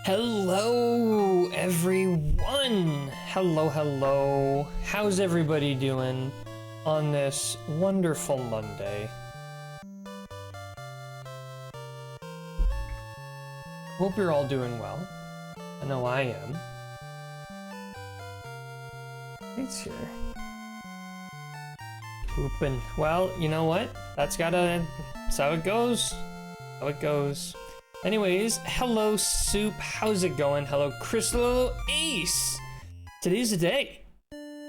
Hello, everyone! Hello. How's everybody doing on this wonderful Monday? Hope you're all doing well. I know I am. It's here. Pooping. Well, you know what? That's how it goes. How it goes. Anyways, hello Soup, how's it going? Hello Crystal Ace! Today's the day.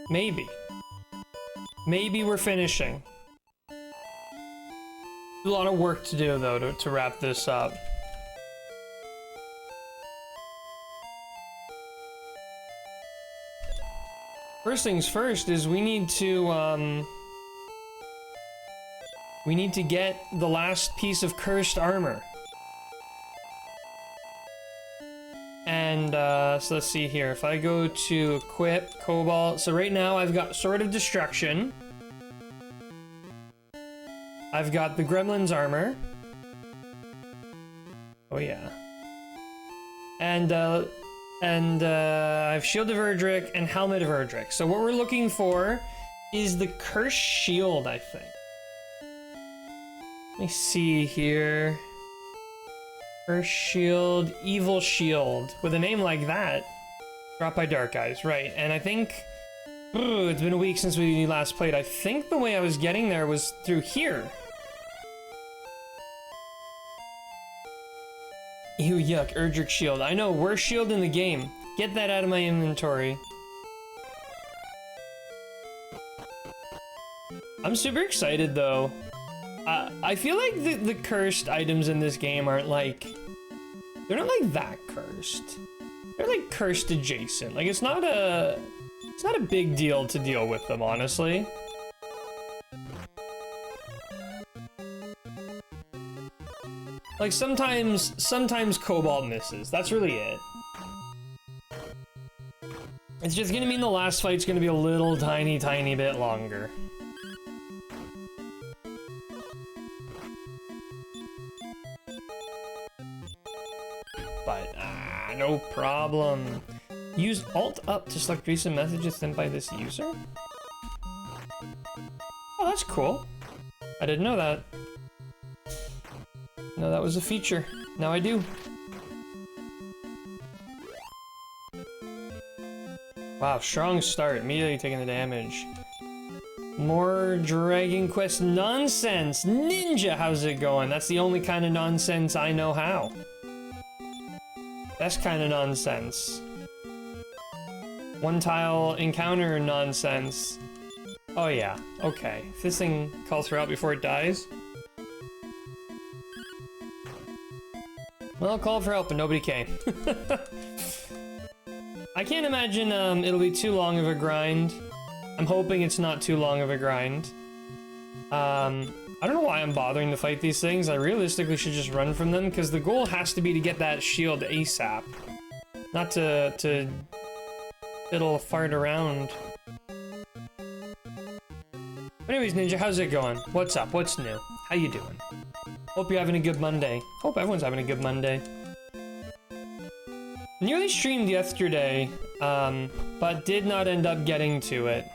Maybe. Maybe we're finishing. A lot of work to do though to wrap this up. First things first is we need to get the last piece of cursed armor. And so let's see here. If I go to equip Cobalt, so right now I've got Sword of Destruction. I've got the Gremlin's armor. Oh yeah. And I have Shield of Erdrick and Helmet of Erdrick. So what we're looking for is the Cursed Shield, I think. Let me see here. Cursed Shield, Evil Shield. With a name like that. Dropped by Dark Eyes, right. And I think... it's been a week since we last played. I think the way I was getting there was through here. Ew, yuck, Erdrick Shield. I know, worst shield in the game. Get that out of my inventory. I'm super excited, though. I feel like the cursed items in this game aren't like... They're not like that cursed. They're like cursed adjacent. Like, it's not a big deal to deal with them, honestly. Like, sometimes Cobalt misses. That's really it. It's just gonna mean the last fight's gonna be a little tiny bit longer. But, no problem. Use Alt up to select recent messages sent by this user? Oh, that's cool. I didn't know that. No, that was a feature. Now I do. Wow, strong start. Immediately taking the damage. More Dragon Quest nonsense. Ninja, how's it going? That's the only kind of nonsense I know how. Best kind of nonsense. One tile encounter nonsense. Oh yeah, okay. If this thing calls for help before it dies. Well, I'll call for help, but nobody came. I can't imagine it'll be too long of a grind. I'm hoping it's not too long of a grind. I don't know why I'm bothering to fight these things. I realistically should just run from them, because the goal has to be to get that shield ASAP. Not to fiddle fart around. But anyways, Ninja, how's it going? What's up? What's new? How you doing? Hope you're having a good Monday. Hope everyone's having a good Monday. Nearly streamed yesterday, but did not end up getting to it.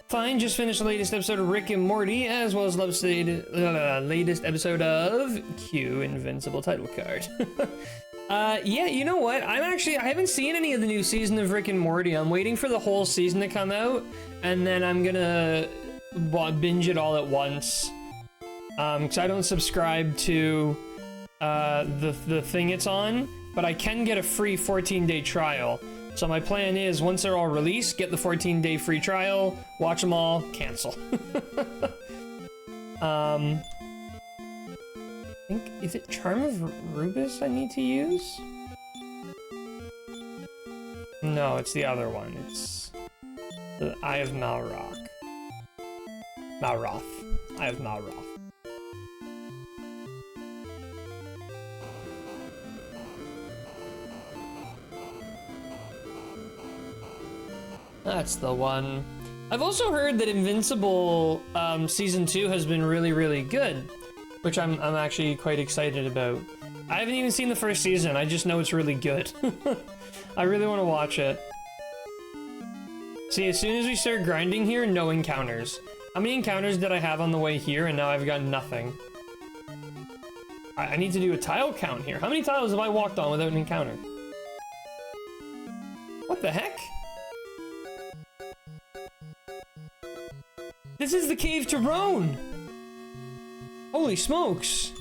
Fine, just finished the latest episode of Rick and Morty, as well as the latest episode of Q Invincible title card. Yeah, you know what? I haven't seen any of the new season of Rick and Morty. I'm waiting for the whole season to come out, and then I'm gonna binge it all at once. Because I don't subscribe to the thing it's on, but I can get a free 14-day trial. So my plan is, once they're all released, get the 14-day free trial, watch them all, cancel. I think, is it Charm of Rubus I need to use? No, it's the other one. It's the Eye of Malroth. Eye of Malroth. That's the one. I've also heard that Invincible Season 2 has been really, really good, which I'm actually quite excited about. I haven't even seen the first season. I just know it's really good. I really want to watch it. See, as soon as we start grinding here, no encounters. How many encounters did I have on the way here, and now I've got nothing? I need to do a tile count here. How many tiles have I walked on without an encounter? What the heck? This is the Cave to Roan! Holy smokes!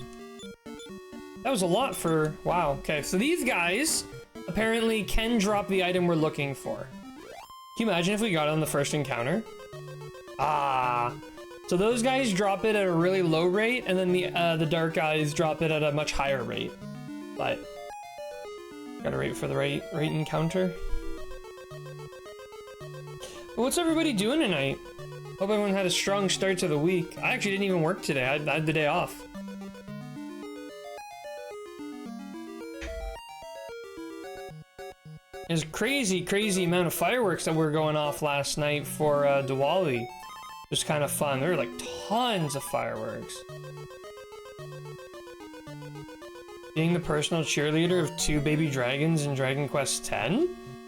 That was a lot for... Wow, okay. So these guys apparently can drop the item we're looking for. Can you imagine if we got it on the first encounter? Ah. So those guys drop it at a really low rate, and then the dark guys drop it at a much higher rate. But... gotta wait for the right encounter. But what's everybody doing tonight? Hope everyone had a strong start to the week. I actually didn't even work today. I had the day off. There's crazy amount of fireworks that were going off last night for Diwali. It was kind of fun. There were like tons of fireworks. Being the personal cheerleader of 2 baby dragons in Dragon Quest X?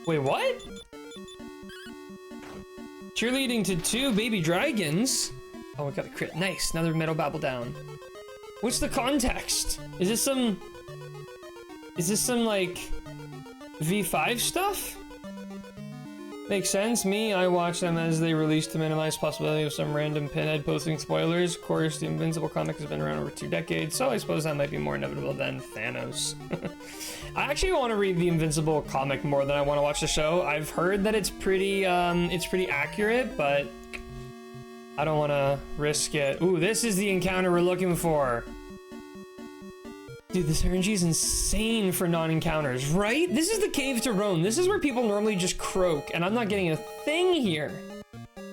Wait, what? Cheerleading to 2 baby dragons? Oh, we got a crit. Nice. Another metal babble down. What's the context? Is this some like V5 stuff? Makes sense. Me, I watch them as they release to minimize possibility of some random pinhead posting spoilers. Of course, the Invincible comic has been around over 2 decades, so I suppose that might be more inevitable than Thanos. I actually want to read the Invincible comic more than I want to watch the show. I've heard that it's pretty accurate, but I don't want to risk it. Ooh, this is the encounter we're looking for. Dude, this RNG is insane for non-encounters, right? This is the Cave to Roan. This is where people normally just croak, and I'm not getting a thing here.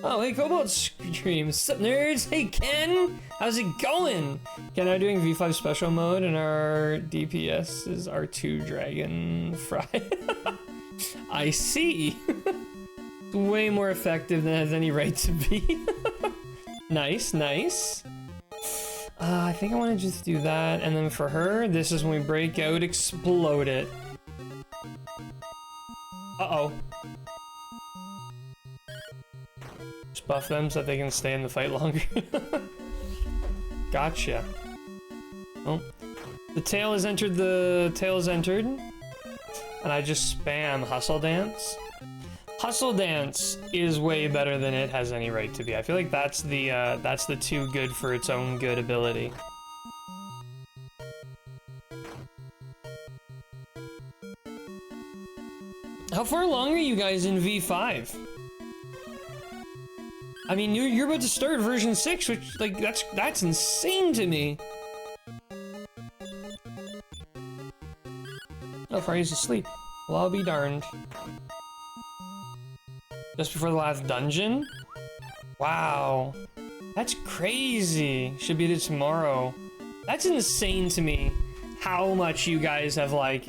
Oh, hey, Cobalt Scream. Sup, nerds? Hey, Ken! How's it going? Ken, I'm doing V5 special mode, and our DPS is R2 Dragon Fry. I see. It's way more effective than it has any right to be. Nice, nice. I think I want to just do that, and then for her, this is when we break out, explode it. Uh-oh. Just buff them so that they can stay in the fight longer. Gotcha. Oh. The tail has entered, and I just spam Hustle Dance. Hustle Dance is way better than it has any right to be. I feel like that's the too good for its own good ability. How far along are you guys in V5? I mean, you're about to start version 6, which, like, that's insane to me. Oh, Freddy's asleep. Well, I'll be darned. Just before the last dungeon? Wow. That's crazy. Should be there tomorrow. That's insane to me, how much you guys have, like,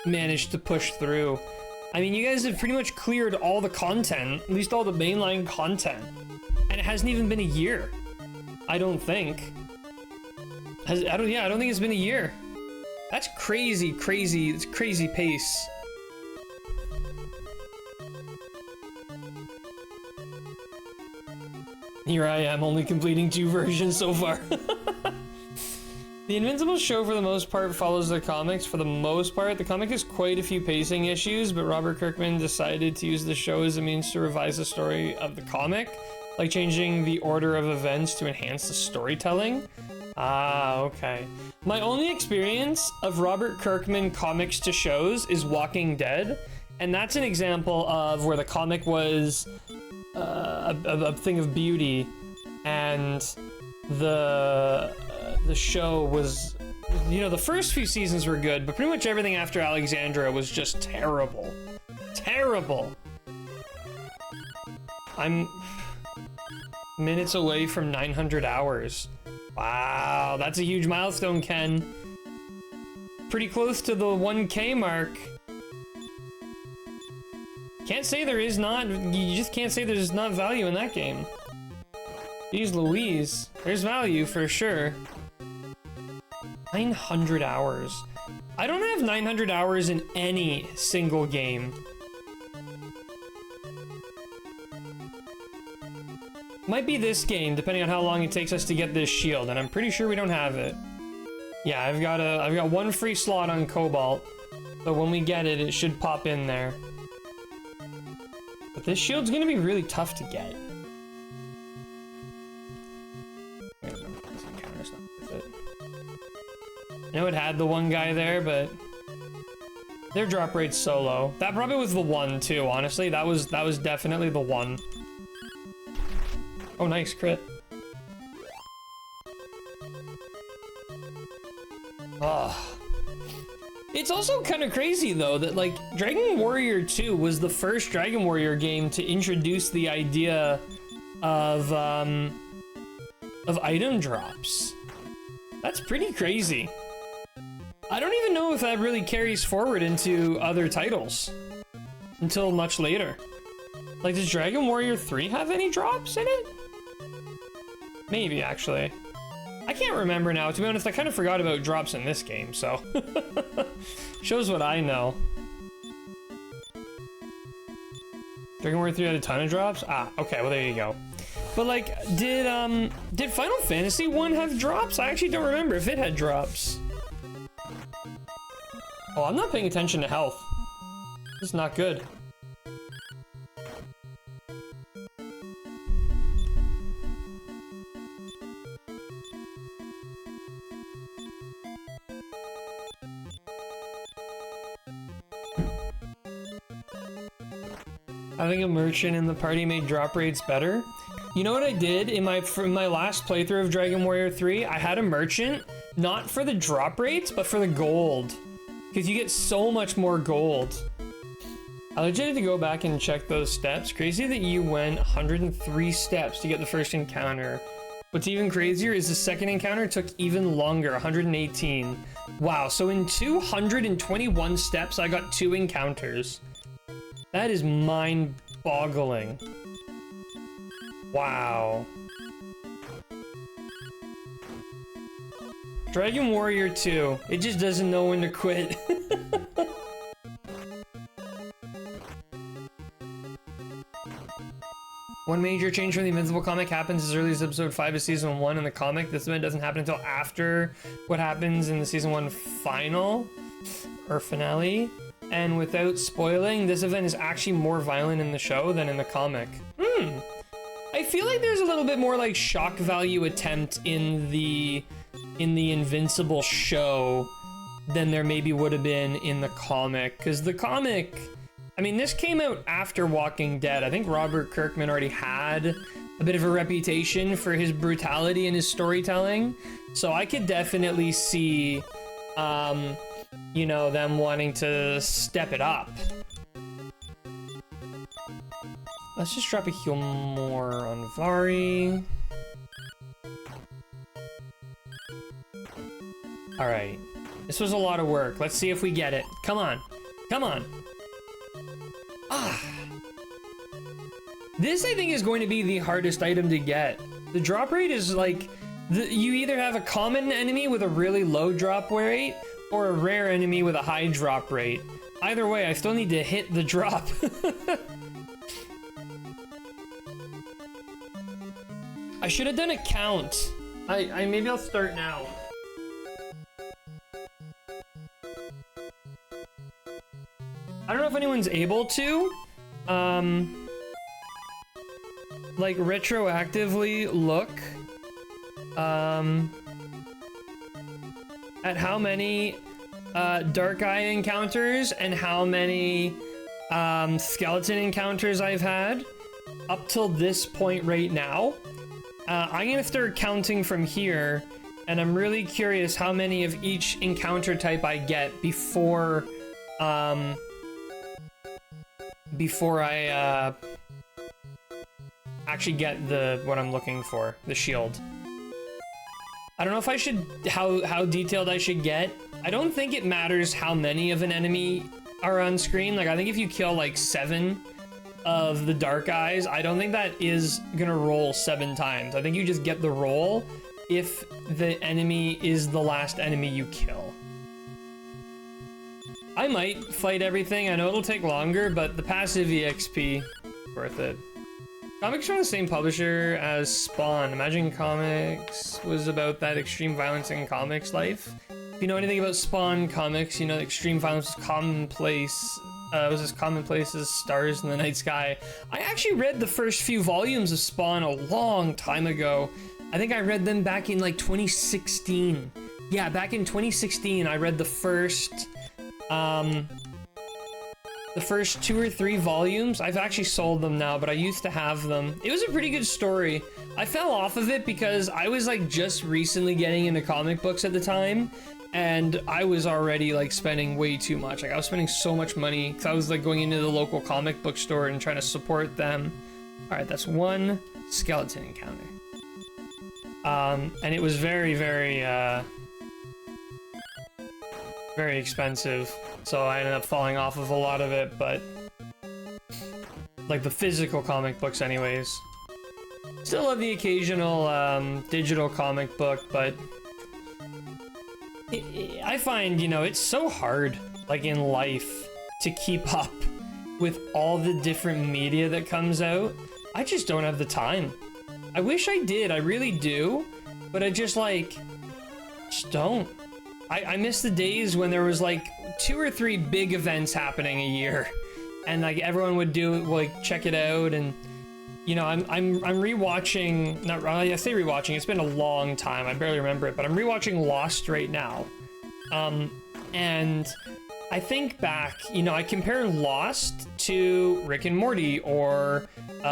managed to push through. I mean, you guys have pretty much cleared all the content, at least all the mainline content. And it hasn't even been a year. I don't think. I don't think it's been a year. That's crazy, it's crazy pace. Here I am, only completing 2 versions so far. The Invincible show, for the most part, follows the comics. For the most part, the comic has quite a few pacing issues, but Robert Kirkman decided to use the show as a means to revise the story of the comic, like changing the order of events to enhance the storytelling. Ah, okay. My only experience of Robert Kirkman comics to shows is Walking Dead, and that's an example of where the comic was a thing of beauty, and the show was, you know, the first few seasons were good, but pretty much everything after Alexandra was just terrible. Terrible. I'm minutes away from 900 hours. Wow, that's a huge milestone, Ken. Pretty close to the 1K mark. Can't say there is not, you just can't say there's not value in that game. Jeez Louise, there's value for sure. 900 hours. I don't have 900 hours in any single game. Might be this game, depending on how long it takes us to get this shield, and I'm pretty sure we don't have it. Yeah, I've got one free slot on Cobalt, so when we get it, it should pop in there. But this shield's gonna be really tough to get. I know it had the one guy there, but their drop rate's so low. That probably was the one too, honestly. That was definitely the one. Oh, nice crit. Ah. It's also kind of crazy though that like Dragon Warrior 2 was the first Dragon Warrior game to introduce the idea of item drops. That's pretty crazy. I don't even know if that really carries forward into other titles until much later. Like, does Dragon Warrior 3 have any drops in it? Maybe, actually. I can't remember now. To be honest, I kind of forgot about drops in this game, so... Shows what I know. Dragon Warrior 3 had a ton of drops? Ah, okay, well there you go. But like, did Final Fantasy 1 have drops? I actually don't remember if it had drops. Oh, I'm not paying attention to health. This is not good. Having a merchant in the party made drop rates better. You know what I did in my last playthrough of Dragon Warrior 3? I had a merchant, not for the drop rates, but for the gold. Because you get so much more gold. I legit had to go back and check those steps. Crazy that you went 103 steps to get the first encounter. What's even crazier is the second encounter took even longer, 118. Wow, so in 221 steps, I got 2 encounters. That is mind-boggling. Wow. Dragon Warrior 2. It just doesn't know when to quit. One major change from the Invincible comic happens as early as episode 5 of season 1 in the comic. This event doesn't happen until after what happens in the season 1 final or finale. And without spoiling, this event is actually more violent in the show than in the comic. I feel like there's a little bit more like shock value attempt in the Invincible show than there maybe would have been in the comic. Because the comic, I mean, this came out after Walking Dead. I think Robert Kirkman already had a bit of a reputation for his brutality and his storytelling. So I could definitely see, you know, them wanting to step it up. Let's just drop a heal more on Vari. All right, this was a lot of work. Let's see if we get it. Come on, come on. Ah. This, I think, is going to be the hardest item to get. The drop rate is like, you either have a common enemy with a really low drop rate or a rare enemy with a high drop rate. Either way, I still need to hit the drop. I should have done a count. Maybe I'll start now. I don't know if anyone's able to, like retroactively look, at how many, Dark Eye encounters and how many, skeleton encounters I've had up till this point right now. I'm gonna start counting from here, and I'm really curious how many of each encounter type I get before I actually get what I'm looking for, the shield. I don't know if I should, how detailed I should get. I don't think it matters how many of an enemy are on screen. Like, I think if you kill like 7 of the Dark Eyes, I don't think that is gonna roll 7 times. I think you just get the roll if the enemy is the last enemy you kill. I might fight everything. I know it'll take longer, but the passive EXP, worth it. Comics from the same publisher as Spawn. Imagine Comics was about that extreme violence in comics life. If you know anything about Spawn comics, you know extreme violence was commonplace. Was as commonplace as stars in the night sky. I actually read the first few volumes of Spawn a long time ago. I think I read them back in like 2016. Yeah, back in 2016, I read the first 2 or 3 volumes. I've actually sold them now, but I used to have them. It was a pretty good story. I fell off of it because I was like just recently getting into comic books at the time, and I was already like spending way too much. Like I was spending so much money because I was like going into the local comic book store and trying to support them. All right, that's one skeleton encounter. And it was very, very expensive. So I ended up falling off of a lot of it, but like the physical comic books anyways. Still love the occasional digital comic book, but I find, you know, it's so hard like in life to keep up with all the different media that comes out. I just don't have the time. I wish I did, I really do, but I just don't. I miss the days when there was like 2 or 3 big events happening a year, and like everyone would do like check it out. And you know, I'm rewatching, not I say rewatching, it's been a long time, I barely remember it, but I'm rewatching Lost right now. And I think back, you know, I compare Lost to Rick and Morty or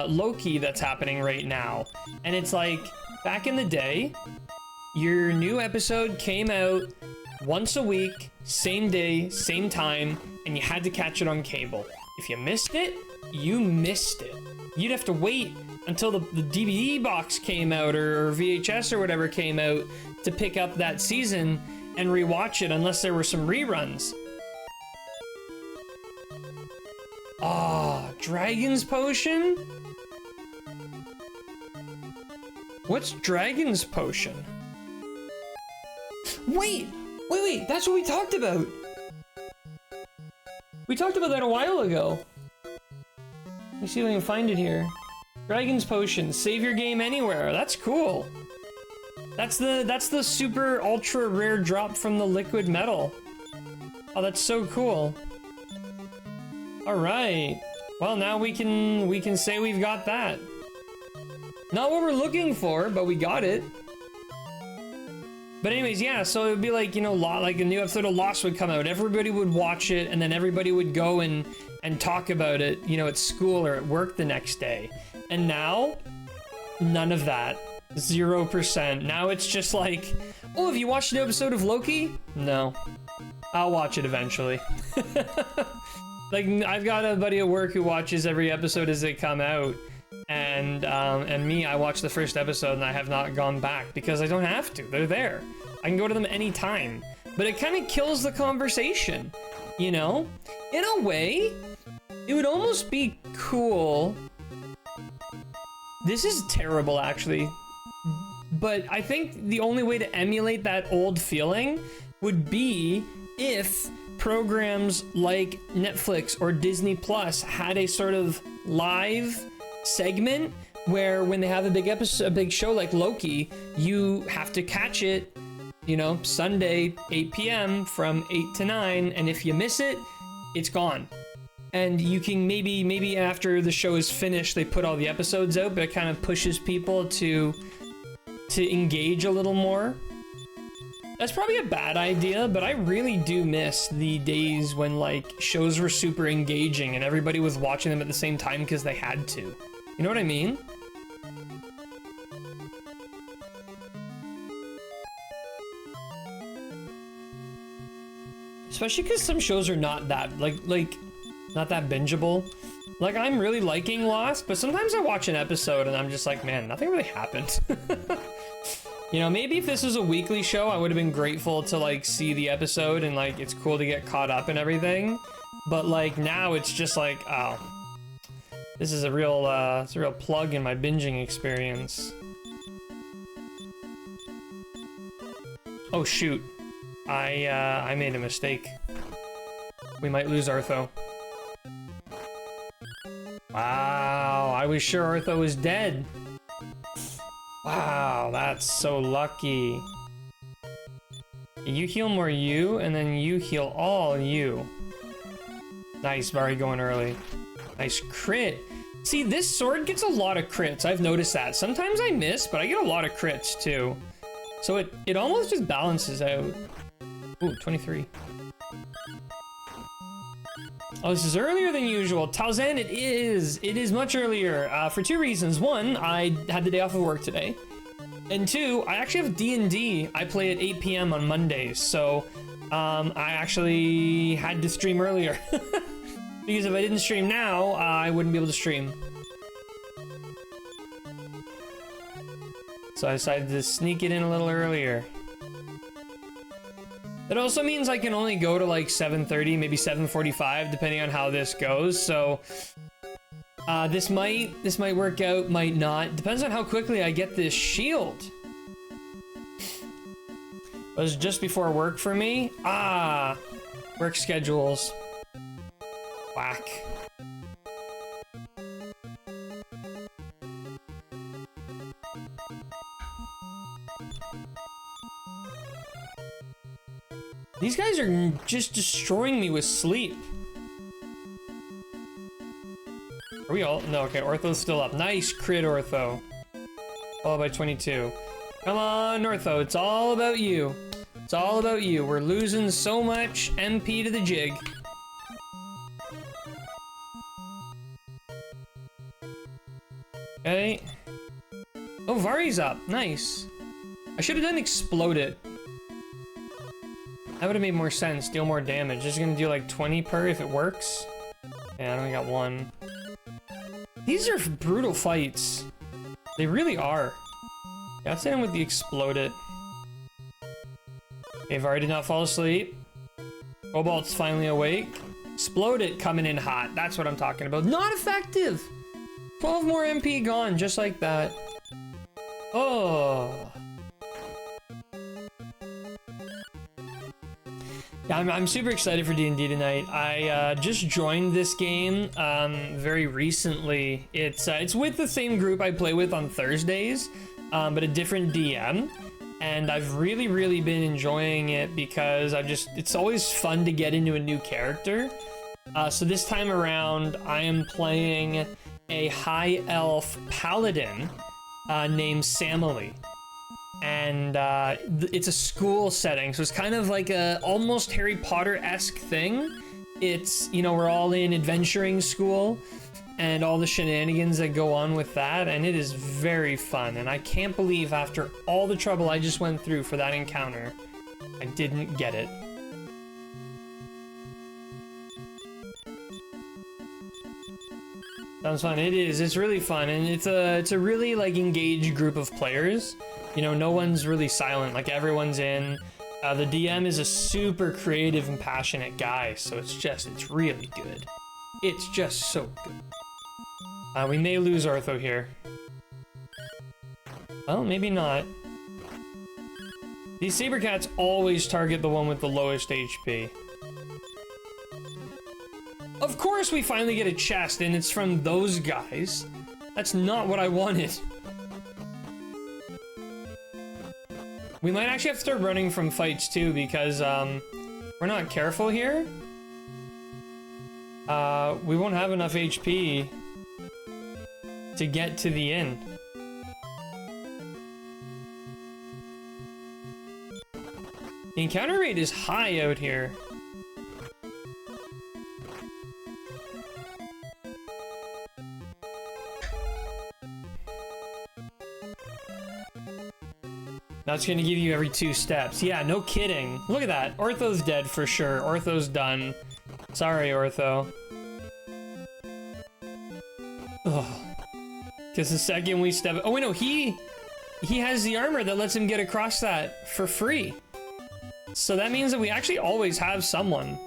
Loki that's happening right now, and it's like back in the day, your new episode came out once a week, same day, same time, and you had to catch it on cable. If you missed it, you missed it. You'd have to wait until the DVD box came out or VHS or whatever came out to pick up that season and rewatch it unless there were some reruns. Ah, Dragon's Potion? What's Dragon's Potion? Wait, that's what we talked about. We talked about that a while ago. Let me see if I can find it here. Dragon's Potion, save your game anywhere. That's cool. That's the super ultra rare drop from the liquid metal. Oh, that's so cool. All right. Well, now we can say we've got that. Not what we're looking for, but we got it. But anyways, yeah, so it would be like, you know, like a new episode of Lost would come out. Everybody would watch it, and then everybody would go and talk about it, you know, at school or at work the next day. And now, none of that. 0%. Now it's just like, oh, have you watched a new episode of Loki? No. I'll watch it eventually. Like, I've got a buddy at work who watches every episode as they come out. And me, I watched the first episode and I have not gone back because I don't have to. They're there. I can go to them anytime. But it kind of kills the conversation, you know? In a way, it would almost be cool. This is terrible, actually. But I think the only way to emulate that old feeling would be if programs like Netflix or Disney Plus had a sort of live segment where when they have a big episode, a big show like Loki, you have to catch it, you know, Sunday 8 p.m. from 8 to 9, and if you miss it, it's gone. And you can maybe after the show is finished, they put all the episodes out, but it kind of pushes people to engage a little more. That's probably a bad idea, but I really do miss the days when like shows were super engaging and everybody was watching them at the same time because they had to. You know what I mean? Especially because some shows are not that like not that bingeable. Like, I'm really liking Lost, but sometimes I watch an episode and I'm just like, man, nothing really happened. You know, maybe if this was a weekly show, I would have been grateful to like see the episode and like it's cool to get caught up and everything. But like now it's just like, oh, this is a real it's a real plug in my binging experience. Oh shoot, I made a mistake. We might lose Ortho. Wow, I was sure Ortho was dead. Wow, that's so lucky. You heal more you, and then you heal all you. Nice, Vari going early. Nice crit. See, this sword gets a lot of crits. I've noticed that. Sometimes I miss, but I get a lot of crits too. So it almost just balances out. Ooh, 23. Oh, this is earlier than usual. Talzan, it is. It is much earlier for two reasons. One, I had the day off of work today. And two, I actually have D&D. I play at 8 p.m. on Mondays. So I actually had to stream earlier. Because if I didn't stream now, I wouldn't be able to stream. So I decided to sneak it in a little earlier. It also means I can only go to like 7:30, maybe 7:45, depending on how this goes. So this might work out, might not. Depends on how quickly I get this shield. It was just before work for me. Work schedules. Whack. These guys are just destroying me with sleep. Are we all? No, okay, Ortho's still up. Nice crit, Ortho. Followed by 22. Come on, Ortho, it's all about you. It's all about you. We're losing so much MP to the jig. Okay. Oh, Vari's up. Nice. I should have done Explode It. That would have made more sense. Deal more damage. Just gonna do like 20 per if it works. Yeah, I only got one. These are brutal fights. They really are. Yeah, let's hit him with the Explode It. Okay, Vari did not fall asleep. Cobalt's finally awake. Explode It coming in hot. That's what I'm talking about. Not effective! 12 more MP gone, just like that. Oh. Yeah, I'm super excited for D&D tonight. I just joined this game very recently. It's with the same group I play with on Thursdays, but a different DM. And I've really been enjoying it because it's always fun to get into a new character. So this time around, I am playing a high elf paladin named Samily. And it's a school setting, so it's kind of like a almost Harry Potter-esque thing. It's, you know, we're all in adventuring school and all the shenanigans that go on with that, and it is very fun. And I can't believe after all the trouble I just went through for that encounter, I didn't get it. Sounds fun. It is. It's really fun, and it's a really like engaged group of players. You know, no one's really silent. Like everyone's in. The DM is a super creative and passionate guy, so it's really good. It's just so good. We may lose Ortho here. Well, maybe not. These saber cats always target the one with the lowest HP. Of course we finally get a chest, and it's from those guys. That's not what I wanted. We might actually have to start running from fights too, because we're not careful here. We won't have enough HP to get to the inn. The encounter rate is high out here. That's gonna give you every 2 steps. Yeah, no kidding. Look at that. Ortho's dead for sure. Ortho's done. Sorry, Ortho. Ugh. Because the second we step... Oh, wait, no. He has the armor that lets him get across that for free. So that means that we actually always have someone.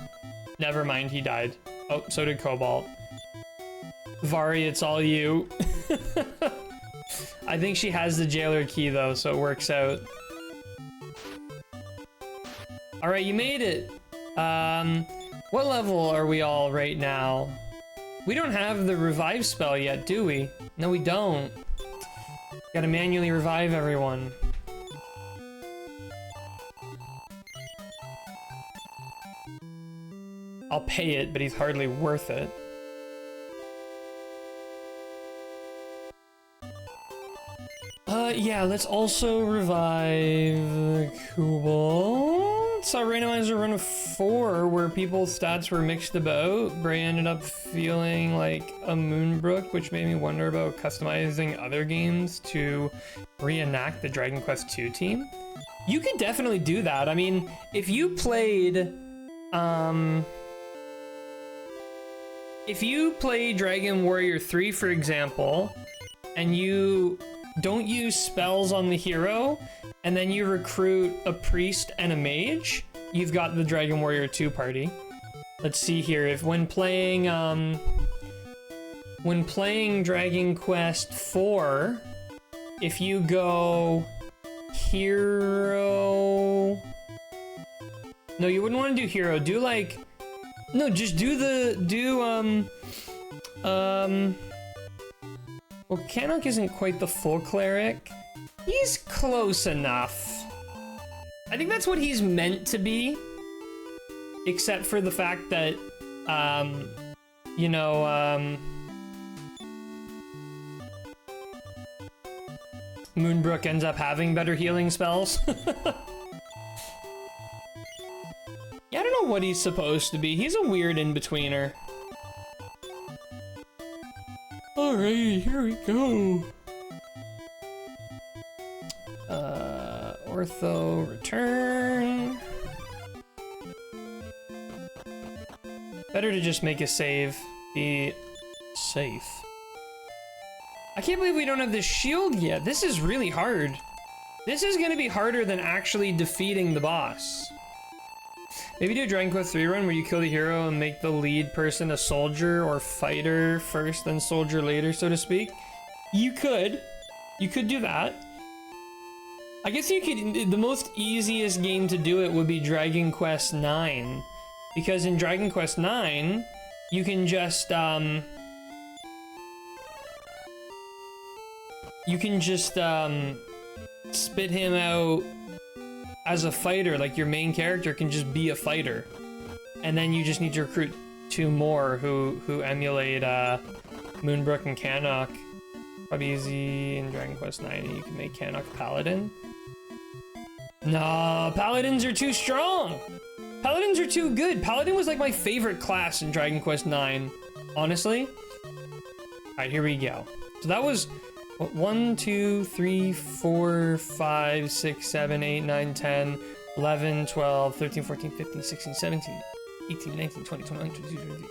Never mind, he died. Oh, so did Cobalt. Vari, it's all you. I think she has the jailer key though, so it works out. All right, you made it. What level are we all right now? We don't have the revive spell yet, do we? No, we don't. Gotta manually revive everyone. I'll pay it, but he's hardly worth it. Yeah, let's also revive Kubel. Saw randomizer run of 4 where people's stats were mixed about. Bray ended up feeling like a Moonbrook, which made me wonder about customizing other games to reenact the Dragon Quest II team. You could definitely do that. I mean, if you played, if you play Dragon Warrior 3, for example, and you don't use spells on the hero, and then you recruit a priest and a mage, you've got the Dragon Warrior 2 party. Let's see here, if when playing Dragon Quest 4, if you go hero... No, you wouldn't want to do hero, do like... No, just do well, Canuck isn't quite the full cleric. He's close enough. I think that's what he's meant to be. Except for the fact that, you know, Moonbrook ends up having better healing spells. Yeah, I don't know what he's supposed to be. He's a weird in-betweener. Alright, here we go. Ortho return. Better to just make a save. Be safe. I can't believe we don't have the shield yet. This is really hard. This is gonna be harder than actually defeating the boss. Maybe do a Dragon Quest 3 run where you kill the hero and make the lead person a soldier or fighter first, then soldier later, so to speak. You could do that. I guess you could, the most easiest game to do it would be Dragon Quest 9. Because in Dragon Quest 9, you can just, spit him out as a fighter. Like, your main character can just be a fighter. And then you just need to recruit 2 more who emulate, Moonbrook and Canuck. Probably easy in Dragon Quest 9, and you can make Canuck Paladin. Nah, Paladins are too strong! Paladins are too good! Paladin was like my favorite class in Dragon Quest 9, honestly. Alright, here we go. So that was 1, 2, 3, 4, 5, 6, 7, 8, 9, 10, 11, 12, 13, 14, 15, 16, 17, 18, 19, 20, 21, 22, 23,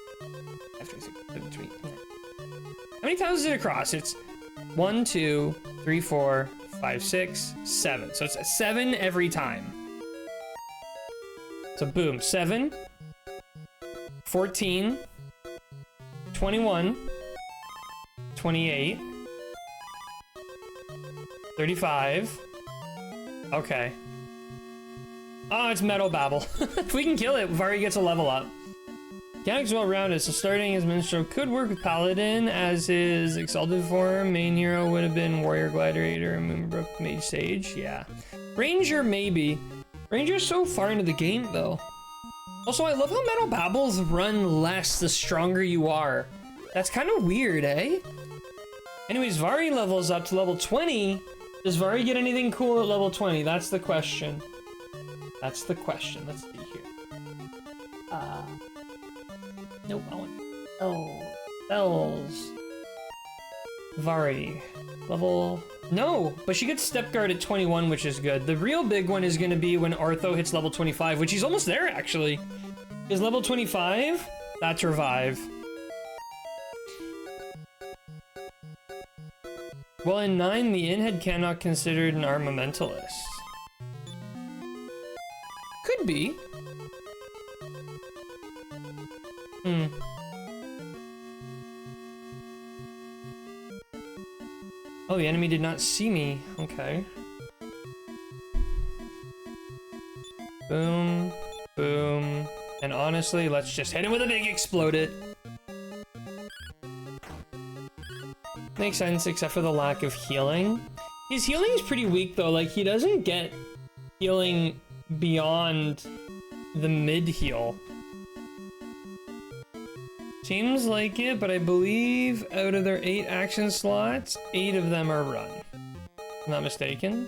24, 25, how many times is it across? It's 1, 2, 3, 4, 5, 6, 7. So it's 7 every time. So boom, 7, 14, 21, 28, 35. Okay. Oh, it's Metal Babble. If we can kill it, Vari gets a level up. Canuck's well-rounded, so starting as Minstrel could work with Paladin as his exalted form. Main hero would have been Warrior Gladiator and Moonbrook Mage Sage. Yeah. Ranger, maybe. Ranger's so far into the game, though. Also, I love how Metal Babbles run less the stronger you are. That's kind of weird, eh? Anyways, Vari levels up to level 20. Does Vari get anything cool at level 20? That's the question. That's the question. Let's see here. Nope, I want... Oh, spells. Vari. Level... No, but she gets Step Guard at 21, which is good. The real big one is going to be when Ortho hits level 25, which he's almost there, actually. Is level 25? That's Revive. Well, in 9, the Inhead cannot considered an armamentalist. Could be. Oh, the enemy did not see me. Okay. Boom, boom, and And honestly, let's just hit him with a big explode it. Makes sense, except for the lack of healing. His healing is pretty weak though, like he doesn't get healing beyond the mid heal. Seems like it, but I believe out of their 8 action slots, 8 of them are run. If I'm not mistaken.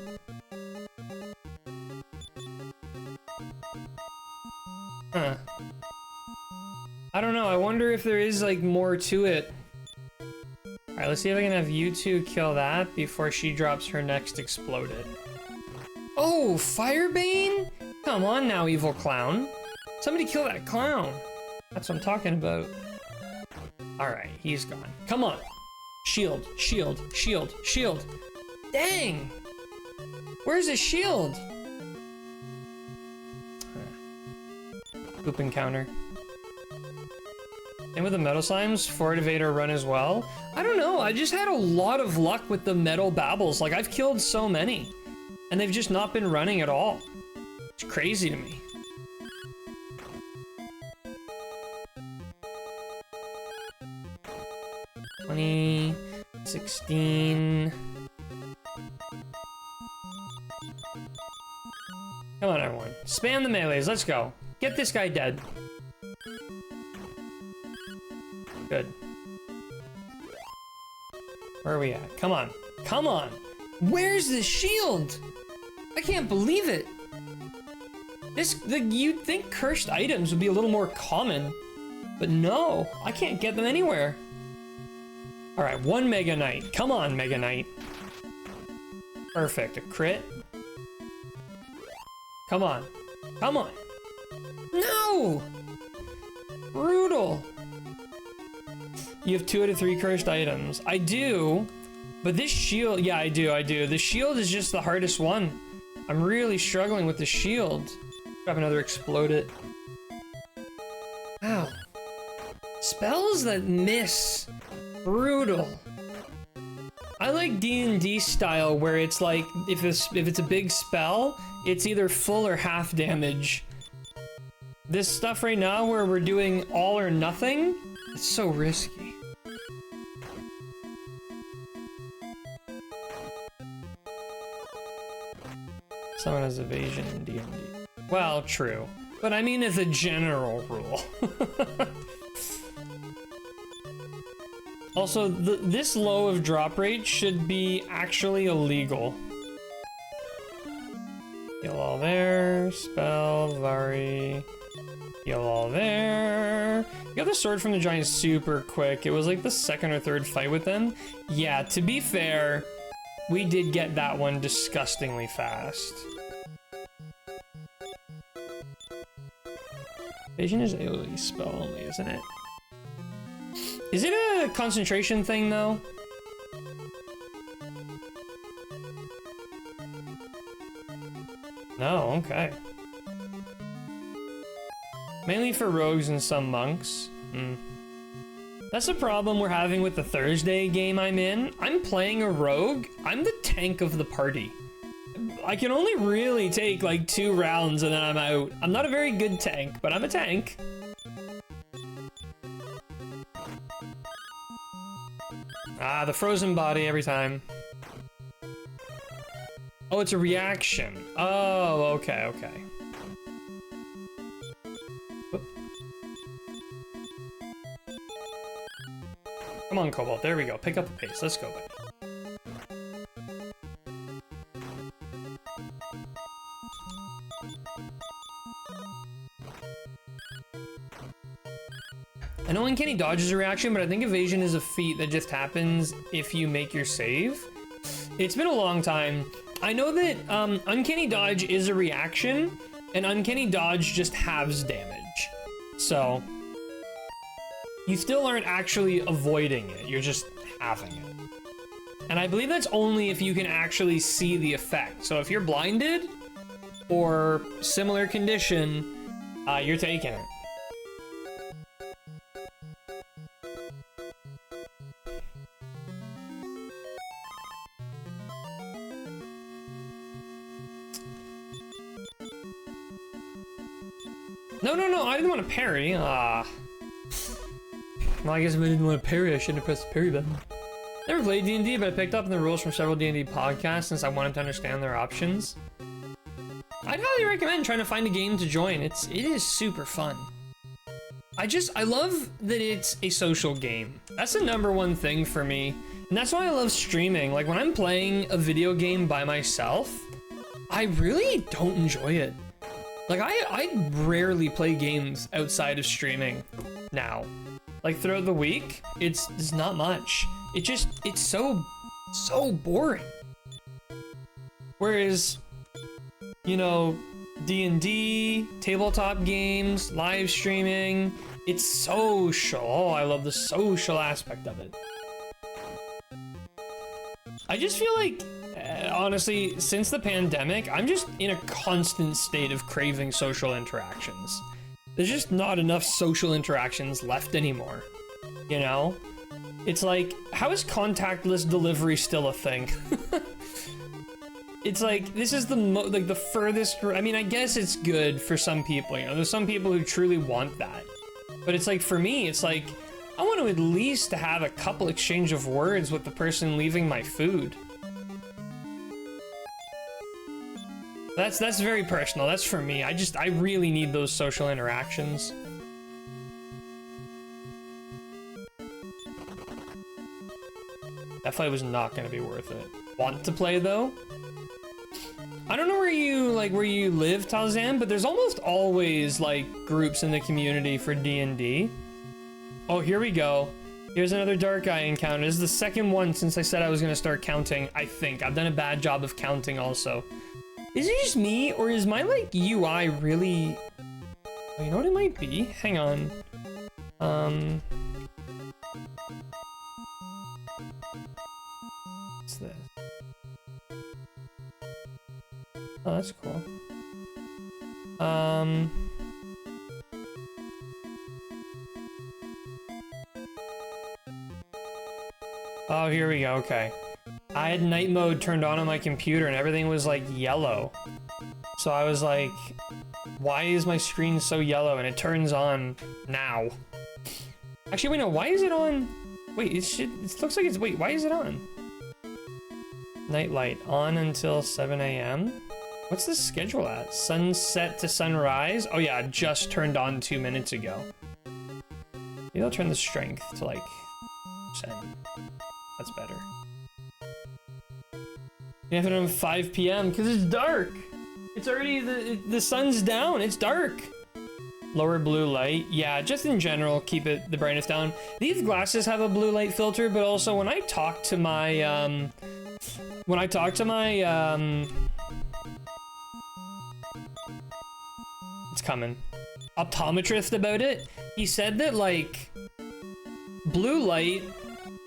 Huh. I don't know, I wonder if there is like more to it. Alright, let's see if I can have you two kill that before she drops her next exploded. Oh, Firebane? Come on now, evil clown. Somebody kill that clown. That's what I'm talking about. Alright, he's gone. Come on. Shield, shield, shield, shield. Dang! Where's his shield? Poop encounter. And with the metal slimes, Fortivator run as well. I don't know, I just had a lot of luck with the metal babbles. Like, I've killed so many, and they've just not been running at all. It's crazy to me. $20, $16. Come on, everyone. Spam the melees, let's go. Get this guy dead. Good. Where are we at? Come on. Come on! Where's the shield? I can't believe it. You'd think cursed items would be a little more common, but no, I can't get them anywhere. All right, 1 Mega Knight. Come on, Mega Knight. Perfect, a crit. Come on, come on. No! Brutal. You have 2 out of 3 cursed items. I do, but this shield, yeah, I do. The shield is just the hardest one. I'm really struggling with the shield. Grab another explode it. Wow. Spells that miss. Brutal. I like D&D style where it's like, if it's a big spell, it's either full or half damage. This stuff right now where we're doing all or nothing, it's so risky. Someone has evasion in D&D. Well, true. But I mean as a general rule. Also, this low of drop rate should be actually illegal. Heal all there, spell, Vari. Heal all there. You got the sword from the giant super quick. It was like the 2nd or 3rd fight with them. Yeah, to be fair, we did get that one disgustingly fast. Vision is AoE spell only, isn't it? Is it a concentration thing, though? No, okay. Mainly for rogues and some monks. That's the problem we're having with the Thursday game I'm in. I'm playing a rogue. I'm the tank of the party. I can only really take like 2 rounds and then I'm out. I'm not a very good tank, but I'm a tank. Ah, the frozen body every time. Oh, it's a reaction. Oh, okay, okay. Whoop. Come on, Cobalt. There we go. Pick up the pace. Let's go, buddy. I know Uncanny Dodge is a reaction, but I think Evasion is a feat that just happens if you make your save. It's been a long time. I know that Uncanny Dodge is a reaction, and Uncanny Dodge just halves damage. So, you still aren't actually avoiding it, you're just halving it. And I believe that's only if you can actually see the effect. So if you're blinded, or similar condition, you're taking it. No, no, no, I didn't want to parry. Ah. Well, I guess if I didn't want to parry, I shouldn't have pressed the parry button. Never played D&D, but I picked up on the rules from several D&D podcasts since I wanted to understand their options. I'd highly recommend trying to find a game to join. It is super fun. I love that it's a social game. That's the #1 thing for me. And that's why I love streaming. Like when I'm playing a video game by myself, I really don't enjoy it. Like I rarely play games outside of streaming now. Like throughout the week, it's not much. It's so boring. Whereas, you know, D&D, tabletop games, live streaming, it's social. Oh, I love the social aspect of it. I just feel like, honestly, since the pandemic, I'm just in a constant state of craving social interactions. There's just not enough social interactions left anymore, you know? It's like, how is contactless delivery still a thing? It's like, this is the furthest, I mean, I guess it's good for some people, you know? There's some people who truly want that. But it's like, for me, it's like, I want to at least have a couple exchange of words with the person leaving my food. That's very personal. That's for me. I really need those social interactions. That fight was not going to be worth it. Want to play though? I don't know where you live, Talzan, but there's almost always like groups in the community for D&D. Oh, here we go. Here's another dark eye encounter. This is the second one since I said I was going to start counting, I think. I've done a bad job of counting also. Is it just me, or is my, like, UI really... Oh, you know what it might be? Hang on. What's this? Oh, that's cool. Oh, here we go, okay. I had night mode turned on my computer and everything was like yellow. So I was like, why is my screen so yellow? And it turns on now. Actually, wait, no, why is it on? Wait, it looks like it's, wait, why is it on? Night light on until 7 a.m. What's the schedule at? Sunset to sunrise? Oh yeah, it just turned on 2 minutes ago. Maybe I'll turn the strength to like 10. That's better. You have it on 5 p.m. because it's dark. It's already, the sun's down, it's dark. Lower blue light, yeah, just in general, keep the brightness down. These glasses have a blue light filter, but also when I talk to my, it's coming, optometrist about it, he said that like, blue light,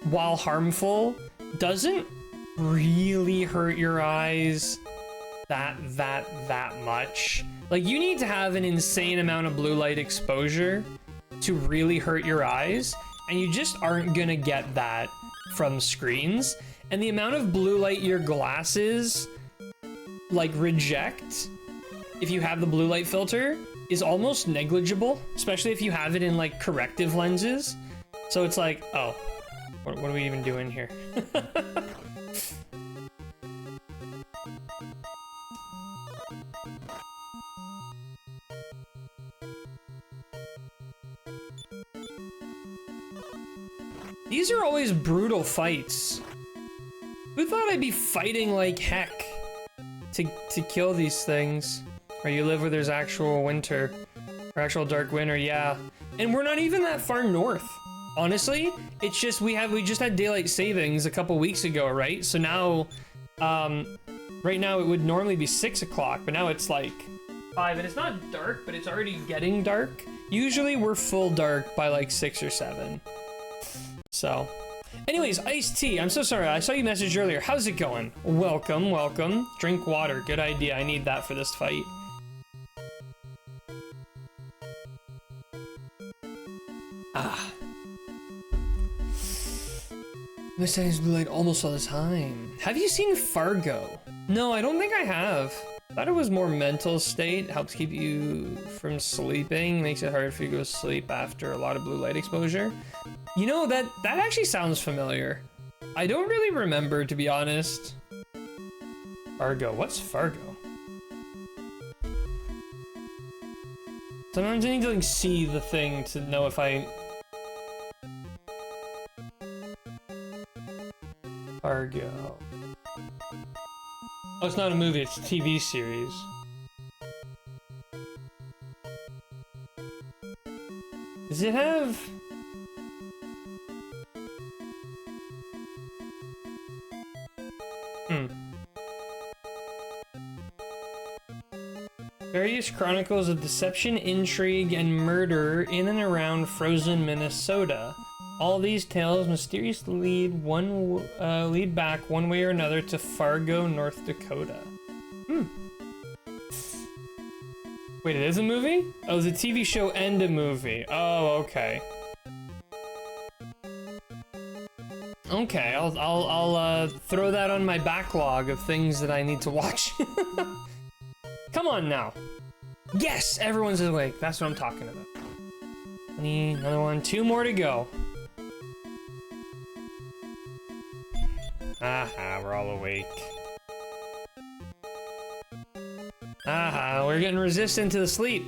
while harmful, doesn't really hurt your eyes that much. Like, you need to have an insane amount of blue light exposure to really hurt your eyes, and you just aren't gonna get that from screens. And the amount of blue light your glasses like reject if you have the blue light filter is almost negligible, especially if you have it in like corrective lenses. So it's like, oh, what are we even doing here? These are always brutal fights. Who thought I'd be fighting like heck to kill these things? Where you live where there's actual winter, or actual dark winter, yeah. And we're not even that far north. Honestly, it's just we just had daylight savings a couple weeks ago, right? So now, right now it would normally be 6 o'clock, but now it's like 5, and it's not dark, but it's already getting dark. Usually we're full dark by like 6 or 7. So, anyways, iced tea. I'm so sorry. I saw you message earlier. How's it going? Welcome, welcome. Drink water. Good idea. I need that for this fight. Ah. My settings blue light almost all the time. Have you seen Fargo? No, I don't think I have. Thought it was more mental state, helps keep you from sleeping, makes it hard for you to go to sleep after a lot of blue light exposure. You know, that actually sounds familiar. I don't really remember, to be honest. Fargo, what's Fargo? Sometimes I need to like see the thing to know if I... Fargo. Oh, it's not a movie, it's a TV series. Does it have... Various chronicles of deception, intrigue, and murder in and around frozen Minnesota. All these tales mysteriously lead back one way or another to Fargo, North Dakota. Wait, it is a movie? Oh, it's a TV show and a movie. Oh, okay. Okay, I'll throw that on my backlog of things that I need to watch. Come on now. Yes, everyone's awake. That's what I'm talking about. Another one. 2 more to go. Aha, we're all awake. Aha, we're getting resistant to the sleep.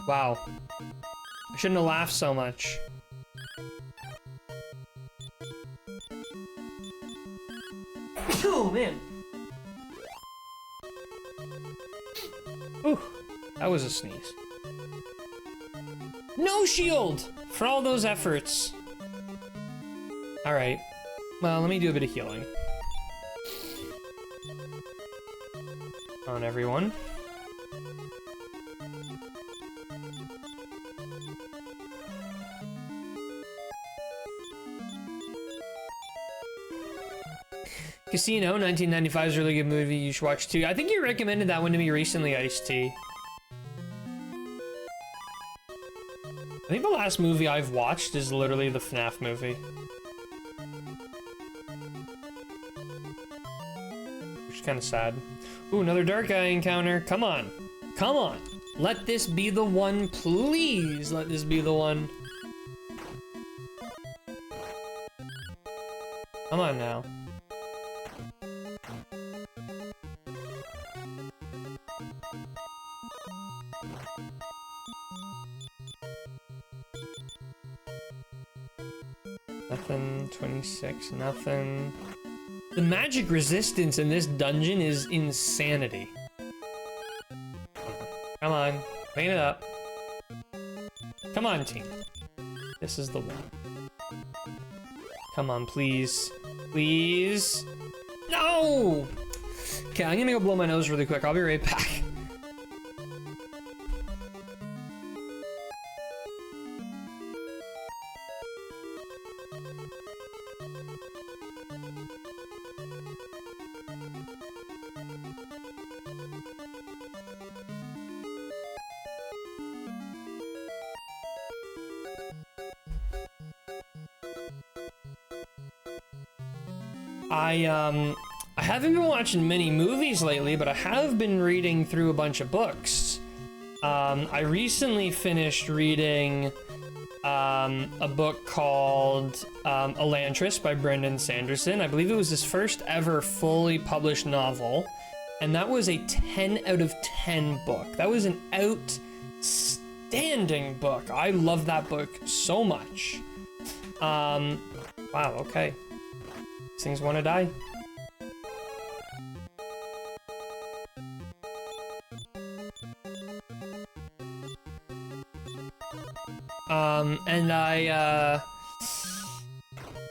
Wow. I shouldn't have laughed so much. Oh, man. Ooh, that was a sneeze. No shield! For all those efforts. Alright. Well, let me do a bit of healing. On everyone. Casino, 1995 is a really good movie you should watch too. I think you recommended that one to me recently, Ice-T. I think the last movie I've watched is literally the FNAF movie. Which is kind of sad. Ooh, another Dark Eye encounter. Come on. Come on. Let this be the one, please. Let this be the one. Come on now. Nothing. 26, nothing. The magic resistance in this dungeon is insanity. Come on, clean it up. Come on, team. This is the one. Come on, please. Please. No! Okay, I'm gonna go blow my nose really quick. I'll be right back. I haven't been watching many movies lately, but I have been reading through a bunch of books. I recently finished reading a book called Elantris by Brendan Sanderson. I believe it was his first ever fully published novel, and that was a 10 out of 10 book. That was an outstanding book. I love that book so much. Wow, okay. These things want to die. And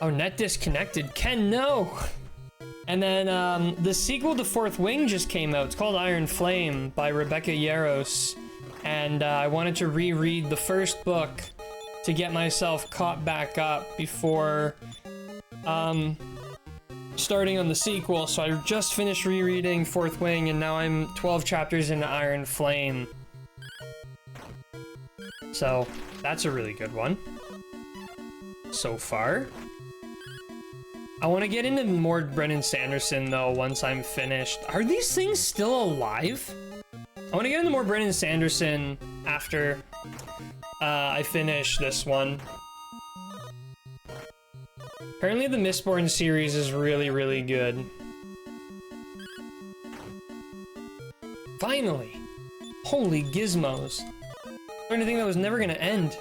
oh, net disconnected. Ken, no! And then, the sequel to Fourth Wing just came out. It's called Iron Flame by Rebecca Yarros. And, I wanted to reread the first book to get myself caught back up before, starting on the sequel. So I just finished rereading Fourth Wing, and now I'm 12 chapters into Iron Flame. So, that's a really good one. So far. I want to get into more Brennan Sanderson though once I'm finished. Are these things still alive? I want to get into more Brennan Sanderson after I finish this one. Apparently the Mistborn series is really, really good. Finally! Holy gizmos. I'm starting to think that was never gonna end.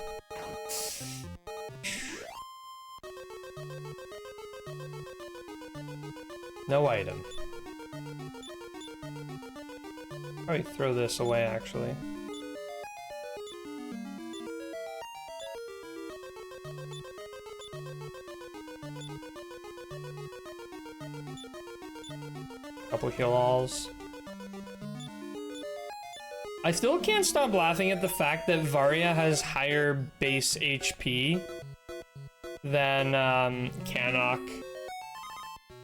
No item. Probably throw this away, actually. Couple heal-alls. I still can't stop laughing at the fact that Varia has higher base HP than Cannock.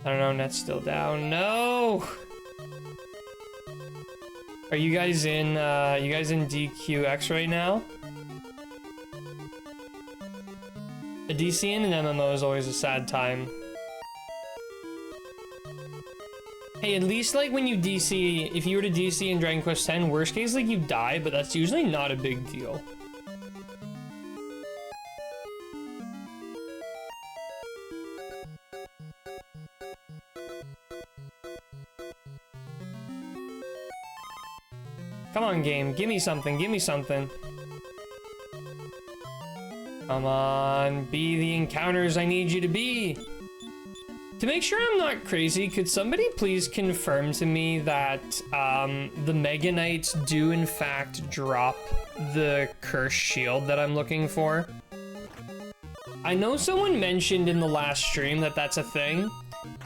I don't know, net's still down. No! Are you guys in DQX right now? A DC in an MMO is always a sad time. Hey, at least like when you DC, if you were to DC in Dragon Quest X, worst case like you die, but that's usually not a big deal. Come on, game, give me something, give me something. Come on, be the encounters I need you to be. To make sure I'm not crazy, could somebody please confirm to me that the Mega Knights do in fact drop the cursed shield that I'm looking for? I know someone mentioned in the last stream that that's a thing,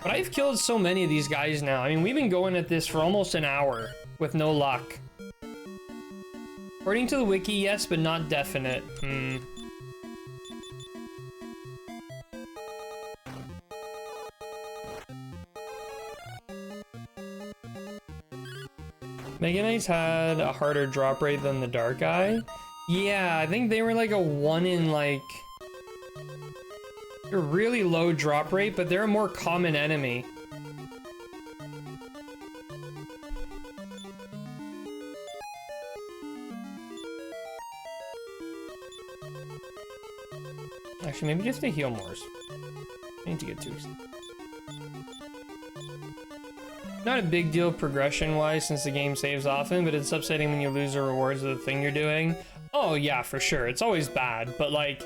but I've killed so many of these guys now. I mean, we've been going at this for almost an hour with no luck. According to the wiki, yes, but not definite. Mega Knights had a harder drop rate than the Dark Eye. Yeah, I think they were like a 1 in like... a really low drop rate, but they're a more common enemy. Actually, maybe just to heal more. I need to get 2. Not a big deal progression-wise since the game saves often, but it's upsetting when you lose the rewards of the thing you're doing. Oh yeah, for sure. It's always bad, but like,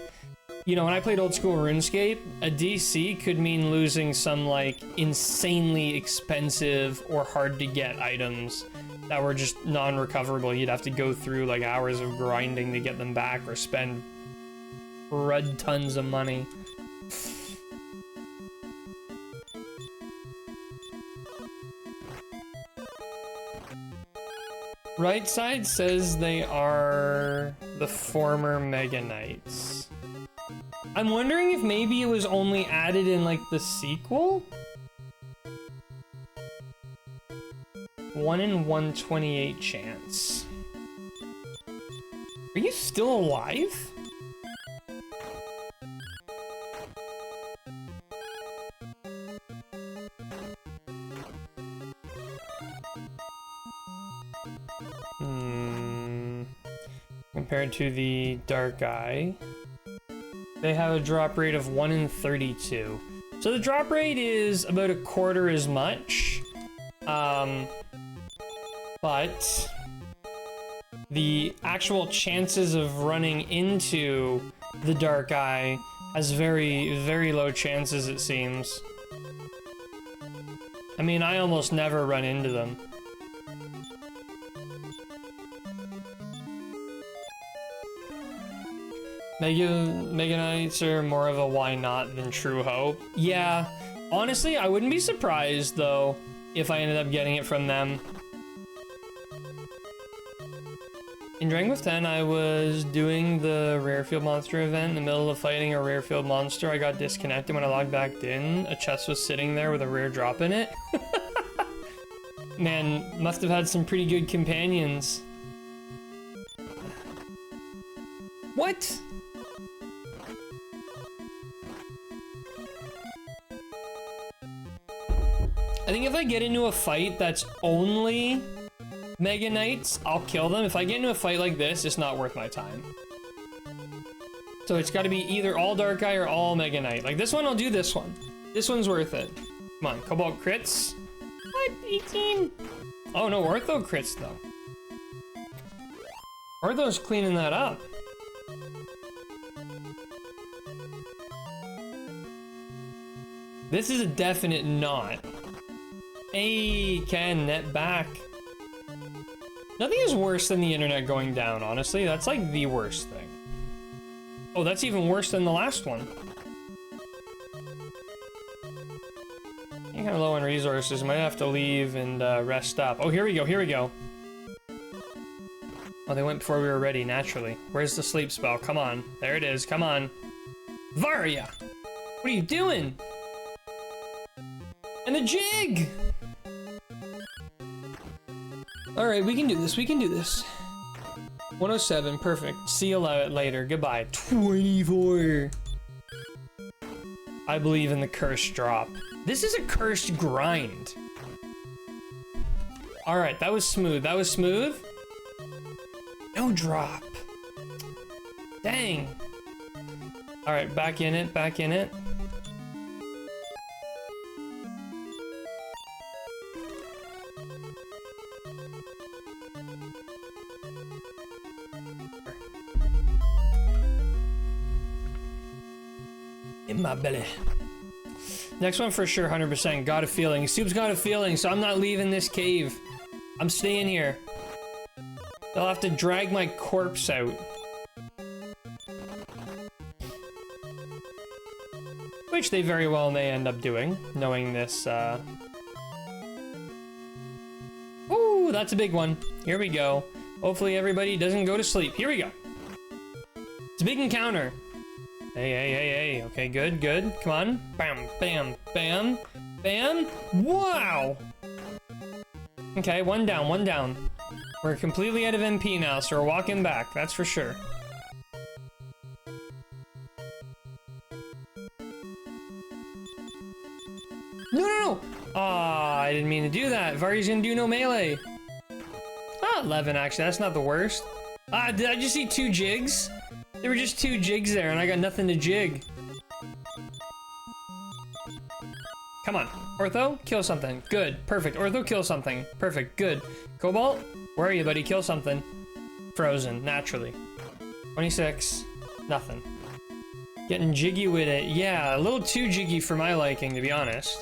you know, when I played old school RuneScape, a DC could mean losing some like insanely expensive or hard to get items that were just non-recoverable. You'd have to go through like hours of grinding to get them back or spend crud tons of money. Right side says they are the former Mega Knights. I'm wondering if maybe it was only added in like the sequel? 1 in 128 chance. Are you still alive? Compared to the Dark Eye, they have a drop rate of 1 in 32. So the drop rate is about a quarter as much, but the actual chances of running into the Dark Eye has very, very low chances, it seems. I mean, I almost never run into them. Mega Knights are more of a why not than True Hope. Yeah, honestly, I wouldn't be surprised, though, if I ended up getting it from them. In Dragon Quest X, I was doing the Rare Field Monster event. In the middle of fighting a Rare Field Monster, I got disconnected. When I logged back in, a chest was sitting there with a rare drop in it. Man, must have had some pretty good companions. What? I think if I get into a fight that's only Mega Knights, I'll kill them. If I get into a fight like this, it's not worth my time. So it's got to be either all Dark Eye or all Mega Knight. Like this one, I'll do this one. This one's worth it. Come on, Cobalt crits. What? 18? Oh no, Ortho crits though. Ortho's cleaning that up. This is a definite not. Hey, Ken, net back. Nothing is worse than the internet going down, honestly. That's like the worst thing. Oh, that's even worse than the last one. I'm kind of low on resources. Might have to leave and rest up. Oh, here we go, here we go. Oh, they went before we were ready, naturally. Where's the sleep spell? Come on. There it is, come on. Varia! What are you doing? And the jig! Alright, we can do this, we can do this. 107, perfect. See you later, goodbye. 24. I believe in the cursed drop. This is a cursed grind. Alright, that was smooth, that was smooth. No drop. Dang. Alright, back in it, back in it. In my belly. Next one for sure, 100%. Got a feeling. Soup's got a feeling, so I'm not leaving this cave. I'm staying here. They'll have to drag my corpse out. Which they very well may end up doing, knowing this, Ooh, that's a big one. Here we go. Hopefully everybody doesn't go to sleep. Here we go. It's a big encounter. Hey, hey, hey, hey. Okay, good, good. Come on. Bam, bam, bam, bam. Wow! Okay, one down, one down. We're completely out of MP now, so we're walking back. That's for sure. No, no, no! Aw, I didn't mean to do that. Vari's gonna do no melee. Ah, 11, actually. That's not the worst. Ah, did I just see 2 jigs? There were just 2 jigs there, and I got nothing to jig. Come on. Ortho, kill something. Good. Perfect. Ortho, kill something. Perfect. Good. Cobalt, where are you, buddy? Kill something. Frozen, naturally. 26. Nothing. Getting jiggy with it. Yeah, a little too jiggy for my liking, to be honest.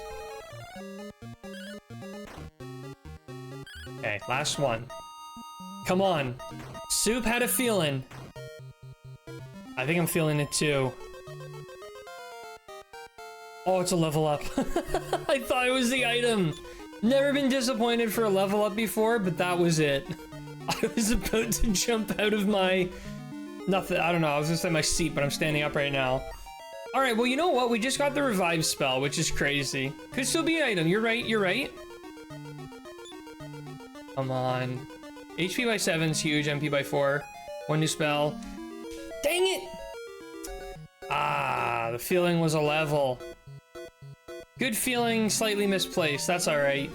Okay, last one. Come on. Soup had a feeling. I think I'm feeling it too. Oh, it's a level up. I thought it was the item. Never been disappointed for a level up before, but that was it. I was about to jump out of my... Nothing, I don't know, I was gonna say my seat, but I'm standing up right now. Alright, well, you know what? We just got the revive spell, which is crazy. Could still be an item. You're right, you're right. Come on. HP by 7 is huge, MP by 4. 1 new spell. Dang it! Ah, the feeling was a level. Good feeling, slightly misplaced. That's alright.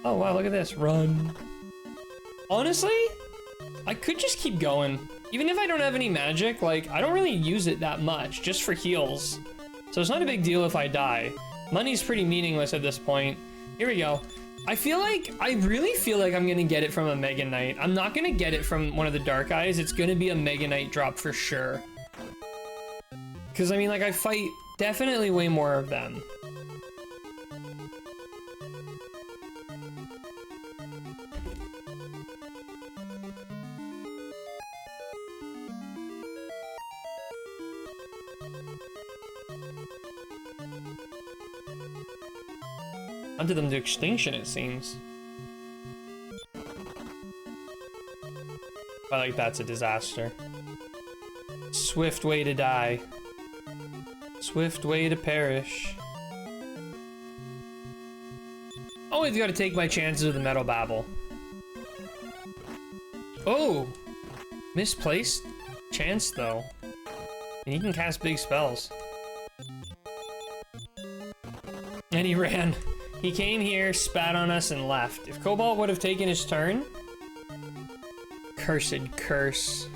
Oh, wow, look at this. Run. Honestly, I could just keep going. Even if I don't have any magic, like, I don't really use it that much, just for heals. So it's not a big deal if I die. Money's pretty meaningless at this point. Here we go. I really feel like I'm gonna get it from a Mega Knight. I'm not gonna get it from one of the Dark Eyes. It's gonna be a Mega Knight drop for sure. Because, I mean, like, I fight definitely way more of them. Hunted them to extinction, it seems. I like that's a disaster. Swift way to die. Swift way to perish. Always gotta take my chances with the Metal Babble. Oh! Misplaced chance, though. And he can cast big spells. And he ran. He came here, spat on us, and left. If Cobalt would have taken his turn... Cursed curse.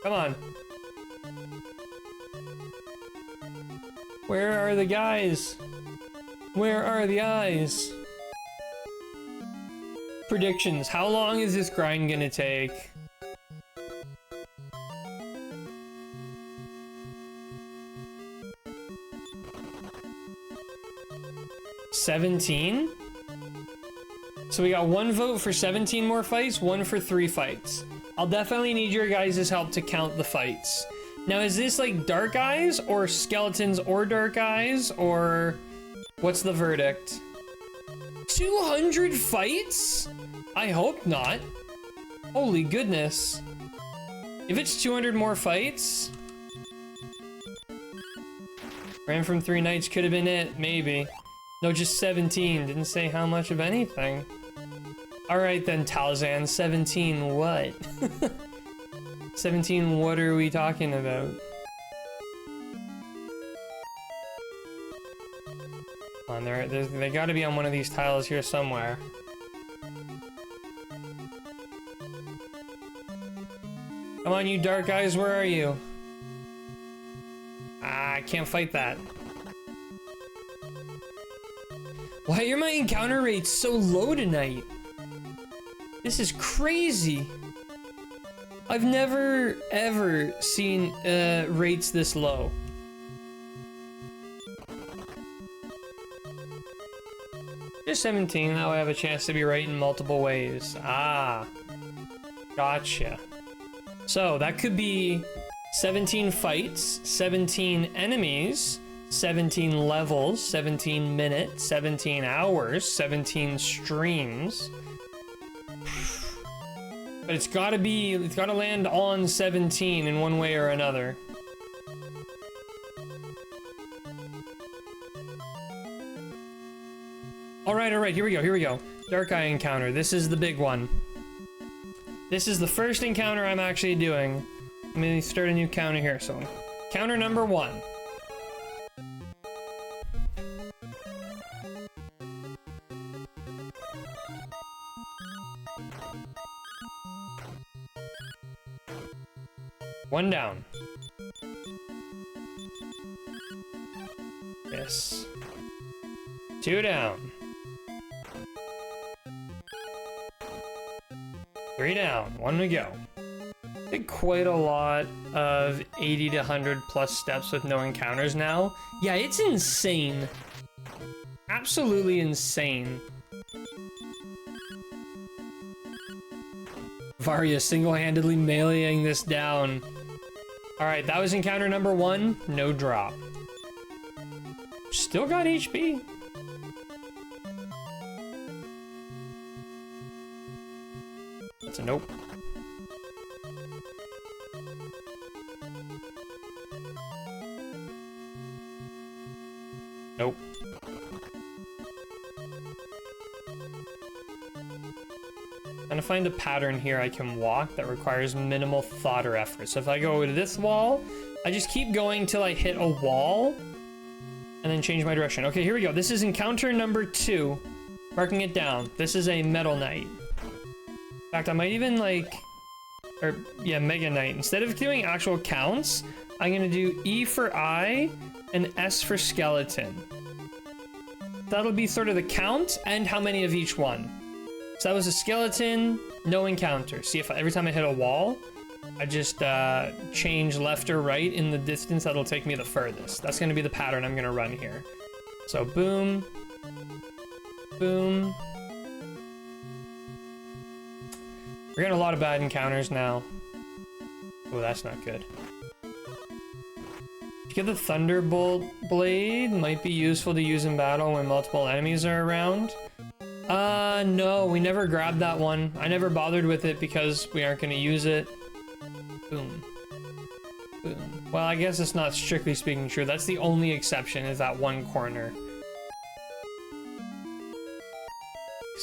Come on. Where are the guys? Where are the eyes? Predictions. How long is this grind gonna take? $17? So we got 1 vote for 17 more fights, 1 for 3 fights. I'll definitely need your guys' help to count the fights. Now, is this like dark eyes or skeletons or dark eyes, or what's the verdict? 200 fights? I hope not. Holy goodness. If it's 200 more fights... Ran from 3 nights could have been it, maybe. No, just 17. Didn't say how much of anything. Alright then, Talzan. 17 what? 17 what are we talking about? Come on, they gotta be on one of these tiles here somewhere. Come on, you dark eyes, where are you? Ah, I can't fight that. Why are my encounter rates so low tonight? This is crazy. I've never, ever seen rates this low. Just 17, that way I have a chance to be right in multiple ways. Ah, gotcha. So that could be 17 fights, 17 enemies, 17 levels, 17 minutes, 17 hours, 17 streams. But it's gotta land on 17 in one way or another. Alright, here we go. Dark Eye encounter, this is the big one. This is the first encounter I'm actually doing. Let me start a new counter here, so. Counter number 1. One down. Yes. 2 down. 3 down. 1 to go. Did quite a lot of 80 to 100 plus steps with no encounters now. Yeah, it's insane. Absolutely insane. Varya single-handedly meleeing this down. Alright, that was encounter number 1. No drop. Still got HP. That's a nope. Nope. I'm gonna find a pattern here I can walk that requires minimal thought or effort. So if I go to this wall, I just keep going till I hit a wall and then change my direction. Okay, here we go. This is encounter number 2. Marking it down. This is a Metal Knight. In fact, I might even Mega Knight. Instead of doing actual counts, I'm gonna do E for eye and S for skeleton. That'll be sort of the count and how many of each one. So that was a skeleton, no encounter. See, if every time I hit a wall, I just change left or right in the distance that'll take me the furthest. That's gonna be the pattern I'm gonna run here. So boom, boom. We're getting a lot of bad encounters now. Oh, that's not good. To get the Thunderbolt Blade, might be useful to use in battle when multiple enemies are around. No, we never grabbed that one. I never bothered with it because we aren't gonna use it. Boom. Boom. Well, I guess it's not strictly speaking true. That's the only exception, is that one corner.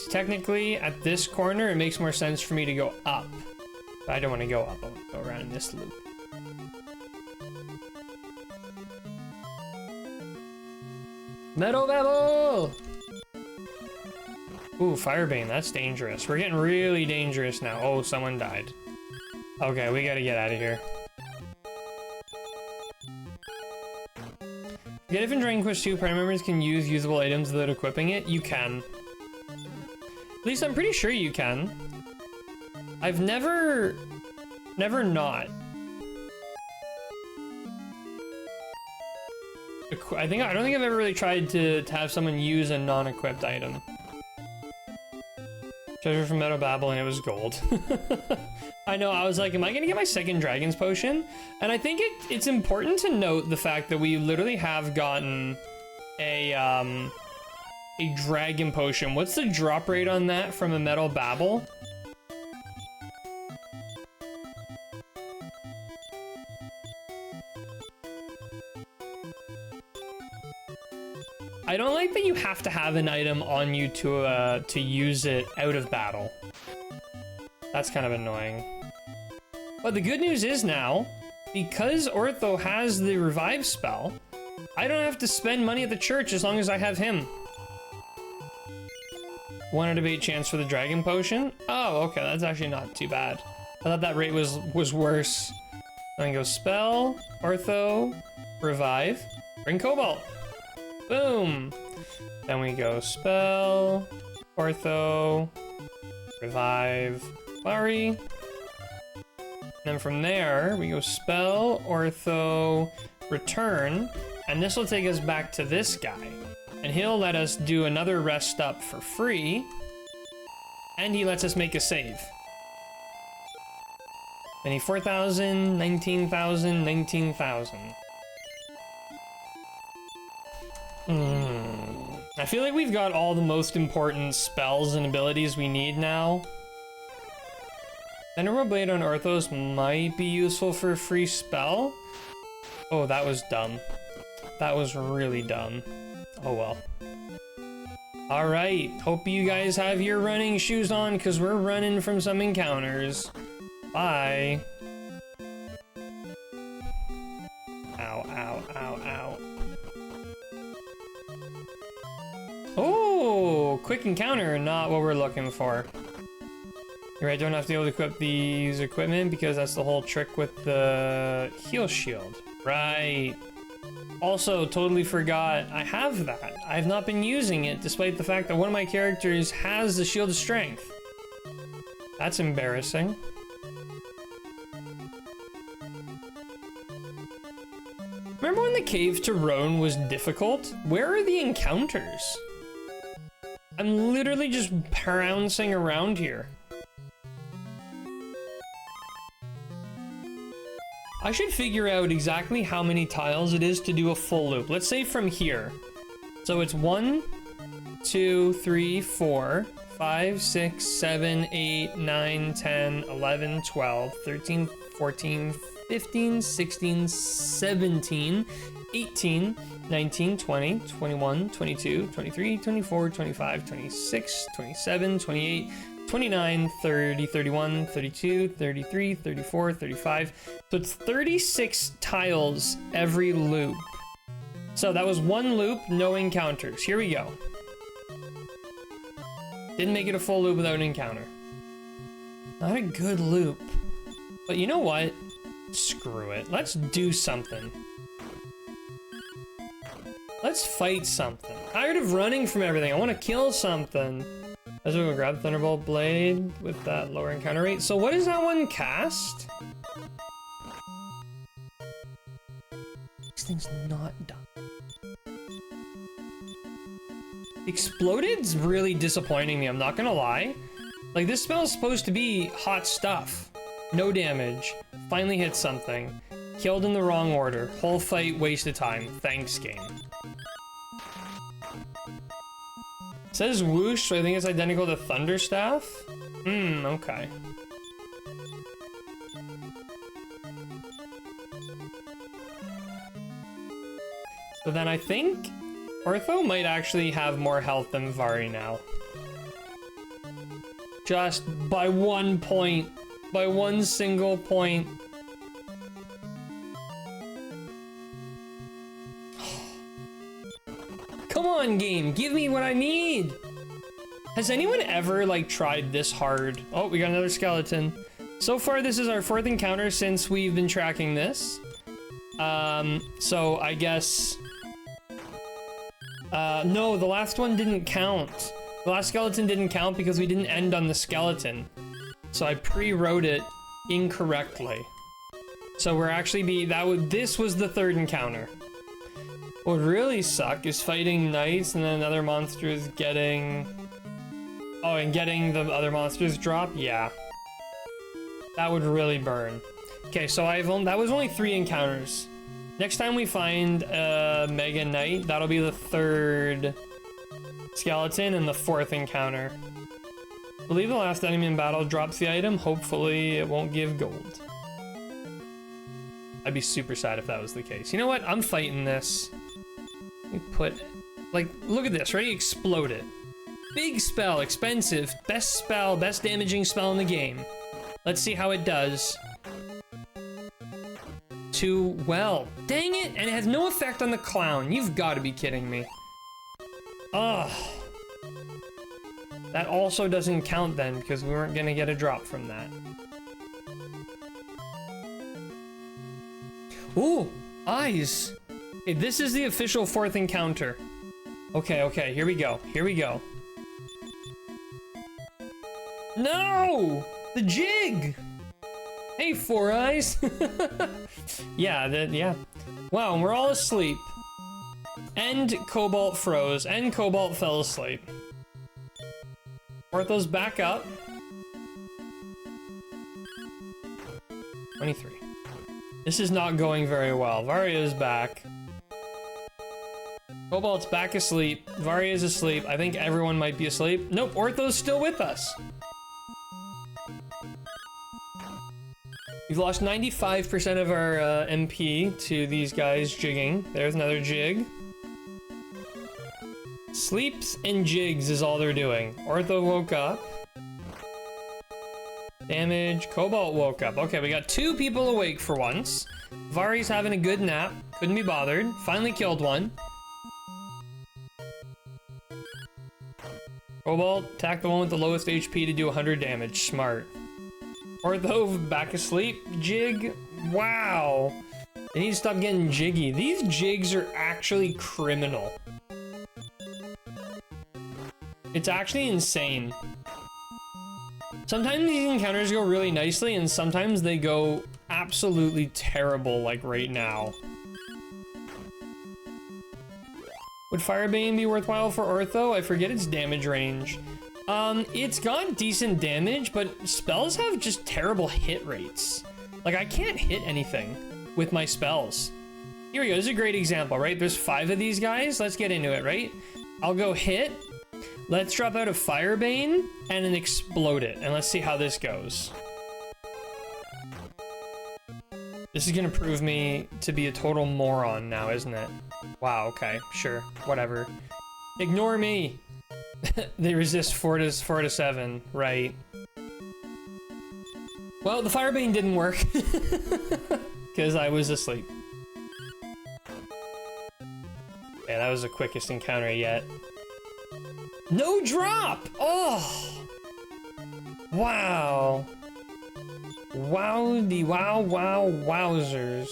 Technically, at this corner, it makes more sense for me to go up. But I don't want to go up. I want to go around in this loop. Metal Babble! Ooh, Firebane, that's dangerous. We're getting really dangerous now. Oh, someone died. Okay, we gotta get out of here. Get if in Dragon Quest 2, party members can use usable items without equipping it? You can. At least I'm pretty sure you can. I've never not. I don't think I've ever really tried to have someone use a non-equipped item. Treasure from Metal Babble and it was gold. I know, I was like, am I gonna get my second Dragon's Potion? And I think it's important to note the fact that we literally have gotten a Dragon Potion. What's the drop rate on that from a Metal Babble? I don't like that you have to have an item on you to use it out of battle. That's kind of annoying. But the good news is now, because Ortho has the revive spell, I don't have to spend money at the church as long as I have him. 1 out of 8 chance for the Dragon Potion? Oh, okay, that's actually not too bad. I thought that rate was worse. Then go spell, Ortho, revive, bring Cobalt. Boom! Then we go spell, Ortho, revive, Flurry. Then from there, we go spell, Ortho, return, and this will take us back to this guy. And he'll let us do another rest up for free, and he lets us make a save. Then he 4,000, 19,000, 19,000. I feel like we've got all the most important spells and abilities we need now. Thunderbolt Blade on Orthos might be useful for a free spell. Oh, that was dumb. That was really dumb. Oh well. Alright, hope you guys have your running shoes on because we're running from some encounters. Bye. Ow, ow, ow, ow. Oh, quick encounter, not what we're looking for. You're right, don't have to be able to equip these equipment because that's the whole trick with the heal shield. Right. Also, totally forgot I have that. I've not been using it despite the fact that one of my characters has the shield of strength. That's embarrassing. Remember when the cave to Roan was difficult? Where are the encounters? I'm literally just pouncing around here. I should figure out exactly how many tiles it is to do a full loop. Let's say from here. So it's 1, 2, 3, 4, 5, 6, 7, 8, 9, 10, 11, 12, 13, 14, 15, 16, 17, 18, 19, 20, 21, 22, 23, 24, 25, 26, 27, 28, 29, 30, 31, 32, 33, 34, 35. So it's 36 tiles every loop. So that was one loop, no encounters. Here we go. Didn't make it a full loop without an encounter. Not a good loop. But you know what? Screw it. Let's do something. Let's fight something. Tired of running from everything. I want to kill something. Let's go grab Thunderbolt Blade with that lower encounter rate. So what does that one cast? This thing's not done. Exploded's really disappointing me, I'm not gonna lie. Like, this spell is supposed to be hot stuff. No damage. Finally hit something. Killed in the wrong order. Whole fight, waste of time. Thanks, game. It says whoosh, so I think it's identical to Thunderstaff. Okay. So then I think Ortho might actually have more health than Vari now. Just by 1 point. By 1 single point. Come on! on, game. Give me what I need. Has anyone ever, like, tried this hard? Oh, we got another skeleton. So far, this is our 4th encounter since we've been tracking this. So I guess... no, the last one didn't count. The last skeleton didn't count because we didn't end on the skeleton. So I pre-wrote it incorrectly. So we're actually this was the 3rd encounter. What would really suck is fighting knights and then another monster is getting... Oh, and getting the other monsters drop? Yeah. That would really burn. Okay, so that was only 3 encounters. Next time we find a Mega Knight, that'll be the 3rd skeleton and the 4th encounter. I believe the last enemy in battle drops the item. Hopefully it won't give gold. I'd be super sad if that was the case. You know what? I'm fighting this. Let me put... Like, look at this. Ready? Explode it. Big spell. Expensive. Best spell. Best damaging spell in the game. Let's see how it does. Too well. Dang it! And it has no effect on the clown. You've got to be kidding me. Ugh. That also doesn't count then, because we weren't gonna get a drop from that. Ooh! Eyes! Okay, this is the official 4th encounter. Okay, okay, here we go. Here we go. No! The jig! Hey, 4 Eyes! Yeah, yeah. Wow, and we're all asleep. And Cobalt froze, and Cobalt fell asleep. Ortho's back up. 23. This is not going very well. Varia's back. Cobalt's back asleep. Varia's asleep. I think everyone might be asleep. Nope, Ortho's still with us. We've lost 95% of our MP to these guys jigging. There's another jig. Sleeps and jigs is all they're doing. Ortho woke up. Damage. Cobalt woke up. Okay, we got 2 people awake for once. Vari's having a good nap. Couldn't be bothered. Finally killed one. Cobalt, attack the one with the lowest HP to do 100 damage. Smart. Ortho back asleep. Jig. Wow. They need to stop getting jiggy. These jigs are actually criminal. It's actually insane. Sometimes these encounters go really nicely, and sometimes they go absolutely terrible, like right now. Would Firebane be worthwhile for Ortho? I forget its damage range. It's got decent damage, but spells have just terrible hit rates. Like, I can't hit anything with my spells. Here we go, this is a great example, right? There's 5 of these guys. Let's get into it, right? I'll go hit. Let's drop out a Firebane and then explode it, and let's see how this goes. This is gonna prove me to be a total moron now, isn't it? Wow, okay, sure, whatever. Ignore me. They resist 4 to 7, right? Well, the Firebane didn't work because I was asleep. Yeah, that was the quickest encounter yet. No drop! Oh! Wow. Wowdy wow wow wowzers.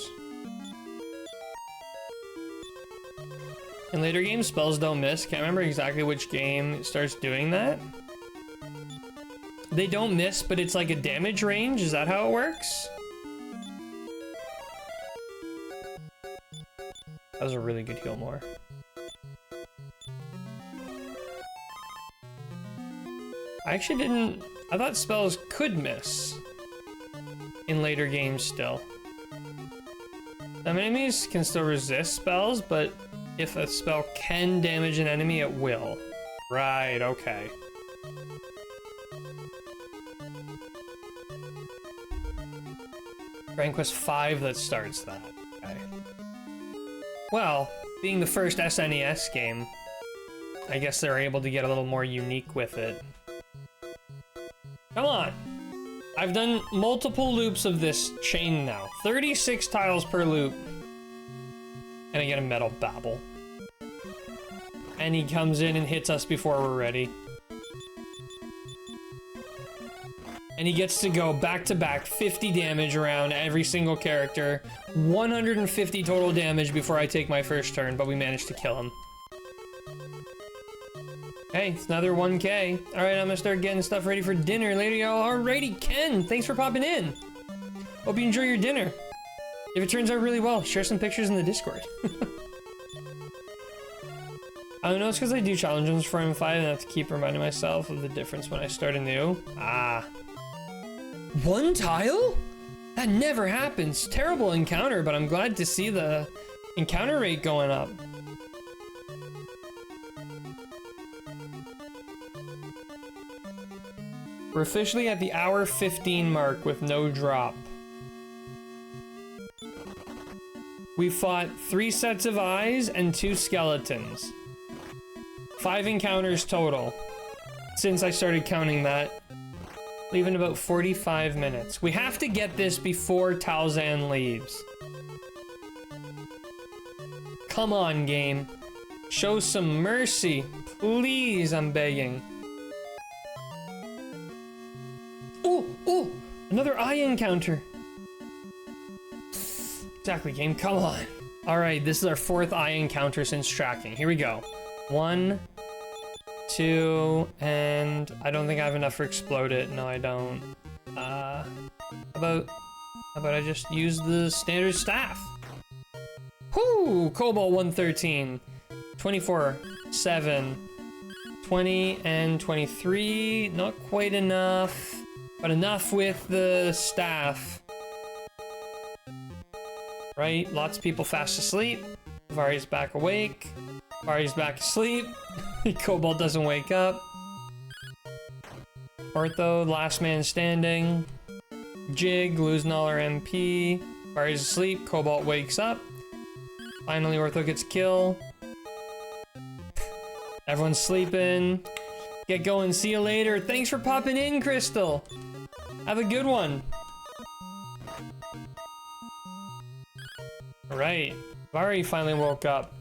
In later games, spells don't miss. Can't remember exactly which game starts doing that. They don't miss, but it's like a damage range. Is that how it works? That was a really good heal more. I actually didn't... I thought spells could miss in later games still. Some enemies can still resist spells, but if a spell can damage an enemy, it will. Right, okay. Dragon Quest V that starts that. Okay. Well, being the first SNES game, I guess they're able to get a little more unique with it. Come on! I've done multiple loops of this chain now. 36 tiles per loop. And I get a metal babble. And he comes in and hits us before we're ready. And he gets to go back to back, 50 damage around every single character, 150 total damage before I take my first turn, but we managed to kill him. Hey, it's another 1K. All right, I'm gonna start getting stuff ready for dinner later, y'all. Alrighty, Ken, thanks for popping in. Hope you enjoy your dinner. If it turns out really well, share some pictures in the Discord. I know it's because I do challenges for M5 and I have to keep reminding myself of the difference when I start anew. Ah. One tile? That never happens. Terrible encounter, but I'm glad to see the encounter rate going up. We're officially at the hour 15 mark with no drop. We fought 3 sets of eyes and 2 skeletons. 5 encounters total since I started counting that. Leaving about 45 minutes. We have to get this before Talzan leaves. Come on, game. Show some mercy. Please, I'm begging. Oh, another eye encounter. Exactly, game, come on. All right, this is our 4th eye encounter since tracking. Here we go. 1, 2, and I don't think I have enough for explode it. No, I don't. How about I just use the standard staff? Whoo! Cobalt 113, 24, 7, 20, and 23. Not quite enough, but enough with the staff. Right? Lots of people fast asleep. Vari's back awake. Vari's back asleep. Cobalt doesn't wake up. Ortho, last man standing. Jig, losing all our MP. Vari's asleep. Cobalt wakes up. Finally, Ortho gets a kill. Everyone's sleeping. Get going. See you later. Thanks for popping in, Crystal. Have a good one. Alright. Vari finally woke up.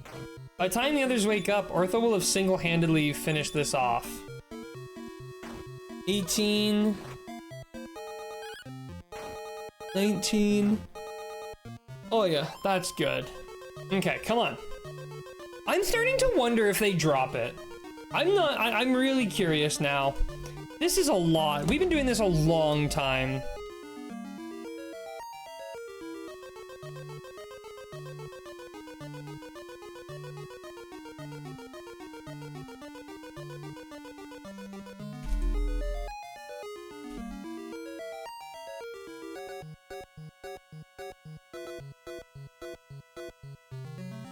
By the time the others wake up, Ortho will have single-handedly finished this off. 18. 19. Oh yeah, that's good. Okay, come on. I'm starting to wonder if they drop it. I'm really curious now. This is a lot. We've been doing this a long time.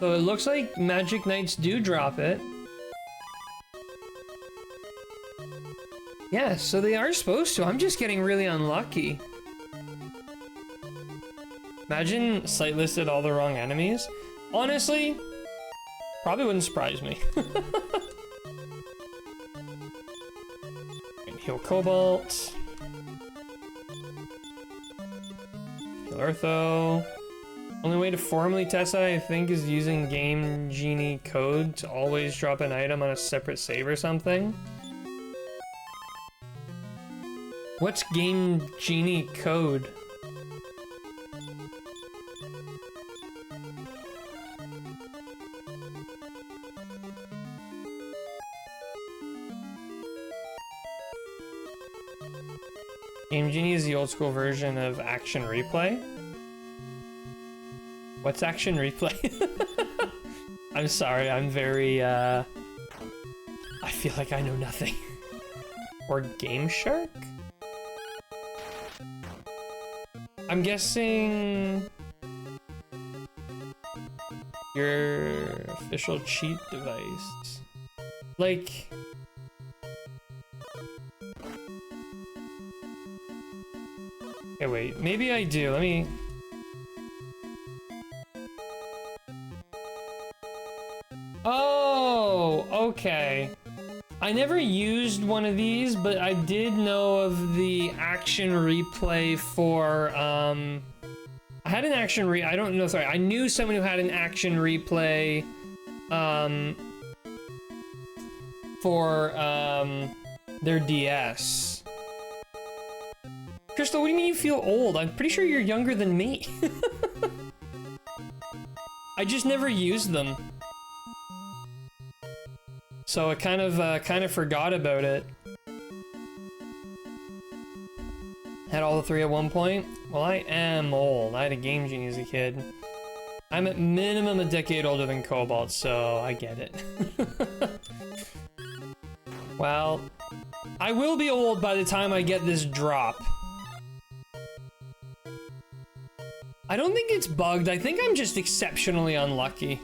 So it looks like Magic Knights do drop it. Yeah, so they are supposed to. I'm just getting really unlucky. Imagine site listed all the wrong enemies. Honestly, probably wouldn't surprise me. Heal Cobalt. Heal Ortho. Only way to formally test that, I think, is using Game Genie code to always drop an item on a separate save or something. What's Game Genie code? Game Genie is the old school version of Action Replay. What's Action Replay? I'm sorry, I'm very, I feel like I know nothing. Or Game Shark? I'm guessing... your official cheat device. Like... Okay, wait, maybe I do, let me... Oh, okay. I never used one of these, but I did know of the Action Replay for, I had an I don't know, sorry, I knew someone who had an Action Replay, for their DS. Crystal, what do you mean you feel old? I'm pretty sure you're younger than me. I just never used them. So I kind of forgot about it. Had all the three at one point? Well, I am old. I had a Game Genie as a kid. I'm at minimum a decade older than Cobalt, so I get it. Well, I will be old by the time I get this drop. I don't think it's bugged. I think I'm just exceptionally unlucky.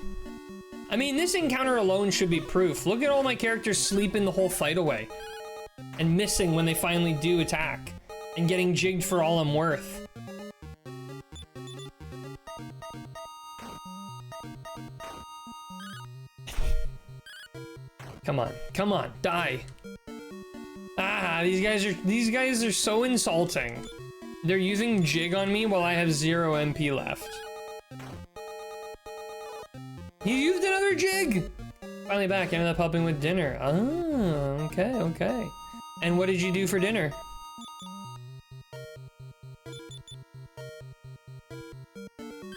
I mean, this encounter alone should be proof. Look at all my characters sleeping the whole fight away. And missing when they finally do attack. And getting jigged for all I'm worth. Come on, die. Ah, these guys are so insulting. They're using jig on me while I have 0 MP left. You used another jig! Finally back, ended up helping with dinner. Oh, okay. And what did you do for dinner?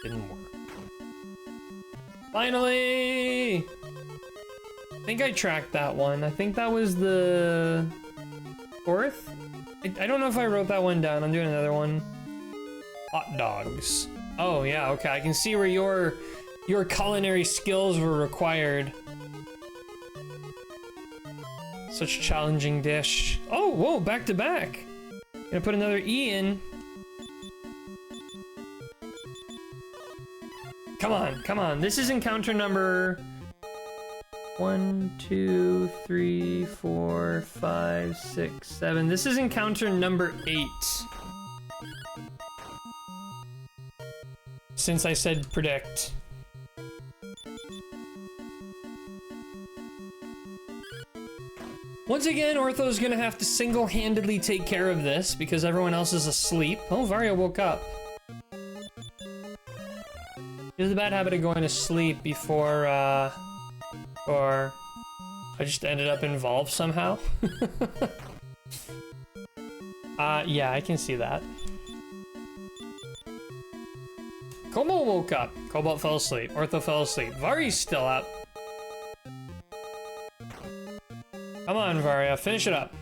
Didn't work. Finally! I think I tracked that one. I think that was the 4th? I don't know if I wrote that one down. I'm doing another one. Hot dogs. Oh yeah, okay. I can see where your culinary skills were required. Such a challenging dish. Oh, whoa, back to back. Gonna put another E in. Come on. This is encounter number 1, 2, 3, 4, 5, 6, 7. This is encounter number 8. Since I said predict. Once again, Ortho's gonna have to single-handedly take care of this because everyone else is asleep. Oh, Varia woke up. He has a bad habit of going to sleep before, or I just ended up involved somehow. Yeah, I can see that. Cobalt woke up. Cobalt fell asleep. Ortho fell asleep. Vari's still up. Come on, Varia, finish it up.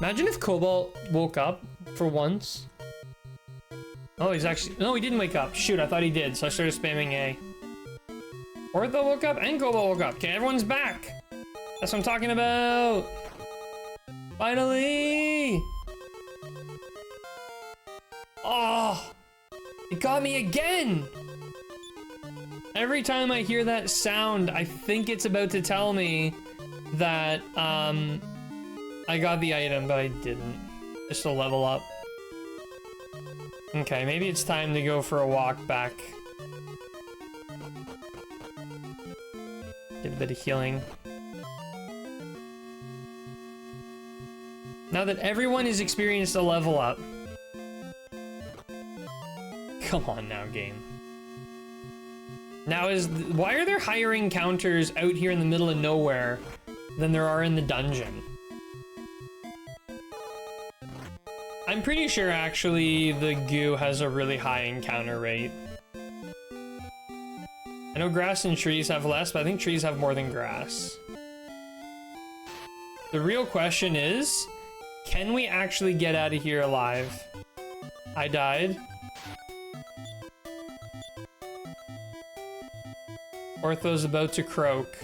Imagine if Cobalt woke up for once. Oh, he's actually... No, he didn't wake up. Shoot, I thought he did, so I started spamming A. Ortho woke up and Cobalt woke up. Okay, everyone's back. That's what I'm talking about. Finally! Oh! It got me again! Every time I hear that sound, I think it's about to tell me that, I got the item, but I didn't. Just to level up. Okay, maybe it's time to go for a walk back. Get a bit of healing. Now that everyone has experienced a level up. Come on now, game. Now why are there higher encounters out here in the middle of nowhere than there are in the dungeon? I'm pretty sure actually the goo has a really high encounter rate. I know grass and trees have less, but I think trees have more than grass. The real question is, can we actually get out of here alive? I died. Ortho's about to croak.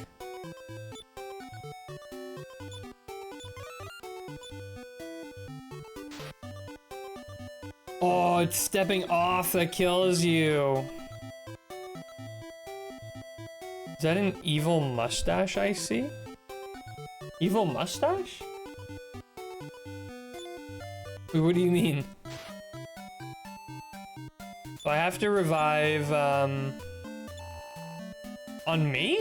Oh, it's stepping off that kills you. Is that an evil mustache I see? Evil mustache? Wait, what do you mean? So I have to revive, on me?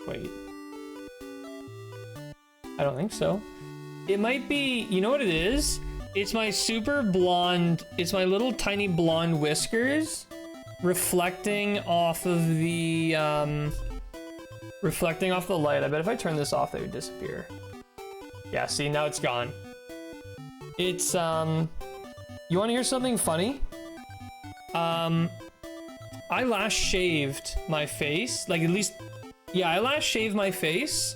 Wait. I don't think so. It might be, you know what it is? It's my super blonde, it's my little tiny blonde whiskers reflecting off of the light. I bet if I turn this off, they would disappear. Yeah, see, now it's gone. It's, you want to hear something funny? I last shaved my face, like at least, yeah, I last shaved my face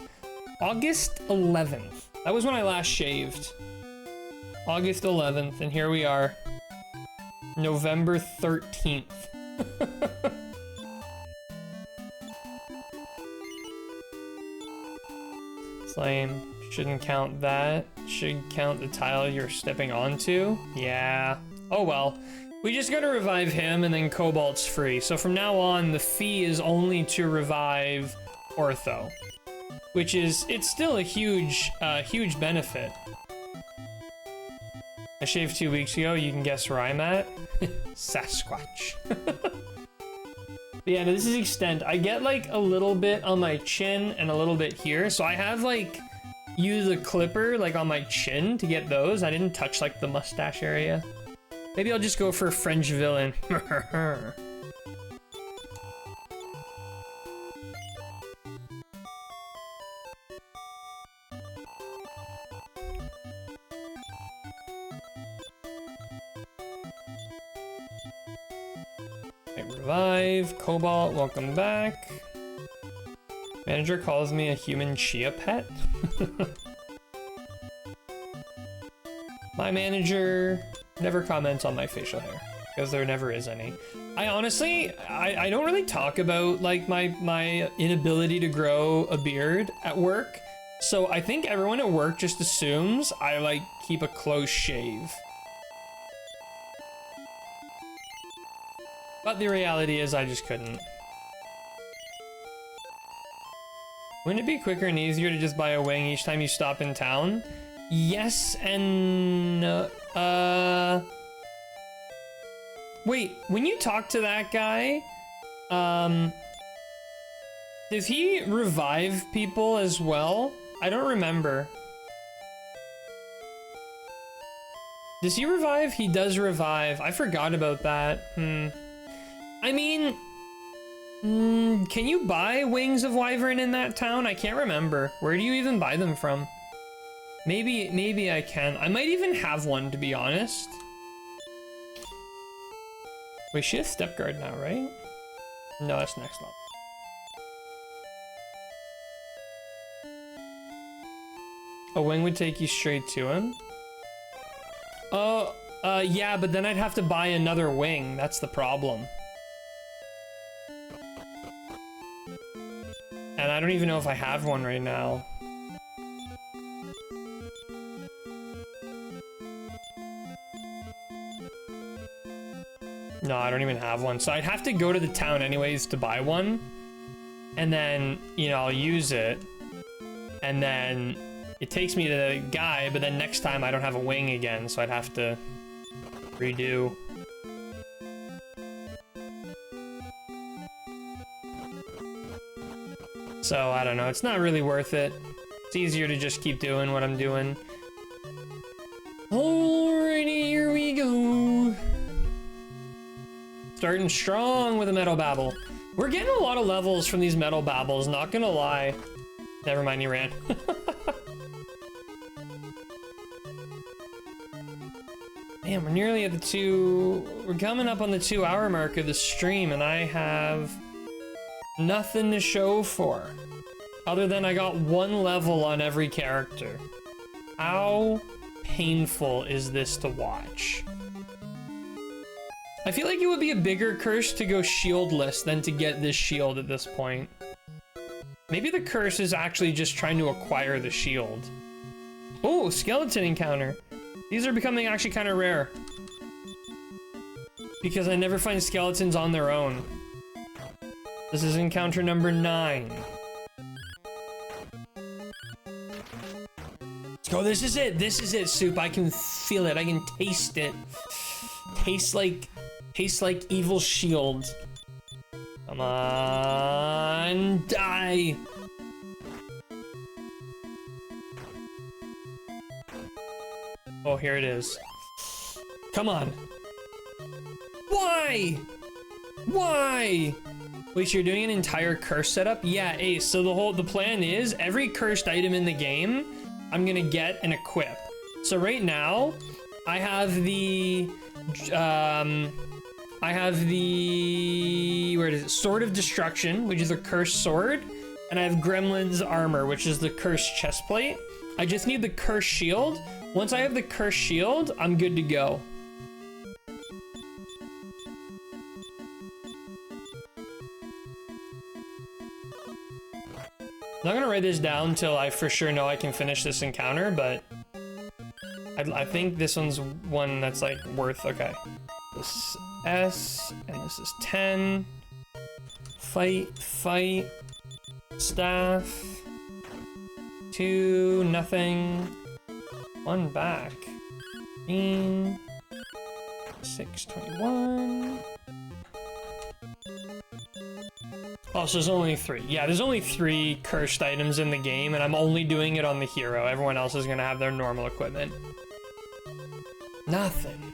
August 11th. That was when I last shaved. August 11th, and here we are. November 13th. Lame. Shouldn't count that. Should count the tile you're stepping onto. Yeah. Oh well. We just gotta revive him and then Cobalt's free. So from now on, the fee is only to revive Ortho. Which is, it's still a huge benefit. I shaved 2 weeks ago, you can guess where I'm at. Sasquatch. Yeah, no, this is extent. I get like a little bit on my chin and a little bit here. So I have like, use a clipper like on my chin to get those. I didn't touch like the mustache area. Maybe I'll just go for a French villain. Okay, revive. Cobalt, welcome back. Manager calls me a human chia pet. My manager never comments on my facial hair because there never is any. I honestly, I don't really talk about like my inability to grow a beard at work. So I think everyone at work just assumes I like keep a close shave. But the reality is I just couldn't. Wouldn't it be quicker and easier to just buy a wing each time you stop in town? Yes and no. Wait, when you talk to that guy, does he revive people as well? I don't remember. Does he revive? He does revive. I forgot about that. I mean, can you buy wings of wyvern in that town? I can't remember. Where do you even buy them from? Maybe I can. I might even have one, to be honest. Wait, she has step guard now, right? No, that's next level. A wing would take you straight to him? Oh, yeah, but then I'd have to buy another wing. That's the problem. And I don't even know if I have one right now. No, I don't even have one. So I'd have to go to the town anyways to buy one. And then, you know, I'll use it. And then it takes me to the guy, but then next time I don't have a wing again, so I'd have to redo. So, I don't know. It's not really worth it. It's easier to just keep doing what I'm doing. Alrighty, here we go. Starting strong with a metal babble. We're getting a lot of levels from these metal babbles, not gonna lie. Never mind, he ran. Man, we're nearly at we're coming up on the 2-hour mark of the stream, and I have nothing to show for. Other than I got 1 level on every character. How painful is this to watch? I feel like it would be a bigger curse to go shieldless than to get this shield at this point. Maybe the curse is actually just trying to acquire the shield. Oh, skeleton encounter. These are becoming actually kind of rare. Because I never find skeletons on their own. This is encounter number 9. Let's go, this is it, Soup. I can feel it, I can taste it. Tastes like evil shield. Come on, die. Oh, here it is. Come on. Why? Why? Wait, so you're doing an entire curse setup? Yeah, Ace. So the plan is every cursed item in the game, I'm gonna get and equip. So right now, I have the where is it? Sword of Destruction, which is a cursed sword, and I have Gremlin's armor, which is the cursed chest plate. I just need the cursed shield. Once I have the cursed shield, I'm good to go. I'm not gonna write this down until I for sure know I can finish this encounter, but I think this one's one that's like worth, okay. This is S, and this is 10. Fight, staff. 2, nothing. 1 back. 15. 6, 21. Oh, so there's only 3. Yeah, there's only 3 cursed items in the game, and I'm only doing it on the hero. Everyone else is gonna have their normal equipment. Nothing.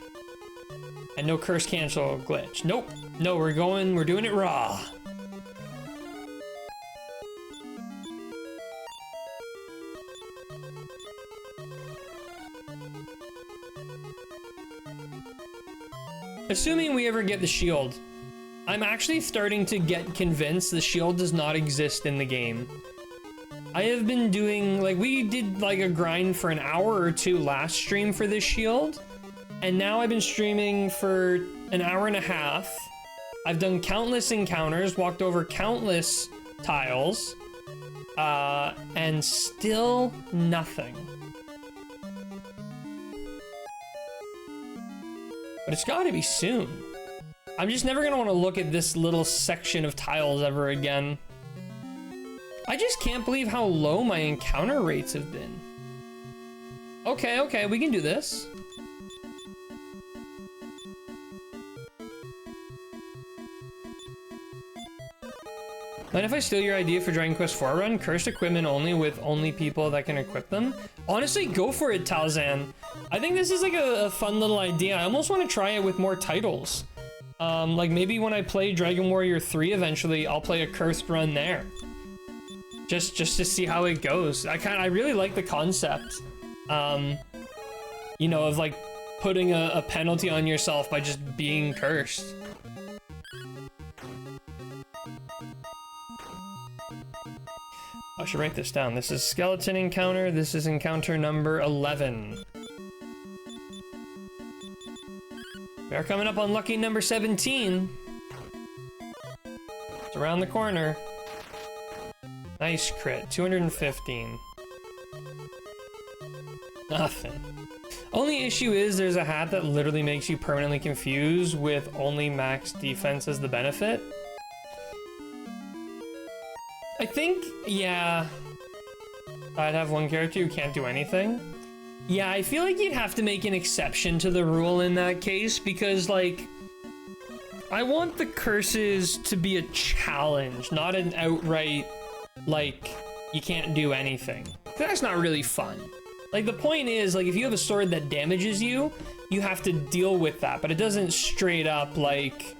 And no curse cancel glitch. Nope. No, we're doing it raw. Assuming we ever get the shield. I'm actually starting to get convinced the shield does not exist in the game. I have been doing, like, we did like a grind for an hour or 2 last stream for this shield, and now I've been streaming for an hour and a half. I've done countless encounters, walked over countless tiles, and still nothing. But it's gotta be soon. I'm just never gonna want to look at this little section of tiles ever again. I just can't believe how low my encounter rates have been. Okay, we can do this. Mind if I steal your idea for Dragon Quest IV run? Cursed equipment only with only people that can equip them? Honestly, go for it, Talzan. I think this is like a fun little idea. I almost want to try it with more titles. Like maybe when I play Dragon Warrior 3 eventually, I'll play a cursed run there. Just to see how it goes. I really like the concept. You know, of like putting a penalty on yourself by just being cursed. I should write this down. This is skeleton encounter. This is encounter number 11. We are coming up on lucky number 17. It's around the corner. Nice crit. 215. Nothing. Only issue is there's a hat that literally makes you permanently confused with only max defense as the benefit. I think, yeah, I'd have one character who can't do anything. Yeah, I feel like you'd have to make an exception to the rule in that case because, like, I want the curses to be a challenge, not an outright, like, you can't do anything. That's not really fun. Like, the point is, like, if you have a sword that damages you, you have to deal with that, but it doesn't straight up, like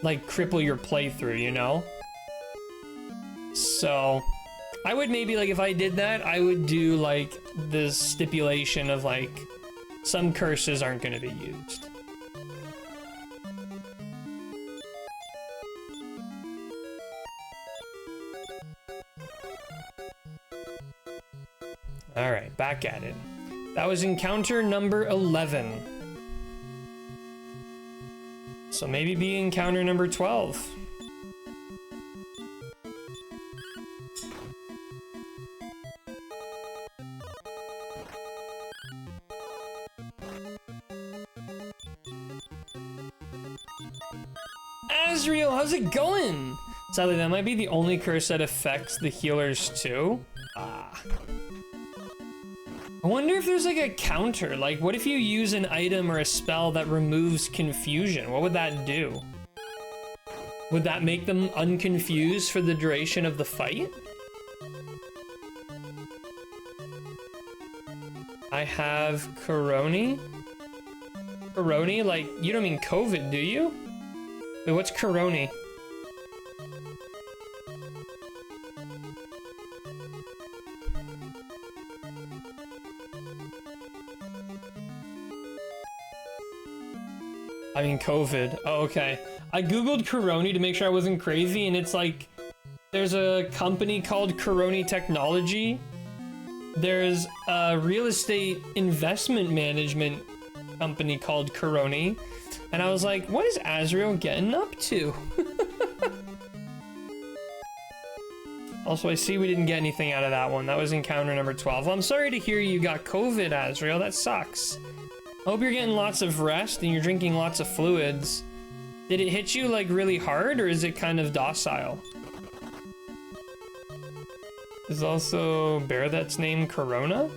cripple your playthrough, you know? So, I would maybe, like, if I did that, I would do, like, the stipulation of, like, some curses aren't going to be used. Alright, back at it. That was encounter number 11. So maybe be encounter number 12. Azriel, how's it going? Sadly, that might be the only curse that affects the healers too. Ah. I wonder if there's like a counter. Like, what if you use an item or a spell that removes confusion? What would that do? Would that make them unconfused for the duration of the fight? I have Coroni? Coroni? Like, you don't mean COVID, do you? Wait, what's Coroni? I mean, COVID. Oh, okay. I googled Coroni to make sure I wasn't crazy, and it's like, there's a company called Coroni Technology. There's a real estate investment management company called Coroni. And I was like, what is Azrael getting up to? Also, I see we didn't get anything out of that one. That was encounter number 12. Well, I'm sorry to hear you got COVID, Azrael. That sucks. I hope you're getting lots of rest and you're drinking lots of fluids. Did it hit you like really hard, or is it kind of docile? There's also bear that's named Corona.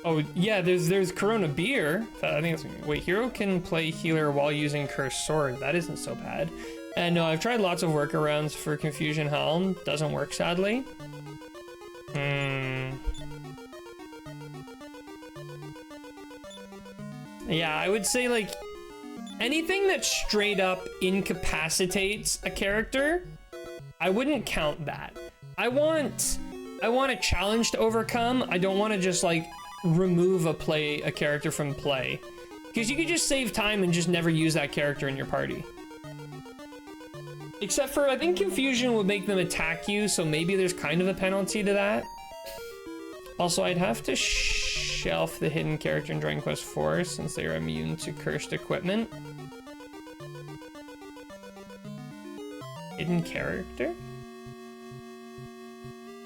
Oh yeah, there's Corona beer. I think it's, wait, hero can play healer while using cursed sword. That isn't so bad. And no, I've tried lots of workarounds for Confusion Helm. Doesn't work, sadly. Yeah, I would say like anything that straight up incapacitates a character, I wouldn't count that. I want a challenge to overcome. I don't want to just like remove a character from play, because you could just save time and just never use that character in your party. Except for, I think Confusion would make them attack you, so maybe there's kind of a penalty to that. Also, I'd have to shelf the hidden character in Dragon Quest IV since they are immune to cursed equipment. Hidden character?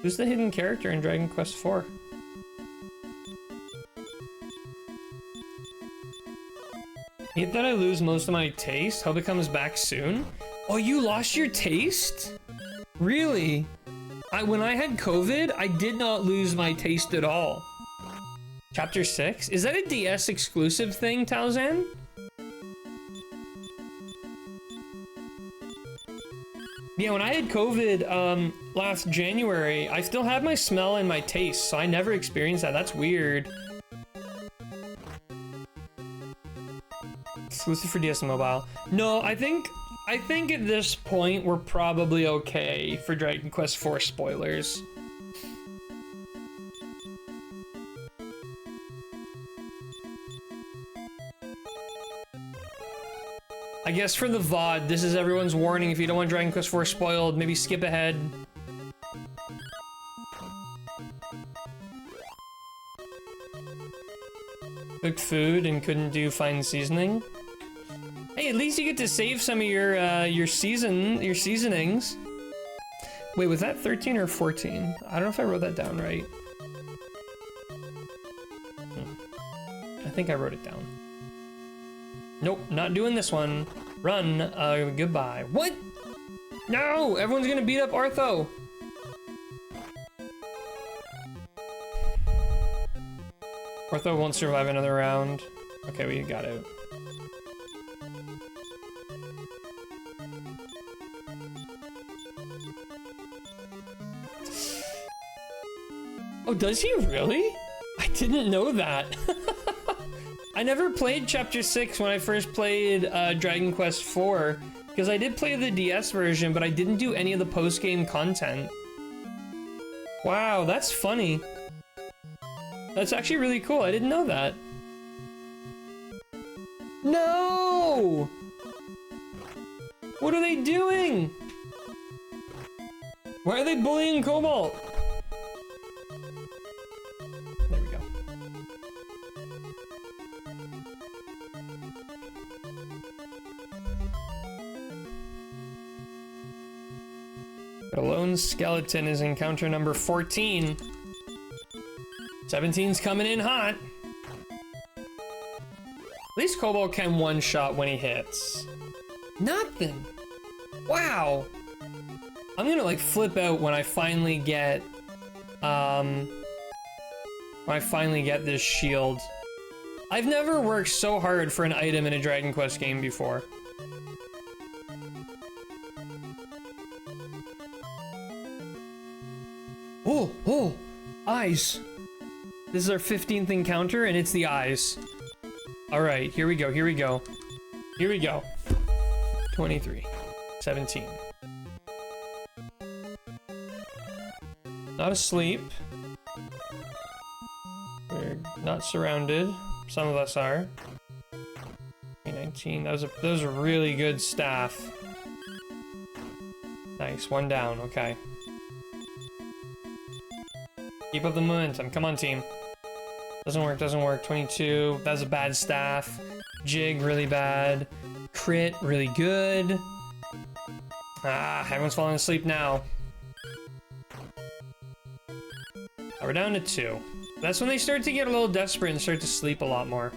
Who's the hidden character in Dragon Quest IV? Hate that I lose most of my taste. Hope it comes back soon. Oh, you lost your taste? Really? When I had COVID, I did not lose my taste at all. Chapter 6? Is that a DS exclusive thing, Taozan? Yeah, when I had COVID last January, I still had my smell and my taste, so I never experienced that. That's weird. Exclusive for DS and mobile. No, I think at this point we're probably okay for Dragon Quest IV spoilers. I guess for the VOD, this is everyone's warning. If you don't want Dragon Quest IV spoiled, maybe skip ahead. Cooked food and couldn't do fine seasoning. Hey, at least you get to save some of your seasonings. Wait, was that 13 or 14? I don't know if I wrote that down right. I think I wrote it down. Nope, not doing this one. Run, goodbye. What? No, everyone's gonna beat up Artho. Artho won't survive another round. Okay, we got out. Oh, does he really? I didn't know that. I never played Chapter 6 when I first played Dragon Quest IV, because I did play the DS version, but I didn't do any of the post-game content. Wow, that's funny. That's actually really cool. I didn't know that. No! What are they doing? Why are they bullying Cobalt? There we go. But a lone skeleton is encounter number 14. 17's coming in hot. At least Cobalt can one-shot when he hits. Nothing. Wow. I'm gonna like flip out when I finally get this shield. I've never worked so hard for an item in a Dragon Quest game before. Oh, eyes. This is our 15th encounter, and it's the eyes. All right, here we go, here we go. Here we go. 23. 17. Not asleep. We're not surrounded. Some of us are. 19. That was a really good staff. Nice. One down. Okay. Keep up the momentum. Come on, team. Doesn't work. Doesn't work. 22. That's a bad staff. Jig, really bad. Crit, really good. Ah, everyone's falling asleep now. We're down to 2. That's when they start to get a little desperate and start to sleep a lot more.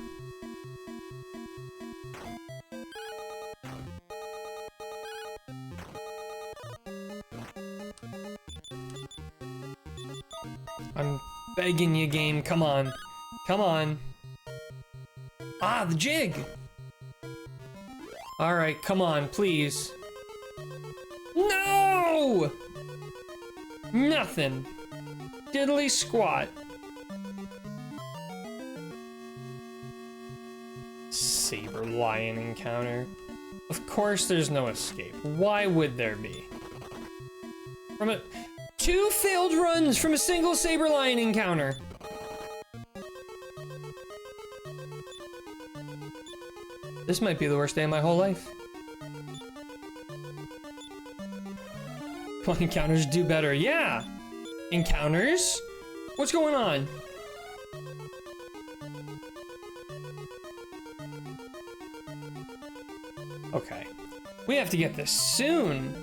I'm begging you, game. Come on. Come on. Ah, the jig! Alright, come on, please. No! Nothing. Diddly squat. Saber lion encounter. Of course there's no escape. Why would there be? From a 2 failed runs from a single saber lion encounter. This might be the worst day of my whole life. Come on, encounters, do better. Yeah! Encounters? What's going on? Okay. We have to get this soon.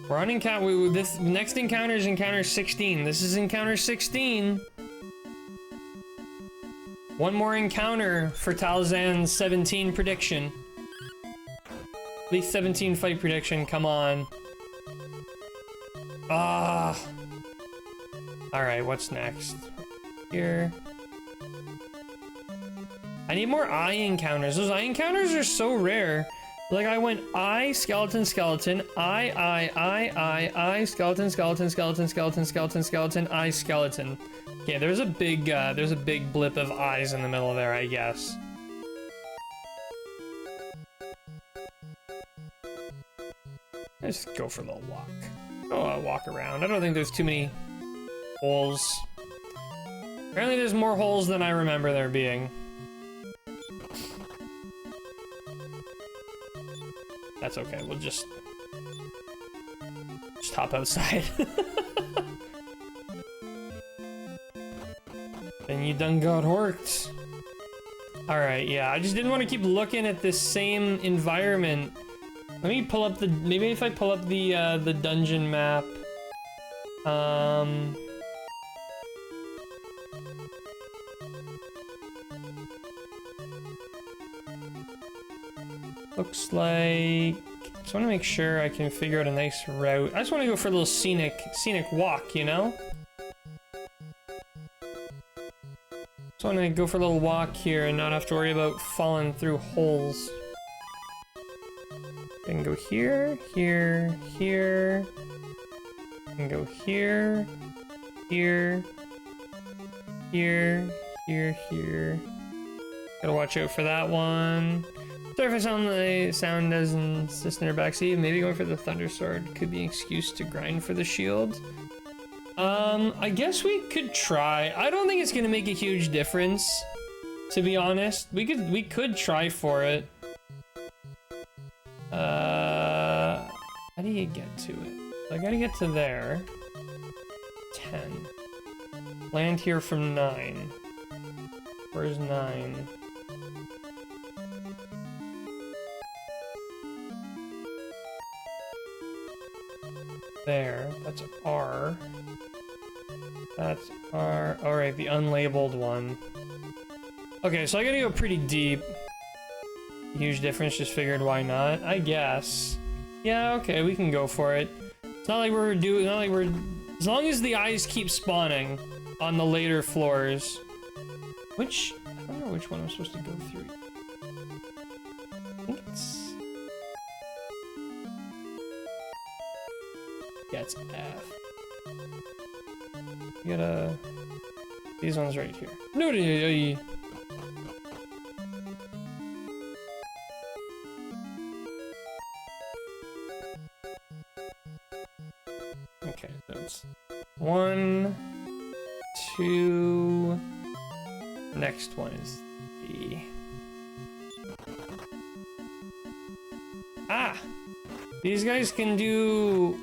We're on encounter. This next encounter is encounter 16. This is encounter 16. One more encounter for Talzan's 17 prediction. At least 17 fight prediction. Come on. Ah. All right. What's next? Here. I need more eye encounters. Those eye encounters are so rare. Like, I went eye, skeleton, skeleton, eye, skeleton, skeleton, skeleton, skeleton, skeleton, skeleton, eye, skeleton. Okay, there's a big blip of eyes in the middle there, I guess. Let's go for a little walk. Oh, walk around. I don't think there's too many holes. Apparently there's more holes than I remember there being. That's okay, we'll just hop outside. And you done got horked. Alright, yeah, I just didn't want to keep looking at this same environment. Let me pull up the, maybe if I pull up the dungeon map. Looks like, just want to make sure I can figure out a nice route. I just want to go for a little scenic walk, you know? Just want to go for a little walk here and not have to worry about falling through holes. I can go here, here, here. I can go here, here, here, here, here. Gotta watch out for that one. Sorry if I sound like sound doesn't assist in her backseat. Maybe going for the Thunder Sword could be an excuse to grind for the shield. I guess we could try. I don't think it's gonna make a huge difference, to be honest. We could try for it. How do you get to it? I gotta get to there. 10. Land here from 9. Where's 9? There, that's R. That's R. Alright, the unlabeled one. Okay, so I gotta go pretty deep. Huge difference, just figured why not, I guess. Yeah, okay, we can go for it. It's not like we're as long as the eyes keep spawning on the later floors. I don't know which one I'm supposed to go through. I think it's... gets F. You gotta... These ones right here. No, okay, so it's 1, 2... Next one is 3. Ah! These guys can do...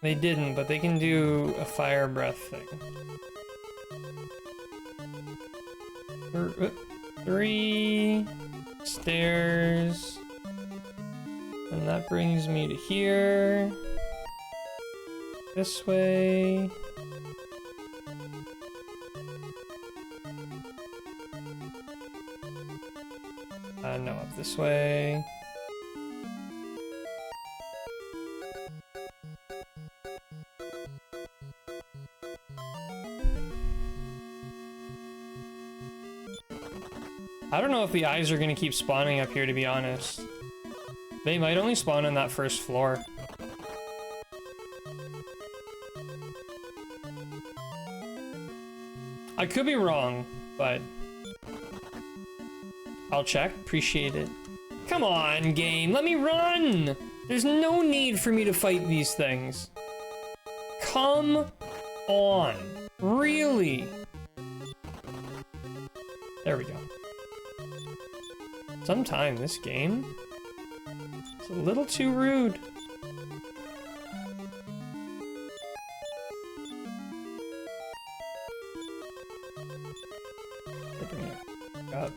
They didn't, but they can do a fire breath thing. 3 stairs. And that brings me to here. This way. No, up this way. I don't know if the eyes are gonna keep spawning up here, to be honest. They might only spawn on that first floor. I could be wrong, but I'll check. Appreciate it. Come on, game. Let me run! There's no need for me to fight these things. Come on. Really? There we go. Sometime this game is a little too rude. Bring it up.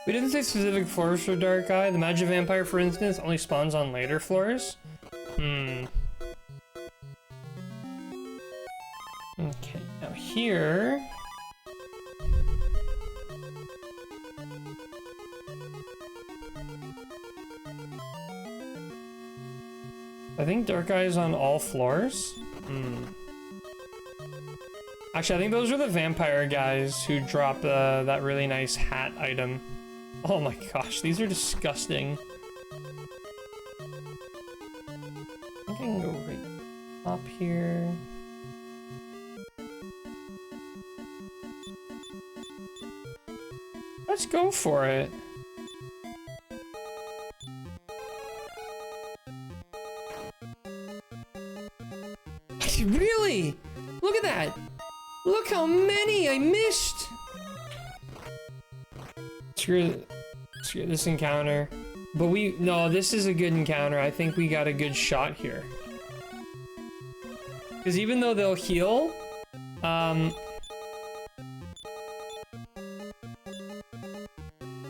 We didn't say specific floors for Dark Eye. The Magic Vampire, for instance, only spawns on later floors. Okay, now here... I think Dark Eye is on all floors. Actually, I think those are the vampire guys who drop that really nice hat item. Oh my gosh, these are disgusting. I think I can go right up here. Let's go for it. Really? Look at that! Look how many I missed! Screw this encounter. But no, this is a good encounter. I think we got a good shot here. Because even though they'll heal, I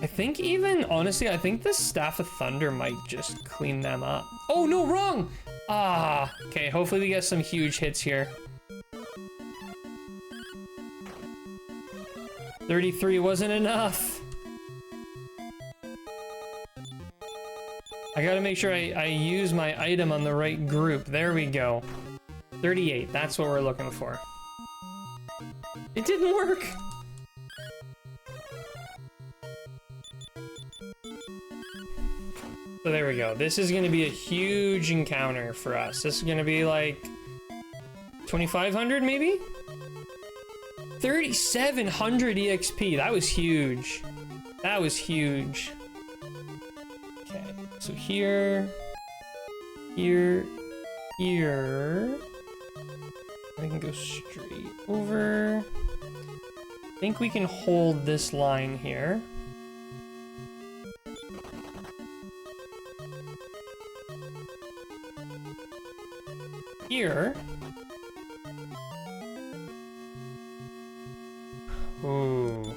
think honestly, I think the Staff of Thunder might just clean them up. Oh, no, wrong! Ah, okay, hopefully we get some huge hits here. 33 wasn't enough. I gotta make sure I use my item on the right group. There we go. 38, that's what we're looking for. It didn't work! So there we go. This is gonna be a huge encounter for us. This is gonna be like 2,500 maybe? 3,700 EXP. That was huge. That was huge. Okay, so here, here, here. I can go straight over. I think we can hold this line here. Here. Ooh.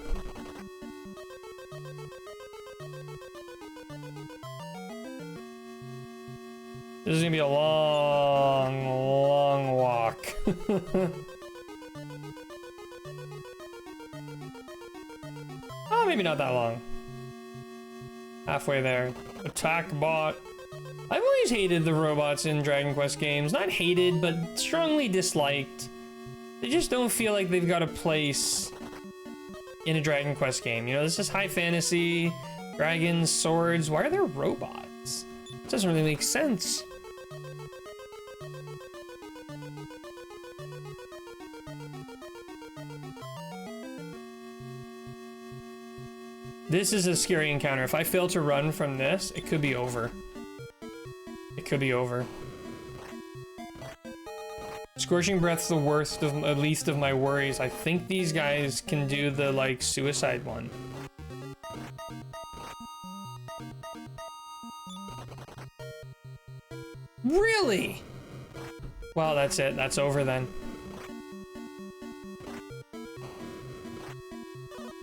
This is gonna be a long, long walk. Oh, maybe not that long. Halfway there. Attack bot. I've always hated the robots in Dragon Quest games. Not hated, but strongly disliked. They just don't feel like they've got a place in a Dragon Quest game. You know, this is high fantasy, dragons, swords. Why are there robots? It doesn't really make sense. This is a scary encounter. If I fail to run from this, it could be over. It could be over. Scorching Breath's the worst of, at least of my worries. I think these guys can do the, like, suicide one. Really? Well, that's it. That's over then.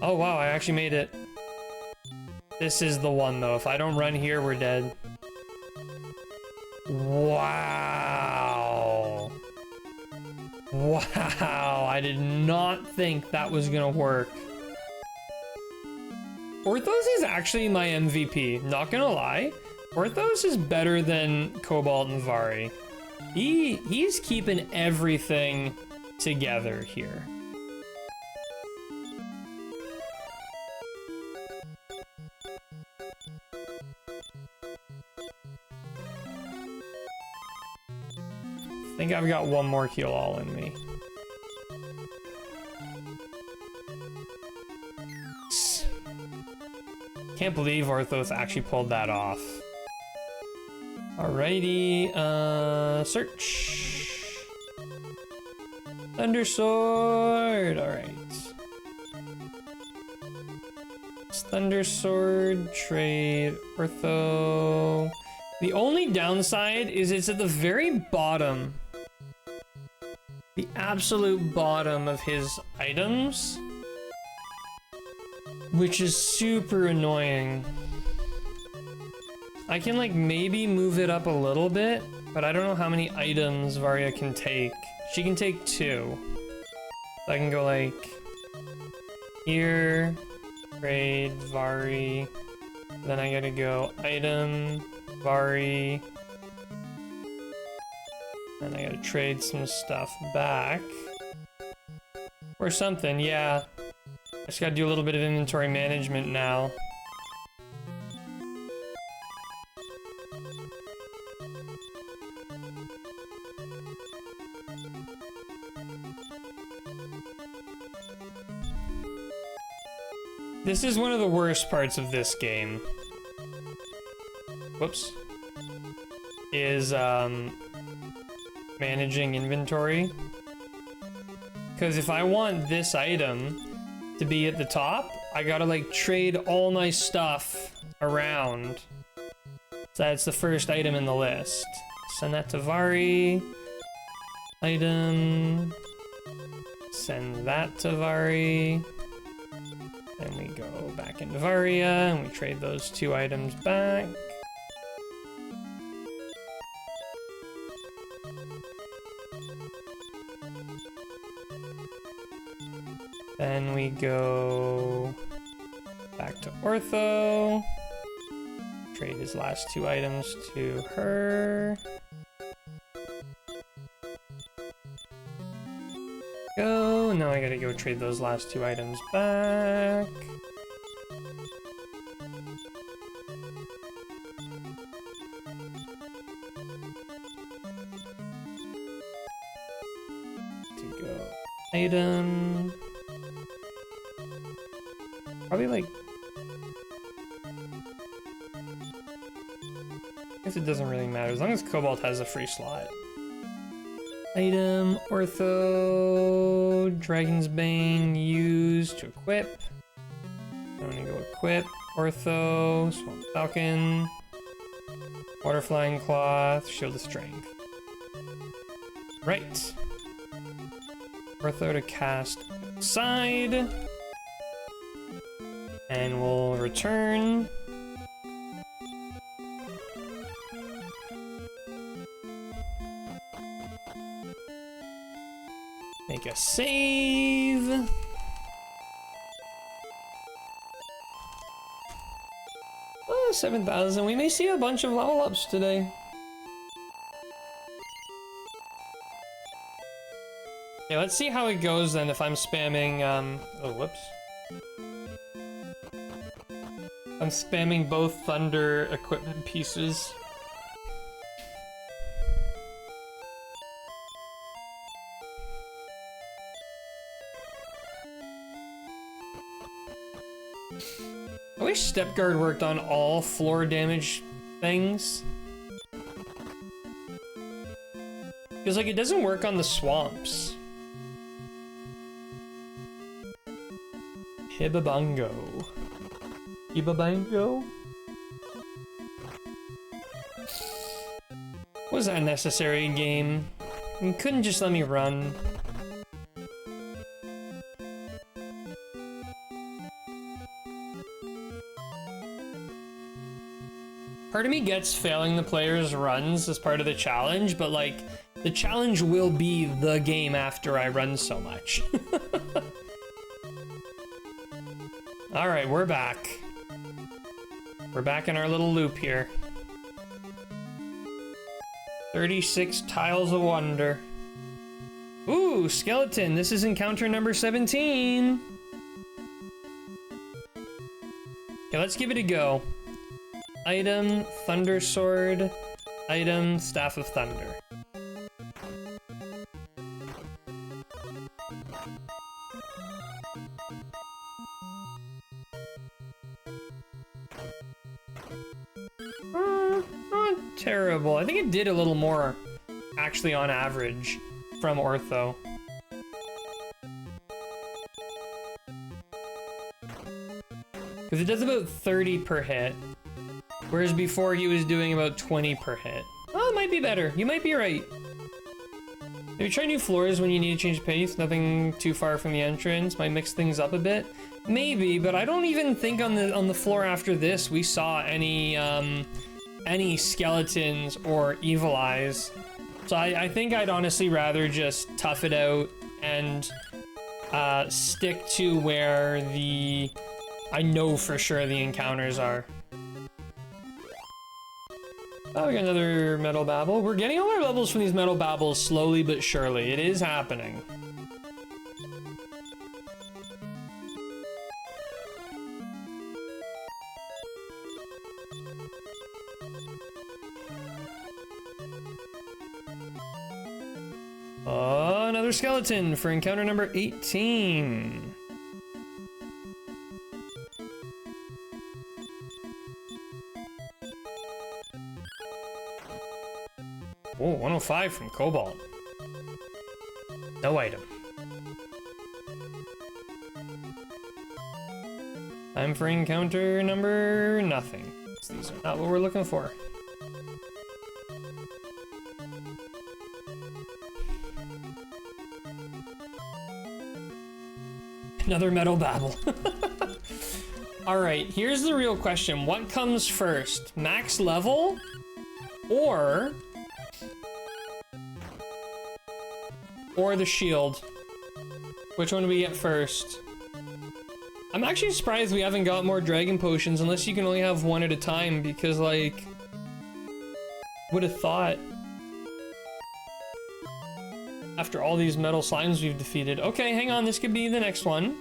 Oh, wow, I actually made it. This is the one, though. If I don't run here, we're dead. Wow. Wow, I did not think that was gonna work. Orthos is actually my MVP, not gonna lie. Orthos is better than Cobalt and Vari. He's keeping everything together here. I think I've got one more heal all in me. Can't believe Orthos actually pulled that off. Alrighty, search. Thunder Sword, alright. Thunder Sword, trade, Ortho. The only downside is it's at the very bottom. The absolute bottom of his items. Which is super annoying. I can, like, maybe move it up a little bit, but I don't know how many items Varia can take. She can take 2. So I can go, like, here, trade, Vari, then I gotta go item, Vari, then I gotta trade some stuff back. Or something, yeah. I just gotta do a little bit of inventory management now. This is one of the worst parts of this game. Whoops. Is, managing inventory. Because if I want this item to be at the top, I gotta, like, trade all my stuff around. So that's the first item in the list. Send that to Vari. Item. Send that to Vari. Then we go back into Varia, and we trade those 2 items back. Then we go back to Ortho. Trade his last 2 items to her. Go. Now I gotta go trade those last 2 items back. To go item. Probably, like, I guess it doesn't really matter as long as Cobalt has a free slot. Item, Ortho, Dragon's Bane, use to equip. I'm gonna go equip, Ortho, Swamp Falcon, Water Flying Cloth, Shield of Strength. Right. Ortho to cast outside. And we'll return. Make a save. 7,000. We may see a bunch of level ups today. Okay, let's see how it goes then if I'm spamming, oh, whoops. I'm spamming both thunder equipment pieces. I wish step guard worked on all floor damage things. Because, like, it doesn't work on the swamps. Hibabungo. Hibabango? Was that unnecessary game? You couldn't just let me run. Part of me gets failing the player's runs as part of the challenge, but like, the challenge will be the game after I run so much. Alright, we're back. We're back in our little loop here. 36 tiles of wonder. Ooh, skeleton. This is encounter number 17. Okay, let's give it a go. Item, Thunder Sword. Item, Staff of Thunder. Not terrible. I think it did a little more, actually, on average, from Ortho. Because it does about 30 per hit. Whereas before he was doing about 20 per hit. Oh, it might be better. You might be right. Maybe try new floors when you need to change pace. Nothing too far from the entrance. Might mix things up a bit. Maybe, but I don't even think on the floor after this we saw any skeletons or evil eyes. So I think I'd honestly rather just tough it out and stick to where I know for sure the encounters are. Oh, we got another metal babble. We're getting all our levels from these metal babbles slowly but surely. It is happening. Oh, another skeleton for encounter number 18. Oh, 105 from Cobalt. No item. Time for encounter number nothing. These are not what we're looking for. Another metal babble. Alright, here's the real question. What comes first? Max level? Or the shield? Which one do we get first? I'm actually surprised we haven't got more dragon potions unless you can only have one at a time because, like, would have thought after all these metal slimes we've defeated. Okay, hang on, this could be the next one.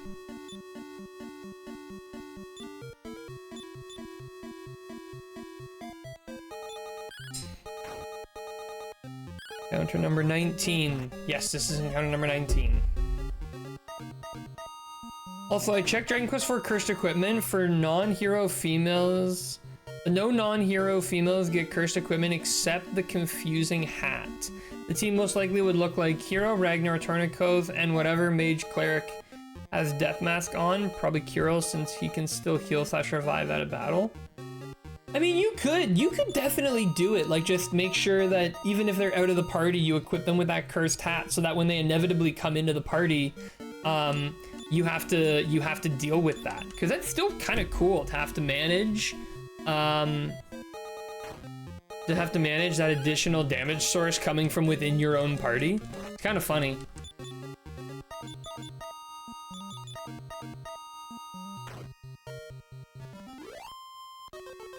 Encounter number 19. Yes, this is encounter number 19. Also, I checked Dragon Quest IV cursed equipment for non-hero females. No non-hero females get cursed equipment except the confusing hat. The team most likely would look like Hero, Ragnar, Tornikoth, and whatever mage cleric has Death Mask on. Probably Kirill, since he can still heal / revive out of battle. I mean, you could definitely do it. Like, just make sure that even if they're out of the party, you equip them with that cursed hat so that when they inevitably come into the party, you have to deal with that. Because that's still kind of cool to have to manage, that additional damage source coming from within your own party. It's kind of funny.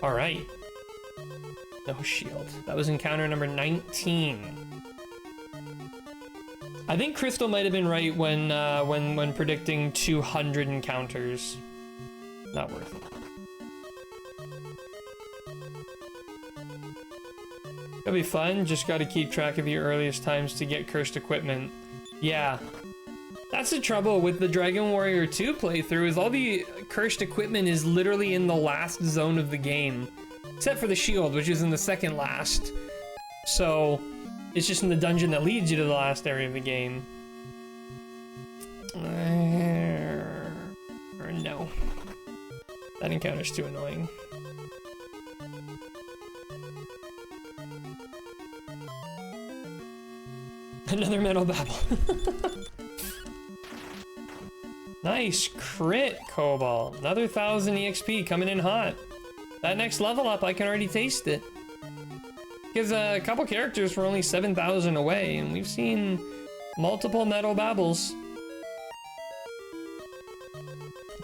All right. No shield. That was encounter number 19. I think Crystal might have been right when predicting 200 encounters. Not worth it. It'll be fun, just gotta keep track of your earliest times to get cursed equipment. Yeah. That's the trouble with the Dragon Warrior 2 playthrough, is all the cursed equipment is literally in the last zone of the game. Except for the shield, which is in the second last. So, it's just in the dungeon that leads you to the last area of the game. Or no. That encounter's too annoying. Another metal babble. Nice crit, Cobalt. Another 1000 EXP coming in hot. That next level up, I can already taste it. Because a couple characters were only 7,000 away, and we've seen multiple metal babbles.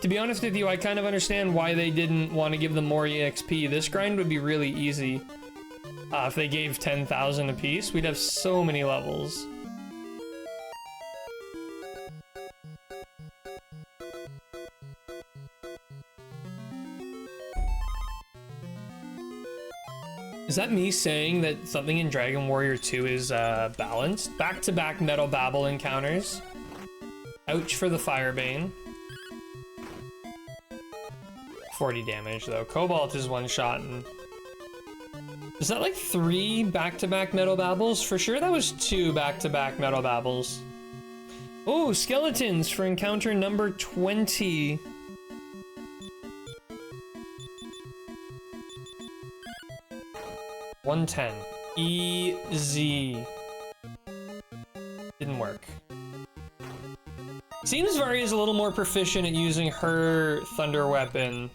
To be honest with you, I kind of understand why they didn't want to give them more EXP. This grind would be really easy. If they gave 10,000 apiece, we'd have so many levels. Is that me saying that something in Dragon Warrior 2 is balanced? Back-to-back metal babble encounters. Ouch for the Firebane. 40 damage though. Cobalt is one-shotting. Is that like 3 back-to-back metal babbles? For sure that was 2 back-to-back metal babbles. Oh, skeletons for encounter number 20. $110. Easy. Didn't work. Seems Vari is a little more proficient at using her thunder weapon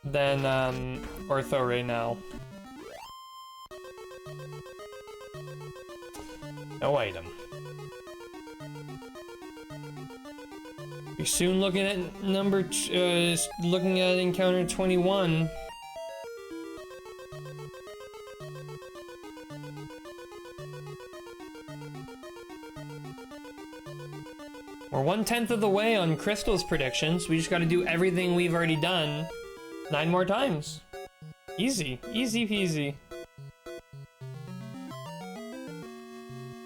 than Ortho right now. No item. You're soon looking at looking at encounter 21. We're 1/10 of the way on Crystal's predictions. We just gotta do everything we've already done 9 more times. Easy. Easy peasy.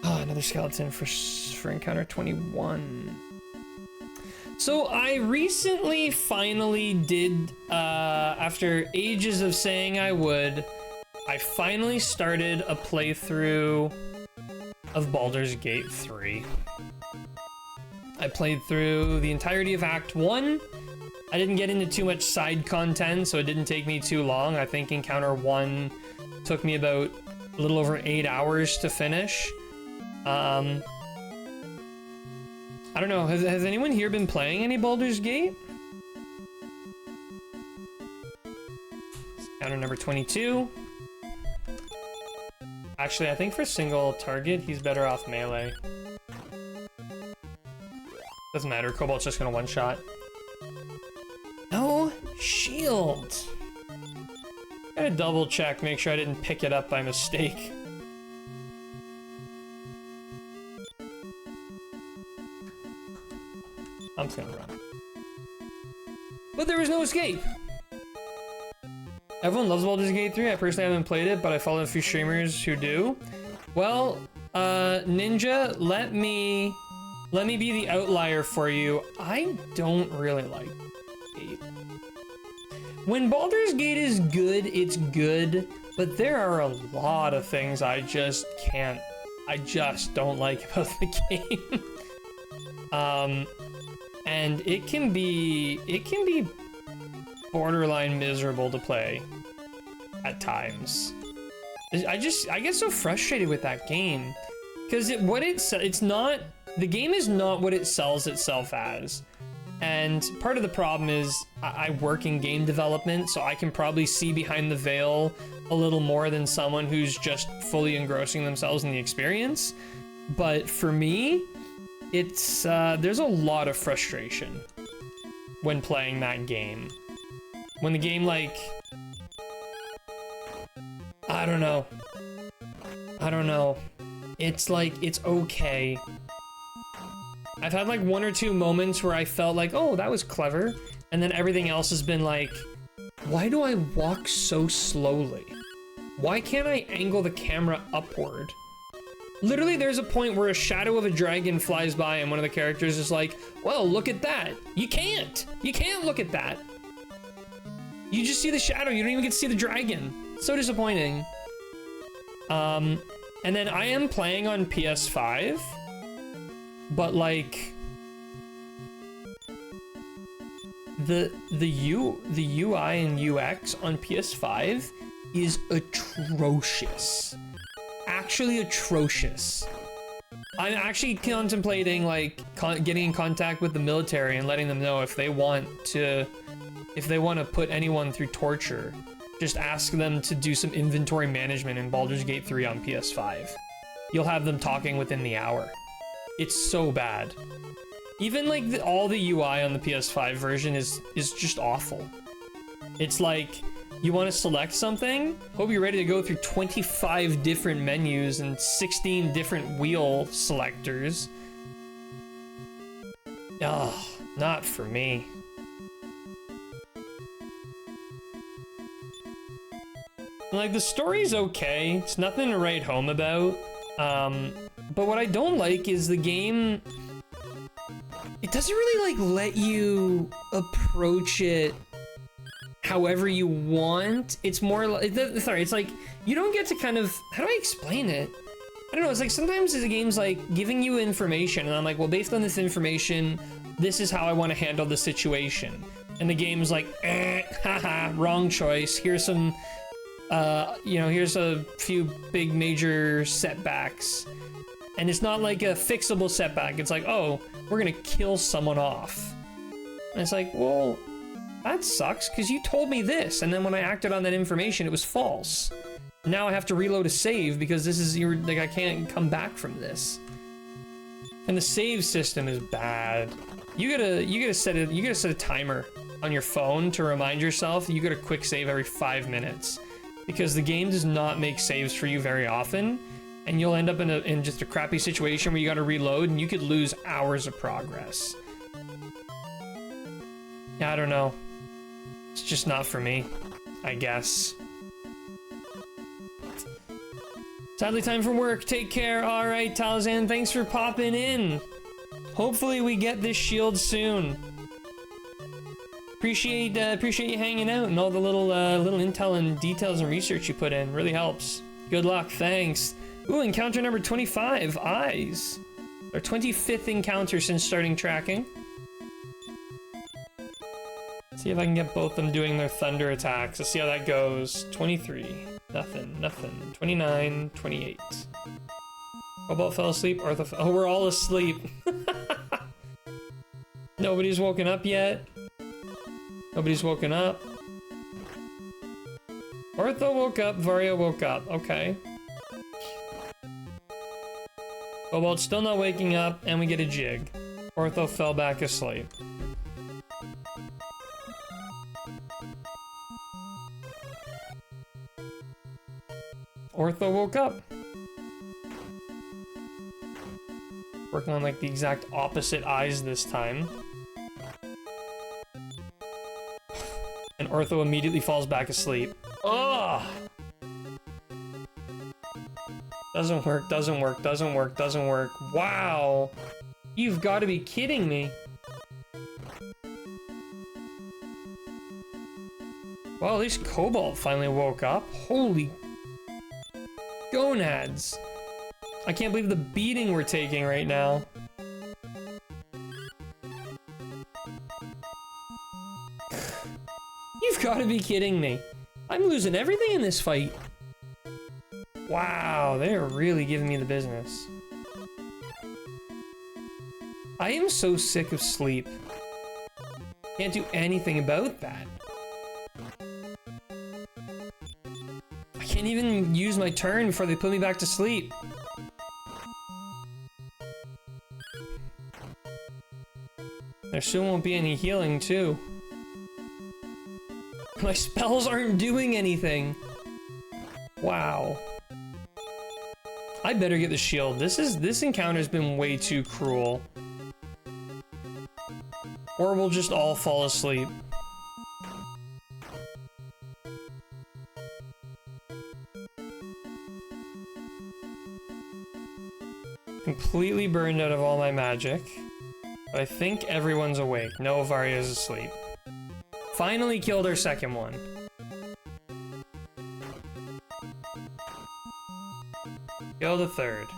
Oh, another skeleton for encounter 21. So I recently finally did, after ages of saying I would, I finally started a playthrough of Baldur's Gate 3. I played through the entirety of Act 1. I didn't get into too much side content, so it didn't take me too long. I think Encounter 1 took me about a little over 8 hours to finish. I don't know, has anyone here been playing any Baldur's Gate? Encounter number 22. Actually, I think for single target, he's better off melee. Doesn't matter, Cobalt's just gonna one-shot. No shield! Gotta double check, make sure I didn't pick it up by mistake. I'm just gonna run. But there was no escape! Everyone loves Baldur's Gate 3, I personally haven't played it, but I follow a few streamers who do. Well, Ninja, let me be the outlier for you. I don't really like Gate. When Baldur's Gate is good, it's good, but there are a lot of things I just don't like about the game. And it can be borderline miserable to play at times. I get so frustrated with that game because the game is not what it sells itself as. And part of the problem is I work in game development, so I can probably see behind the veil a little more than someone who's just fully engrossing themselves in the experience. But for me, it's there's a lot of frustration when playing that game. When the game, like, I don't know. It's like, it's okay. I've had like 1 or 2 moments where I felt like, oh, that was clever. And then everything else has been like, why do I walk so slowly? Why can't I angle the camera upward? Literally, there's a point where a shadow of a dragon flies by and one of the characters is like, well, look at that. You can't look at that. You just see the shadow, you don't even get to see the dragon. So disappointing. And then I am playing on PS5, but like, the UI and UX on PS5 is atrocious. Actually atrocious. I'm actually contemplating like getting in contact with the military and letting them know if they want to put anyone through torture, just ask them to do some inventory management in Baldur's Gate 3 on PS5. You'll have them talking within the hour. It's so bad. Even like all the UI on the PS5 version is just awful. It's like, you want to select something? Hope you're ready to go through 25 different menus and 16 different wheel selectors. Ugh, not for me. Like, the story's okay. It's nothing to write home about. But what I don't like is the game... It doesn't really, like, let you approach it however you want. It's more like... Sorry, it's like, you don't get to kind of... How do I explain it? I don't know, it's like sometimes the game's like giving you information, and I'm like, well, based on this information, this is how I want to handle the situation. And the game's like, haha, wrong choice. Here's some... you know, here's a few big major setbacks. And it's not like a fixable setback. It's like, oh, we're gonna kill someone off. And it's like, well, that sucks, because you told me this, and then when I acted on that information, it was false. Now I have to reload a save because this is like I can't come back from this. And the save system is bad. You gotta set a timer on your phone to remind yourself you gotta quick save every 5 minutes. Because the game does not make saves for you very often, and you'll end up in just a crappy situation where you gotta reload, and you could lose hours of progress. Yeah, I don't know. It's just not for me, I guess. Sadly, time for work. Take care. All right, Talzan, thanks for popping in. Hopefully we get this shield soon. Appreciate you hanging out and all the little intel and details and research you put in. Really helps. Good luck. Thanks. Ooh, encounter number 25. Eyes. Our 25th encounter since starting tracking. See if I can get both them doing their thunder attacks. Let's see how that goes. 23. Nothing. 29. 28. Cobalt fell asleep. Arthur oh, we're all asleep. Nobody's woken up yet. Nobody's woken up. Ortho woke up, Vario woke up. Okay. Cobalt's still not waking up, and we get a jig. Ortho fell back asleep. Ortho woke up. Working on like the exact opposite eyes this time. And Ortho immediately falls back asleep. Ugh! Doesn't work. Wow! You've got to be kidding me. Well, at least Cobalt finally woke up. Holy gonads! I can't believe the beating we're taking right now. You've got to be kidding me. I'm losing everything in this fight. Wow, they're really giving me the business. I am so sick of sleep. Can't do anything about that. I can't even use my turn before they put me back to sleep. There soon won't be any healing, too. My spells aren't doing anything. Wow. I better get the shield. This encounter's been way too cruel. Or we'll just all fall asleep. Completely burned out of all my magic. But I think everyone's awake. No, Varia's asleep. Finally killed our second one. Killed the third.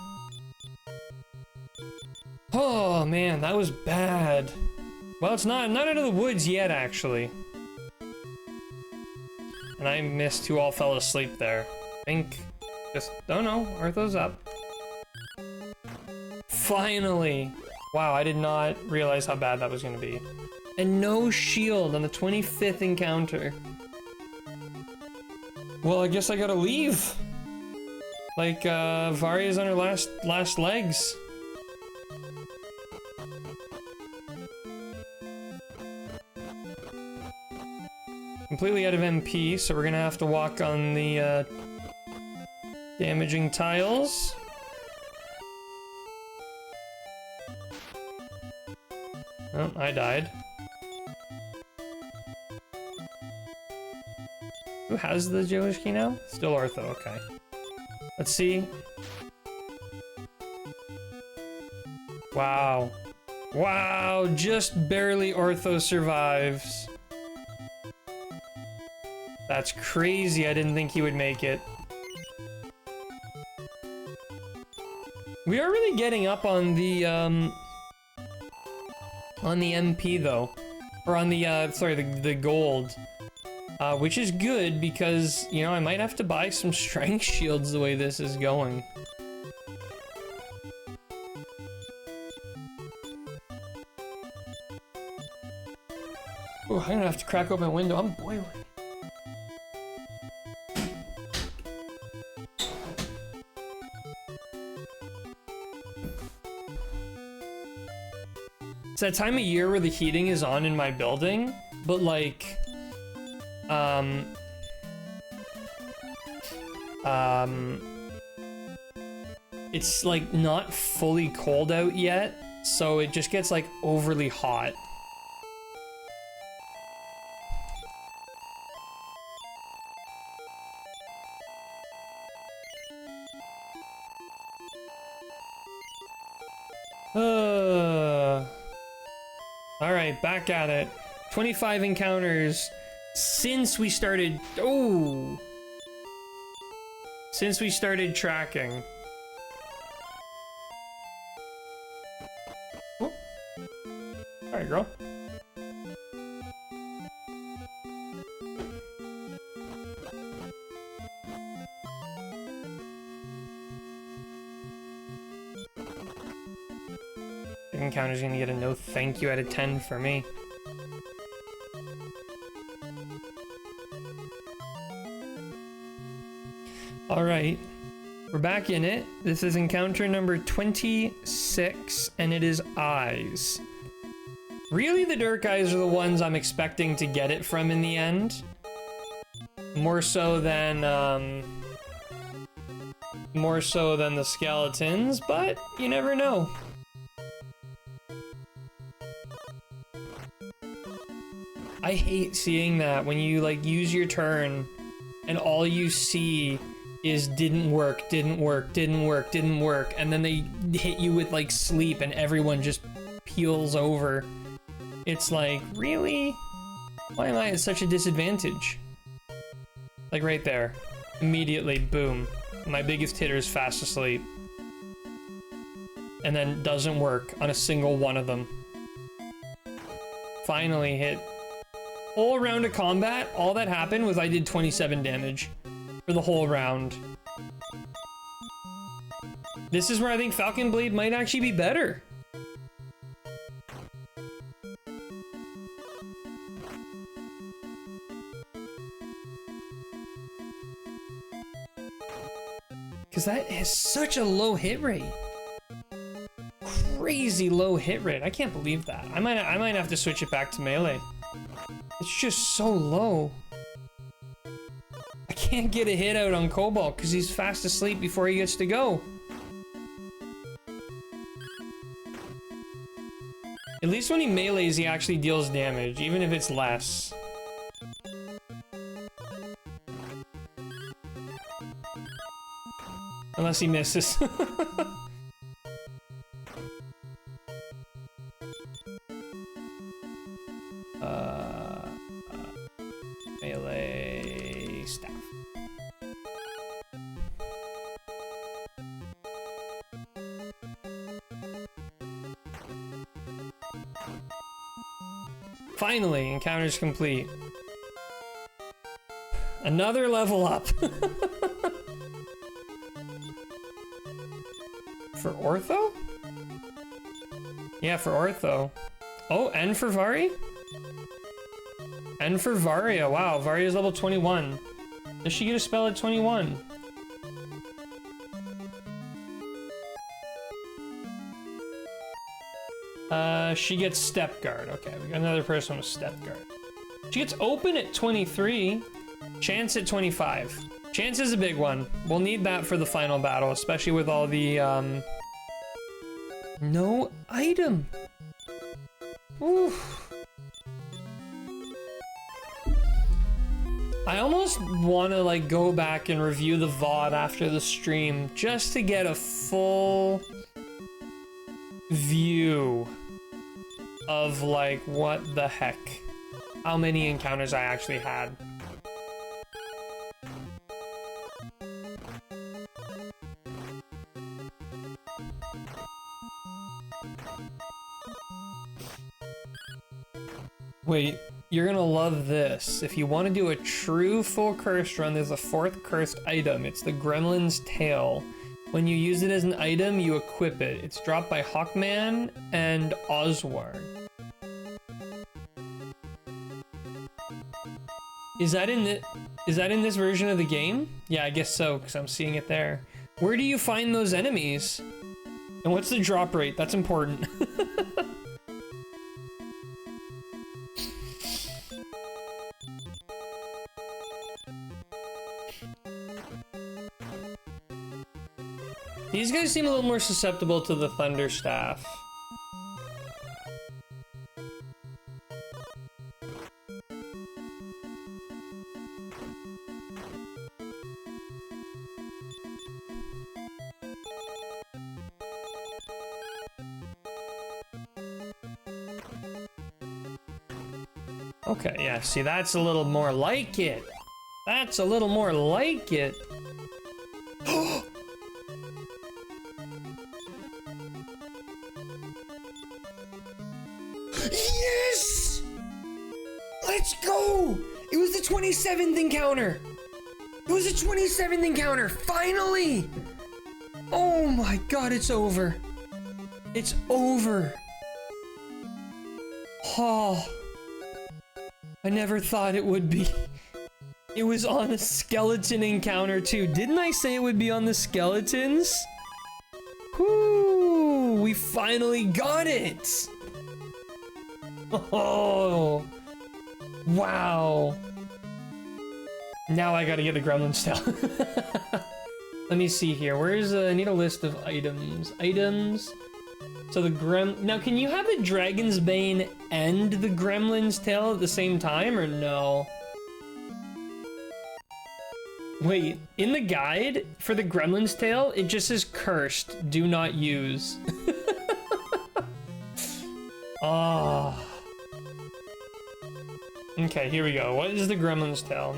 Oh man, that was bad. Well, it's not out of the woods yet, actually. And I missed who all fell asleep there. I think just, oh no, Artho's up. Finally! Wow, I did not realize how bad that was gonna be. And no shield on the 25th encounter. Well, I guess I gotta leave. Like, Varia's on her last legs. Completely out of MP, so we're gonna have to walk on the, damaging tiles. Oh, I died. Who has the Jewish key now? Still Artho, okay. Let's see. Wow. Wow, just barely Artho survives. That's crazy, I didn't think he would make it. We are really getting up on the MP though. Or on the, sorry, the gold. Which is good because, you know, I might have to buy some strength shields the way this is going. Oh, I'm gonna have to crack open a window, I'm boiling. It's that time of year where the heating is on in my building, but like, it's like not fully cold out yet, so it just gets like overly hot. All right, back at it. 25 encounters since we started. Oh, since we started tracking. Oh. All right, girl. Encounter's gonna get a no thank you out of 10 for me. Alright, we're back in it. This is encounter number 26, and it is eyes. Really, the dirt guys are the ones I'm expecting to get it from in the end. More so than the skeletons, but you never know. I hate seeing that when you like use your turn and all you see is didn't work, didn't work, didn't work, didn't work, and then they hit you with like sleep and everyone just peels over. It's like, really? Why am I at such a disadvantage? Like right there. Immediately, boom. My biggest hitter is fast asleep. And then doesn't work on a single one of them. Finally hit. Whole round of combat, all that happened was I did 27 damage for the whole round. This is where I think Falcon Blade might actually be better. Because that is such a low hit rate. Crazy low hit rate. I can't believe that. I might have to switch it back to melee. It's just so low. I can't get a hit out on Cobalt because he's fast asleep before he gets to go. At least when he melees, he actually deals damage, even if it's less. Unless he misses. Melee staff. Finally, encounter's complete. Another level up. For Ortho? Yeah, for Ortho. Oh, and for Vari? And for Varia. Wow, Varia's level 21. Does she get a spell at 21? She gets Step Guard. Okay, we got another person with Step Guard. She gets Open at 23. Chance at 25. Chance is a big one. We'll need that for the final battle, especially with all the, no item. Oof. I almost want to, like, go back and review the VOD after the stream, just to get a full view of, like, what the heck, how many encounters I actually had. Wait, you're gonna love this. If you want to do a true full cursed run, there's a fourth cursed item. It's the Gremlin's Tail. When you use it as an item, you equip it. It's dropped by Hawkman and Oswald. Is that in this version of the game? Yeah, I guess so, because I'm seeing it there. Where do you find those enemies? And what's the drop rate? That's important. These guys seem a little more susceptible to the Thunder Staff. Okay, yeah, see, that's a little more like it. That's a little more like it. Yes! Let's go! It was the 27th encounter! It was the 27th encounter, finally! Oh my god, it's over. It's over. Oh. I never thought it would be. It was on a skeleton encounter too. Didn't I say it would be on the skeletons? Whoo! We finally got it! Oh! Wow! Now I gotta get the Gremlin's Tail. Let me see here. Where's I need a list of items. Items. So the now can you have the Dragon's Bane and the Gremlin's Tail at the same time, or no? Wait, in the guide for the Gremlin's Tail, it just says cursed, do not use. Ah. Okay, here we go. What is the Gremlin's Tail?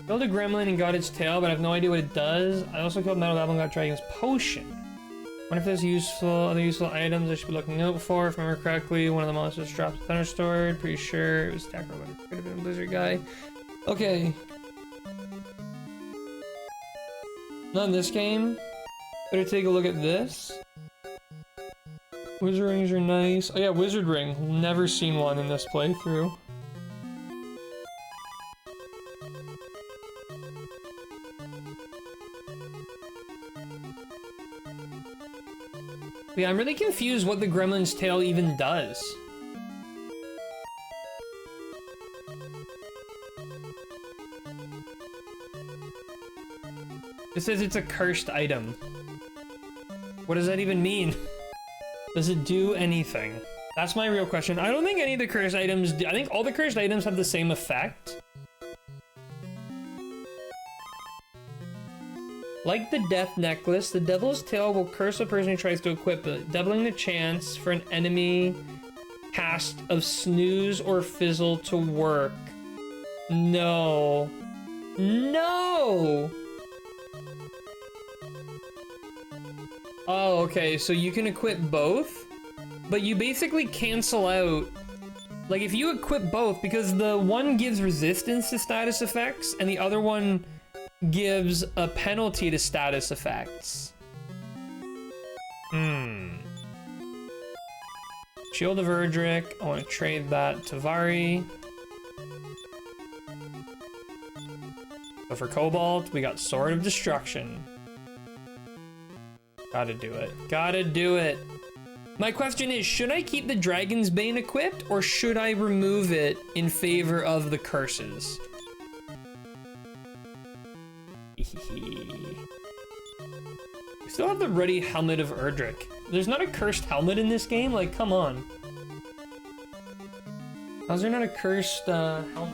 Killed a gremlin and got its tail, but I have no idea what it does. I also killed Metal Goblin and got Dragon's Potion. Wonder if there's other useful items I should be looking out for. If I remember correctly, one of the monsters dropped a Thunderstorm. Pretty sure it was Stacker, but it could have been a Blizzard guy. Okay. Not in this game. Better take a look at this. Wizard rings are nice. Oh yeah, wizard ring. Never seen one in this playthrough. Yeah, I'm really confused what the Gremlin's Tail even does. It says it's a cursed item. What does that even mean? Does it do anything? That's my real question. I don't think any of the cursed items do. I think all the cursed items have the same effect. Like the death necklace, the devil's tail will curse a person who tries to equip it, doubling the chance for an enemy cast of snooze or fizzle to work. No. No! Oh, okay, so you can equip both, but you basically cancel out, like if you equip both, because the one gives resistance to status effects and the other one gives a penalty to status effects. Shield of Erdrick, I want to trade that to Vari. So for Cobalt, we got Sword of Destruction. Gotta do it. Gotta do it. My question is, should I keep the Dragon's Bane equipped, or should I remove it in favor of the curses? We still have the Ruddy Helmet of Erdrick. There's not a cursed helmet in this game? Like, come on. How's there not a cursed helmet?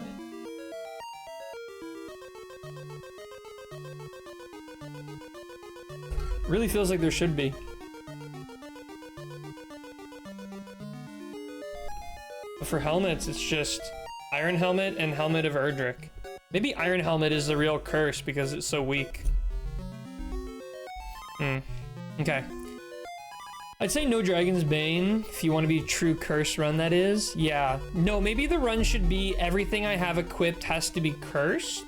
Really feels like there should be. But for helmets, it's just Iron Helmet and Helmet of Erdrick. Maybe Iron Helmet is the real curse because it's so weak. Okay. I'd say no Dragon's Bane if you want to be a true curse run, that is. Yeah. No, maybe the run should be everything I have equipped has to be cursed.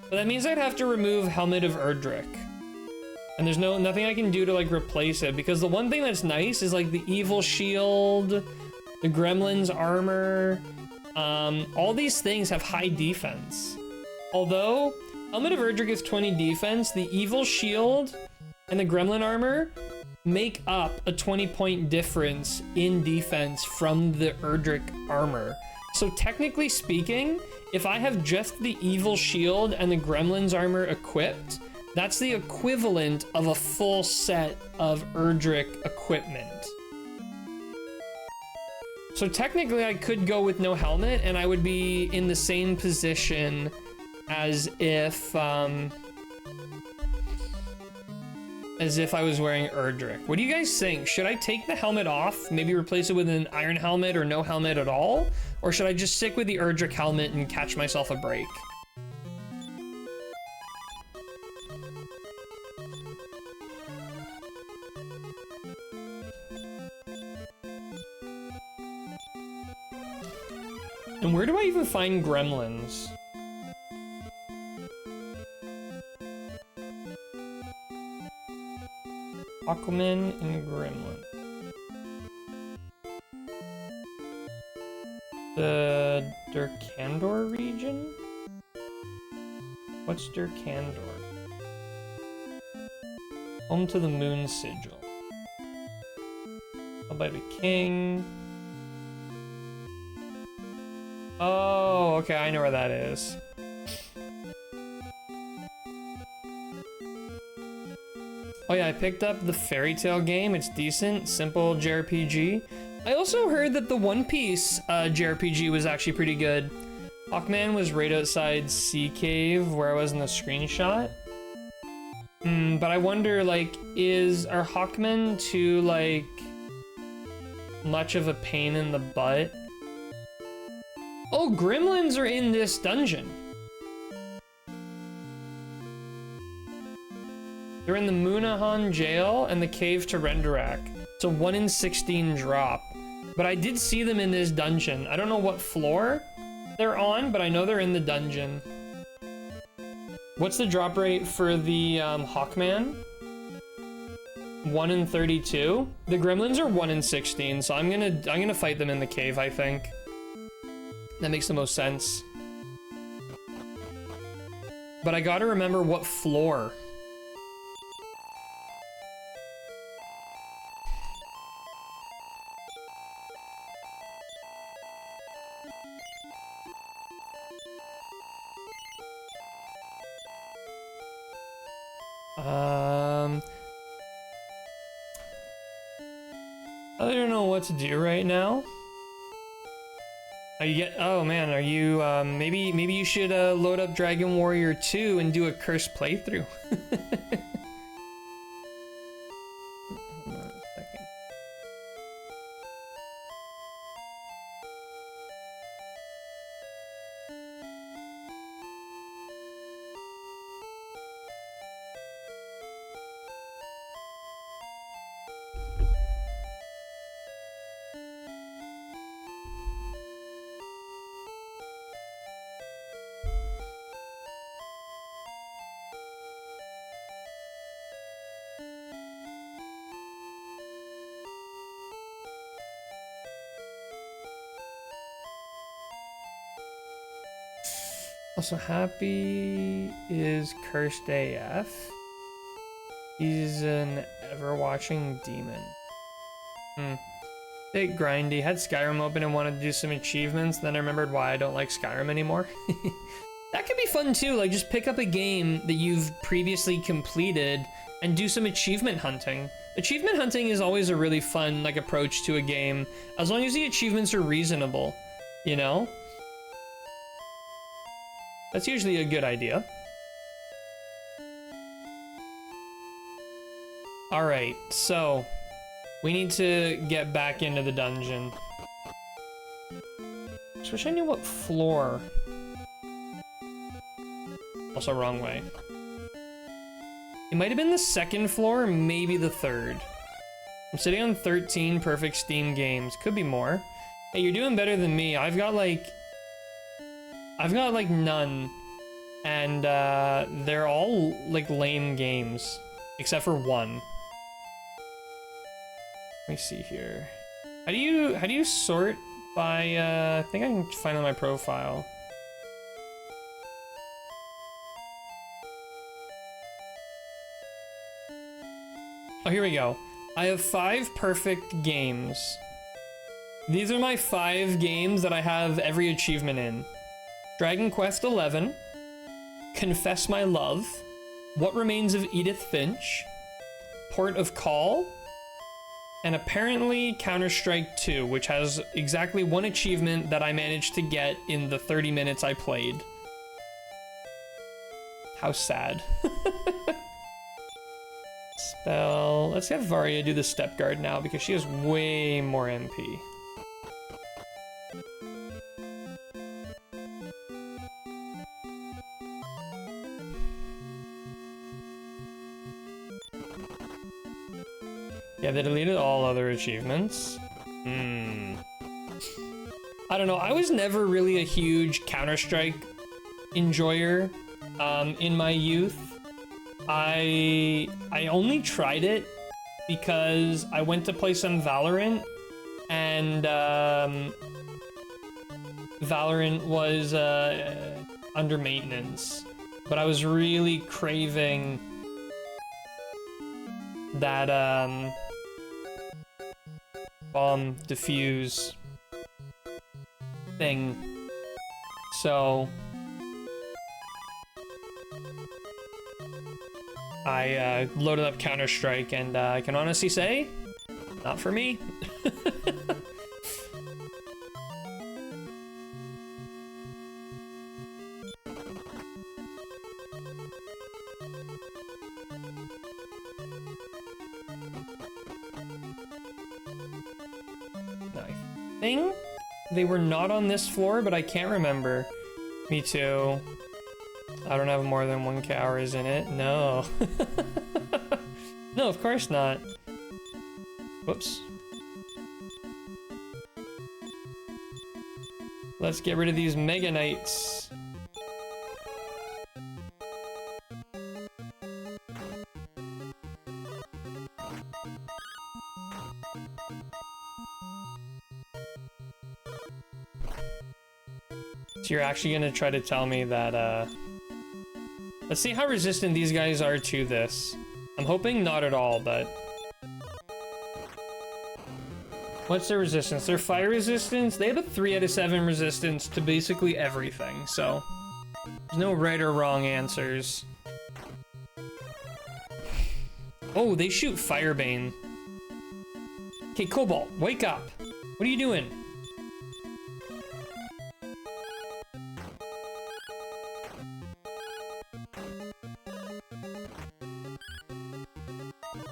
But that means I'd have to remove Helmet of Erdrick. And there's nothing I can do to like replace it, because the one thing that's nice is like the evil shield, the gremlin's armor, all these things have high defense. Although Helmet of Erdrick is 20 defense, the evil shield and the gremlin armor make up a 20-point difference in defense from the Erdrick armor. So technically speaking, if I have just the evil shield and the gremlin's armor equipped, that's the equivalent of a full set of Erdrick equipment. So technically I could go with no helmet and I would be in the same position as if I was wearing Erdrick. What do you guys think? Should I take the helmet off, maybe replace it with an iron helmet or no helmet at all? Or should I just stick with the Erdrick helmet and catch myself a break? And where do I even find gremlins? Aquaman and Gremlin. The Durkandor region? What's Durkandor? Home to the Moon Sigil. Held by the King. Oh, okay, I know where that is. Oh yeah, I picked up the Fairy Tail game. It's decent, simple JRPG. I also heard that the One Piece JRPG was actually pretty good. Hawkman was right outside Sea Cave where I was in the screenshot. But I wonder, like, are Hawkmen too, like, much of a pain in the butt? Oh, gremlins are in this dungeon. They're in the Munahan jail and the cave to Renderak. It's a 1 in 16 drop. But I did see them in this dungeon. I don't know what floor they're on, but I know they're in the dungeon. What's the drop rate for the Hawkman? 1 in 32. The gremlins are 1 in 16, so I'm gonna fight them in the cave, I think. That makes the most sense. But I gotta remember what floor. I don't know what to do right now. Are you oh man, are you, maybe you should, load up Dragon Warrior 2 and do a cursed playthrough. Hold on a second. Also, Happy is cursed AF. He's an ever-watching demon. Bit grindy. Had Skyrim open and wanted to do some achievements, then I remembered why I don't like Skyrim anymore. That could be fun too, like just pick up a game that you've previously completed and do some achievement hunting. Achievement hunting is always a really fun, like, approach to a game, as long as the achievements are reasonable, you know? That's usually a good idea. Alright, so we need to get back into the dungeon. Just wish I knew what floor. Also wrong way. It might have been the second floor, or maybe the third. I'm sitting on 13 perfect Steam games. Could be more. Hey, you're doing better than me. I've got like none, and they're all like lame games, except for one. Let me see here. How do you sort by? I think I can find on my profile. Oh, here we go. I have 5 perfect games. These are my 5 games that I have every achievement in. Dragon Quest XI, Confess My Love, What Remains of Edith Finch, Port of Call, and apparently Counter-Strike 2, which has exactly 1 achievement that I managed to get in the 30 minutes I played. How sad. Spell. Let's have Varia do the Step Guard now because she has way more MP. Yeah, they deleted all other achievements. I don't know, I was never really a huge Counter-Strike enjoyer in my youth. I only tried it because I went to play some Valorant, and Valorant was under maintenance, but I was really craving that bomb defuse thing, so I loaded up Counter-Strike, and I can honestly say, not for me. I think they were not on this floor, but I can't remember. Me too. I don't have more than 1 cowers in it. No. No, of course not. Whoops. Let's get rid of these Mega Knights. So you're actually gonna try to tell me that, let's see how resistant these guys are to this. I'm hoping not at all, but... What's their resistance? Their fire resistance? They have a 3 out of 7 resistance to basically everything, so... There's no right or wrong answers. Oh, they shoot Firebane. Okay, Cobalt, wake up. What are you doing?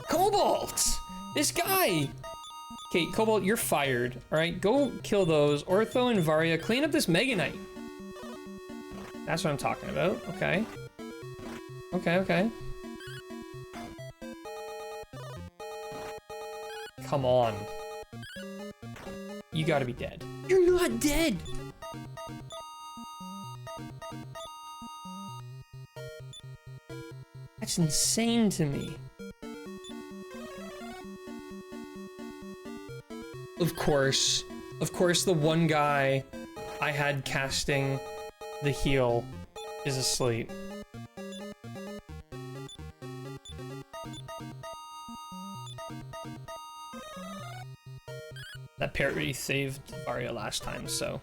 Cobalt! This guy! Okay, Cobalt, you're fired. Alright, go kill those. Ortho and Varia, clean up this Mega Knight. That's what I'm talking about. Okay. Okay, okay. Come on. You gotta be dead. You're not dead! That's insane to me. Of course, the one guy I had casting the heal is asleep. That parry saved Varia last time, so.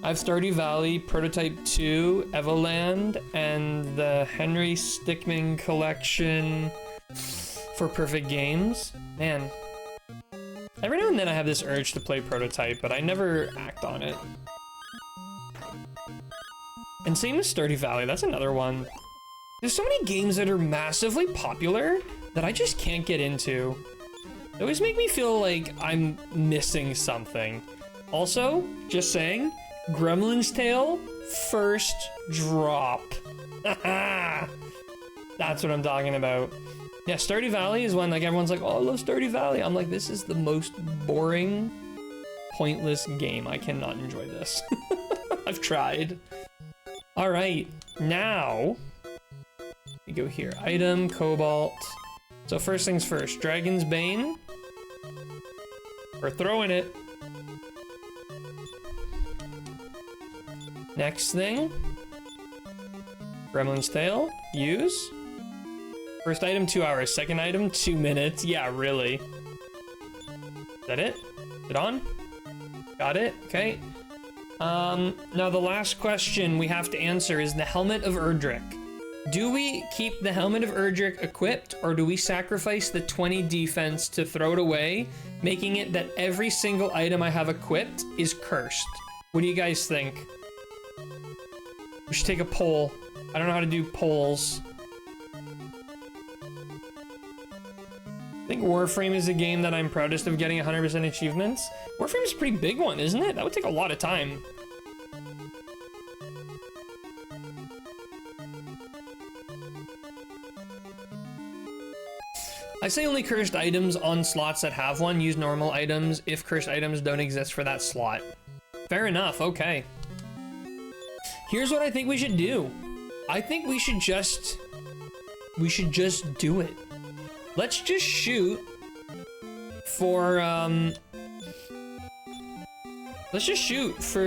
I have Stardew Valley, Prototype 2, Evoland, and the Henry Stickmin collection for Perfect Games. Man. Every now and then I have this urge to play Prototype, but I never act on it. And same with Stardew Valley, that's another one. There's so many games that are massively popular that I just can't get into. They always make me feel like I'm missing something. Also, just saying, Gremlin's Tale, first drop. That's what I'm talking about. Yeah, Stardew Valley is when like everyone's like, oh, I love Stardew Valley. I'm like, this is the most boring, pointless game. I cannot enjoy this. I've tried. All right, now we go here. Item, Cobalt. So first things first, Dragon's Bane. We're throwing it. Next thing, Gremlin's Tail, use. First item, 2 hours. Second item, 2 minutes. Yeah, really. Is that it? Is it on? Got it? Okay. Now the last question we have to answer is the Helmet of Erdrick. Do we keep the Helmet of Erdrick equipped, or do we sacrifice the 20 defense to throw it away, making it that every single item I have equipped is cursed? What do you guys think? We should take a poll. I don't know how to do polls. I think Warframe is a game that I'm proudest of getting 100% achievements. Warframe is a pretty big one, isn't it? That would take a lot of time. I say only cursed items on slots that have one. Use normal items if cursed items don't exist for that slot. Fair enough, okay. Here's what I think we should do. I think we should just do it. Let's just shoot for, let's just shoot for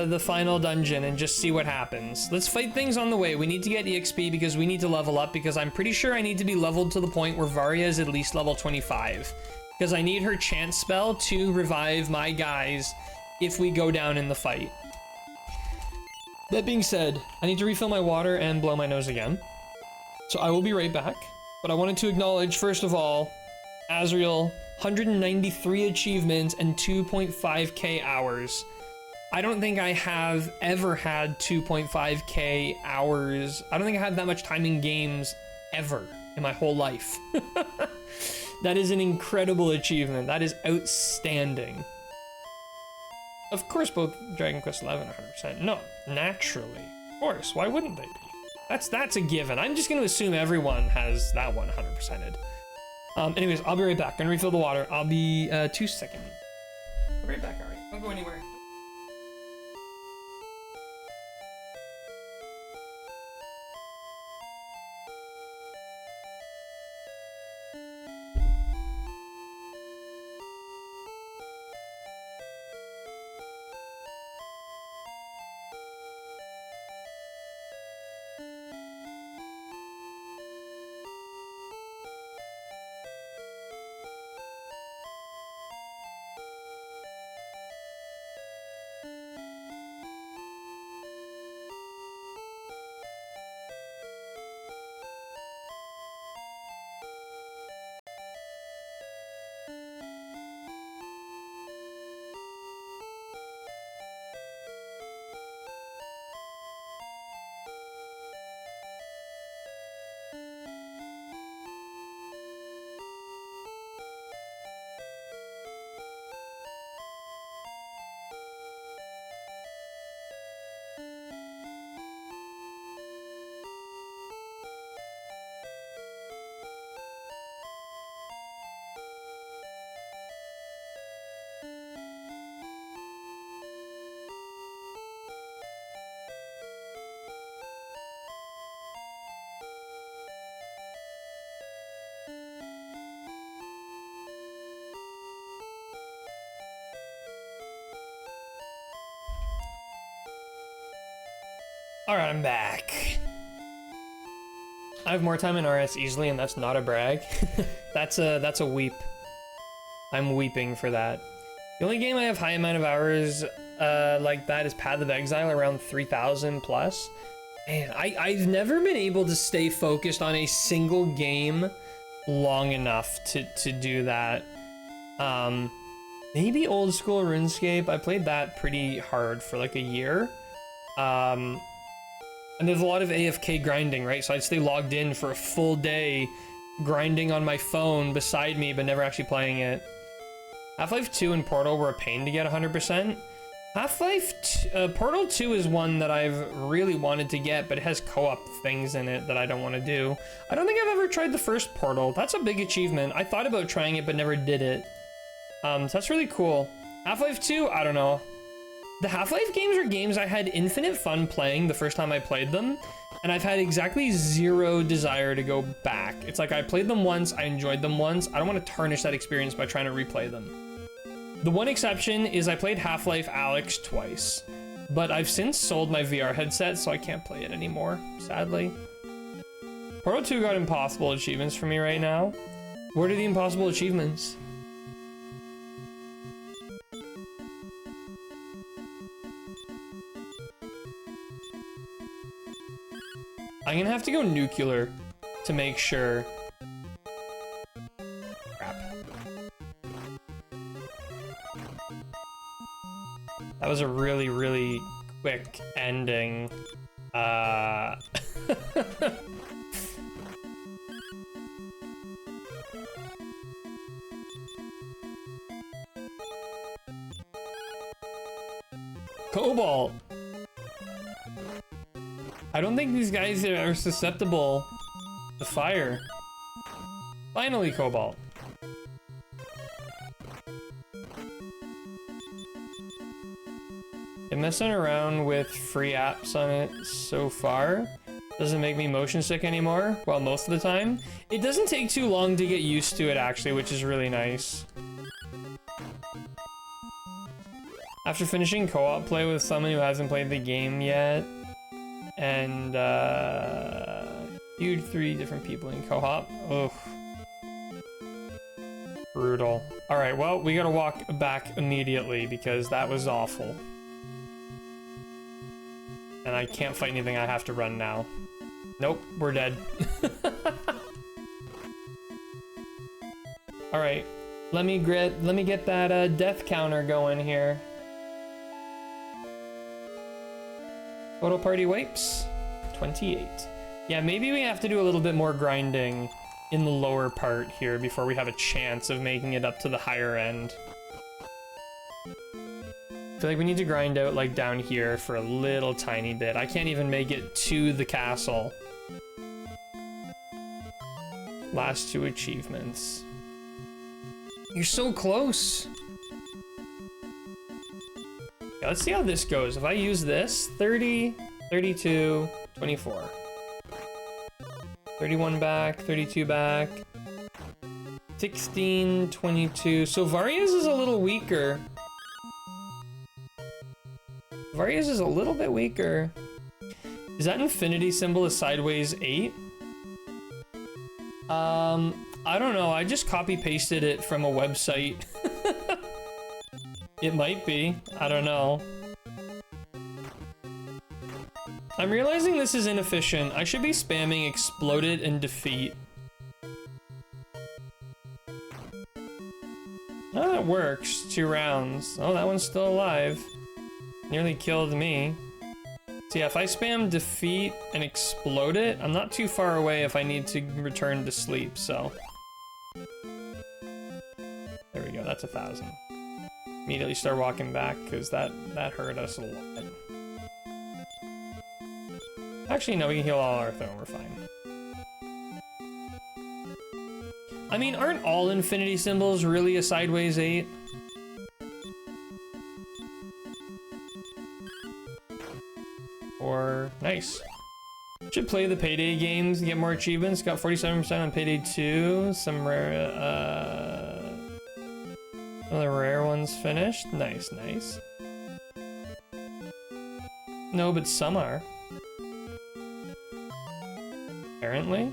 the final dungeon and just see what happens. Let's fight things on the way. We need to get EXP because we need to level up, because I'm pretty sure I need to be leveled to the point where Varia is at least level 25. Because I need her chance spell to revive my guys if we go down in the fight. That being said, I need to refill my water and blow my nose again. So I will be right back. But I wanted to acknowledge, first of all, Azriel, 193 achievements and 2.5k hours. I don't think I have ever had 2.5k hours. I don't think I had that much time in games ever in my whole life. That is an incredible achievement. That is outstanding. Of course, both Dragon Quest XI 100%. No, naturally. Of course, why wouldn't they be? That's a given. I'm just gonna assume everyone has that one 100%ed. Anyways, I'll be right back. Gonna refill the water. I'll be 2 seconds. I'll be right back, alright. Don't go anywhere. Alright, I'm back. I have more time in RS easily, and that's not a brag. That's a weep. I'm weeping for that. The only game I have high amount of hours like that is Path of Exile, around 3,000 plus. Man, I've never been able to stay focused on a single game long enough to do that. Maybe old school RuneScape. I played that pretty hard for like a year. And there's a lot of AFK grinding, right? So I'd stay logged in for a full day, grinding on my phone beside me, but never actually playing it. Half-Life 2 and Portal were a pain to get 100%. Portal 2 is one that I've really wanted to get, but it has co-op things in it that I don't want to do. I don't think I've ever tried the first Portal. That's a big achievement. I thought about trying it, but never did it. So that's really cool. Half-Life 2, I don't know. The Half-Life games are games I had infinite fun playing the first time I played them, and I've had exactly zero desire to go back. It's like I played them once, I enjoyed them once, I don't want to tarnish that experience by trying to replay them. The one exception is I played Half-Life Alyx twice, but I've since sold my VR headset, so I can't play it anymore, sadly. Portal 2 got impossible achievements for me right now. What are the impossible achievements? I'm gonna have to go nuclear to make sure. Crap. That was a really, really quick ending. Cobalt! I don't think these guys are susceptible to fire. Finally, Cobalt. I'm messing around with free apps on it so far. Doesn't make me motion sick anymore, well, most of the time. It doesn't take too long to get used to it, actually, which is really nice. After finishing co-op play with someone who hasn't played the game yet, and you 3 different people in co-op. Ugh. Brutal. Alright, well, we gotta walk back immediately because that was awful. And I can't fight anything, I have to run now. Nope, we're dead. Alright, let me get that death counter going here. Total party wipes, 28. Yeah, maybe we have to do a little bit more grinding in the lower part here before we have a chance of making it up to the higher end. I feel like we need to grind out like down here for a little tiny bit. I can't even make it to the castle. Last 2 achievements. You're so close. Yeah, let's see how this goes. If I use this, 30, 32, 24. 31 back, 32 back. 16, 22. So Varia's is a little weaker. Varia's is a little bit weaker. Is that infinity symbol a sideways 8? I don't know. I just copy pasted it from a website. It might be. I don't know. I'm realizing this is inefficient. I should be spamming exploded and defeat. Oh, that works. 2 rounds. Oh, that one's still alive. Nearly killed me. So yeah, if I spam defeat and explode it, I'm not too far away if I need to return to sleep, so. There we go, that's 1,000. Immediately start walking back, because that hurt us a lot. Actually, no, we can heal all our throne, we're fine. I mean, aren't all infinity symbols really a sideways 8? Or, nice. Should play the Payday games, get more achievements. Got 47% on Payday 2. Some rare, some of the rare ones finished. Nice, nice. No, but some are. apparently.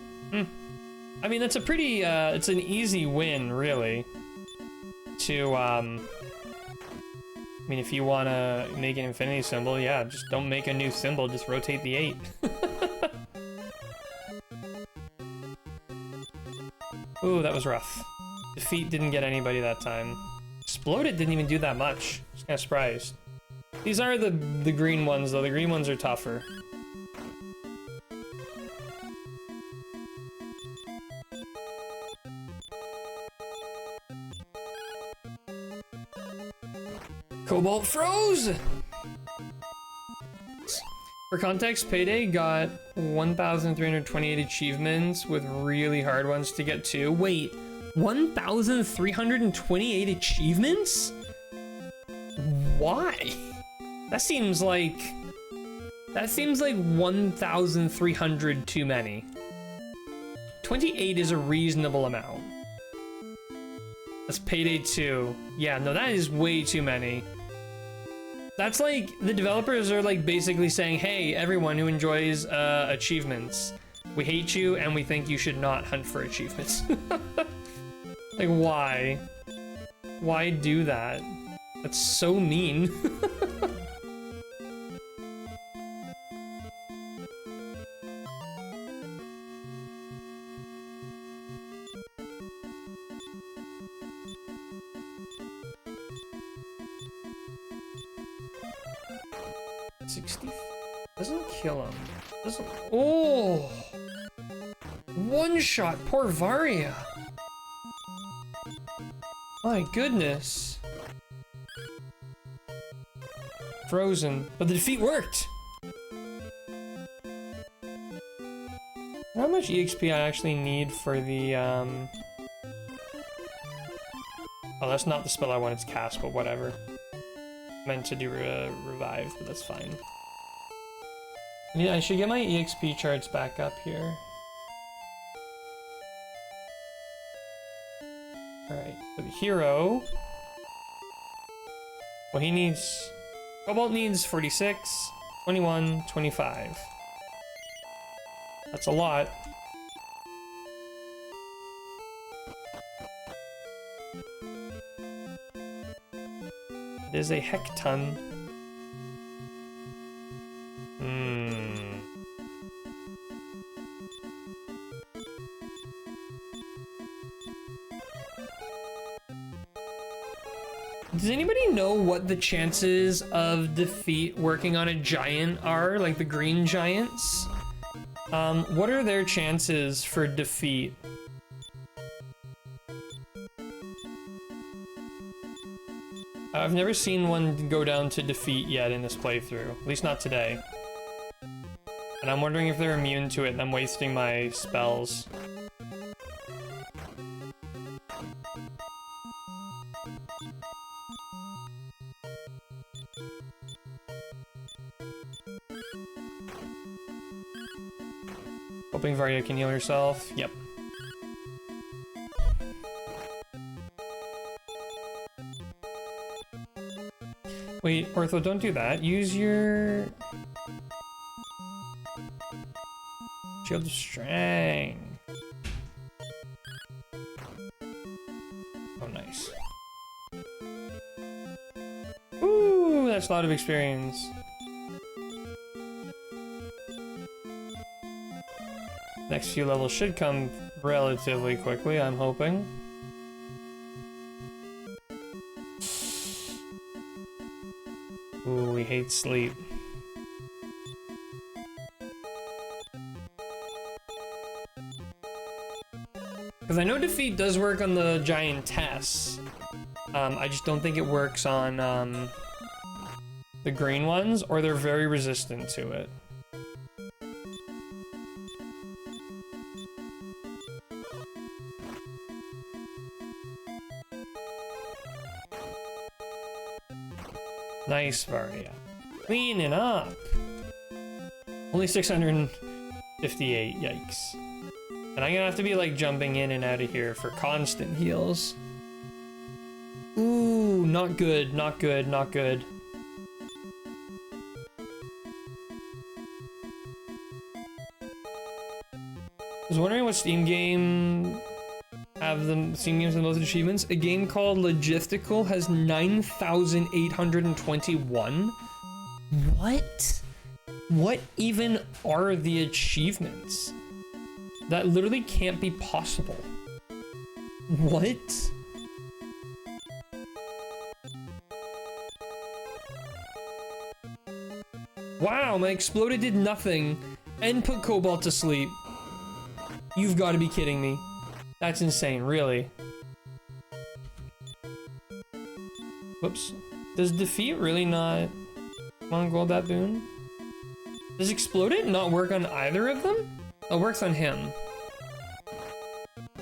I mean, that's a pretty, it's an easy win, really. To, I mean, if you want to make an infinity symbol, yeah, just don't make a new symbol, just rotate the 8. Ooh, that was rough. Defeat didn't get anybody that time. Exploded didn't even do that much. Just kind of surprised. These are the green ones, though. The green ones are tougher. Cobalt froze! For context, Payday got 1,328 achievements with really hard ones to get to. Wait, 1,328 achievements? Why? That seems like 1,300 too many. 28 is a reasonable amount. That's Payday 2. Yeah, no, that is way too many. That's like, the developers are like basically saying, hey, everyone who enjoys achievements, we hate you and we think you should not hunt for achievements. Like, why? Why do that? That's so mean. Doesn't kill him. Doesn't. Oh! One shot, poor Varia. My goodness. Frozen, but the defeat worked. How much EXP I actually need for the Oh, that's not the spell I wanted to cast, but whatever. Meant to do revive, but that's fine. Yeah, I should get my EXP charts back up here. Alright, so the hero. Well, he needs... Cobalt needs 46, 21, 25. That's a lot. It is a hecton. Does anybody know what the chances of defeat working on a giant are? Like the green giants? What are their chances for defeat? I've never seen one go down to defeat yet in this playthrough. At least not today. And I'm wondering if they're immune to it and I'm wasting my spells. Hoping Varia can heal herself. Yep. Wait, Ortho, don't do that. Use your... Shield of Strength. Oh, nice. Ooh, that's a lot of experience. Next few levels should come relatively quickly, I'm hoping. Ooh, we hate sleep. Because I know defeat does work on the giantess. I just don't think it works on the green ones, or they're very resistant to it. Nice, Varia. Cleaning up. Only 658, yikes. And I'm gonna have to be like jumping in and out of here for constant heals. Ooh, not good, not good, not good. was wondering what Steam game have the Steam games with the most achievements. A game called Logistical has 9,821. What? What even are the achievements? That literally can't be possible. What? Wow, my exploded did nothing and put Cobalt to sleep. You've got to be kidding me. That's insane, really. Whoops. Does defeat really not... Come on, gold that boon? Does exploded not work on either of them? Oh, it works on him.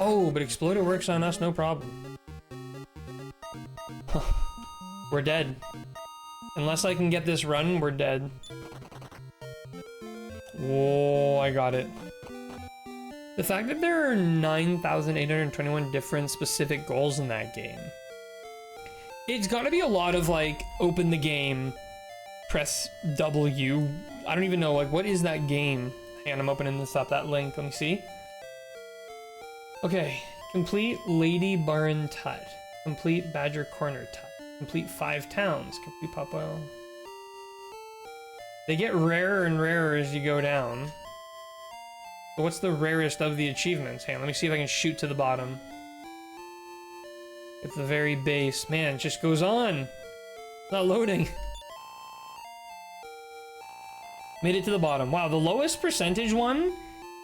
Oh, but exploded works on us, no problem. We're dead. Unless I can get this run, we're dead. Whoa, I got it. The fact that there are 9,821 different specific goals in that game. It's gotta be a lot of like, open the game, press W. I don't even know, like, what is that game? Hang on, I'm opening this up, that link, let me see. Okay, complete Lady Barn Tut. Complete Badger Corner Tut. Complete 5 towns. Complete Popwell. They get rarer and rarer as you go down. But what's the rarest of the achievements? Hang on, let me see if I can shoot to the bottom. At the very base. Man, it just goes on. It's not loading. Made it to the bottom. Wow, the lowest percentage one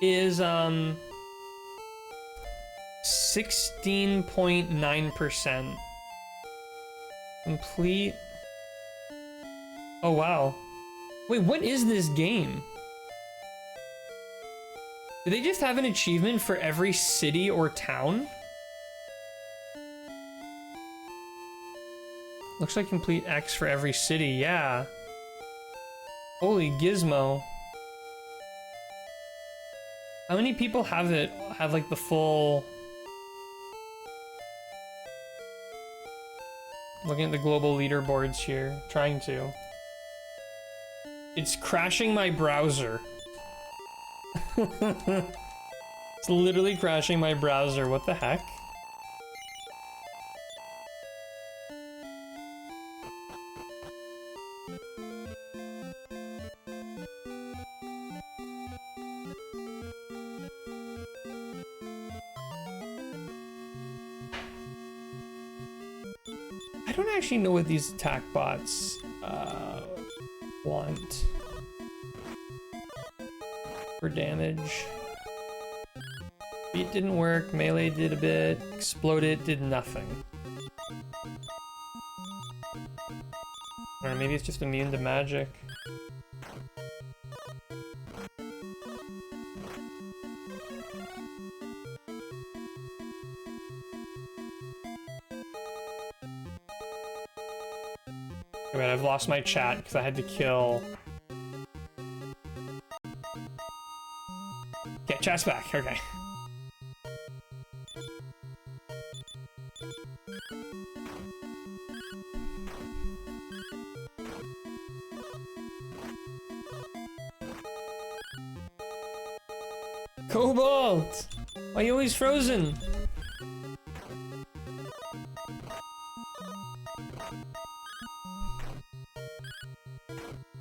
is 16.9%. Complete. Oh wow. Wait, what is this game? Do they just have an achievement for every city or town? Looks like complete X for every city, yeah. Holy gizmo. How many people have it, have like the full... Looking at the global leaderboards here, trying to. It's crashing my browser. It's literally crashing my browser, what the heck? I don't actually know what these attack bots want for damage. Beat didn't work, melee did a bit, exploded did nothing. Or maybe it's just immune to magic. Wait, I've lost my chat because I had to kill. Okay, chat's back. Okay. Cobalt! Why are you always frozen?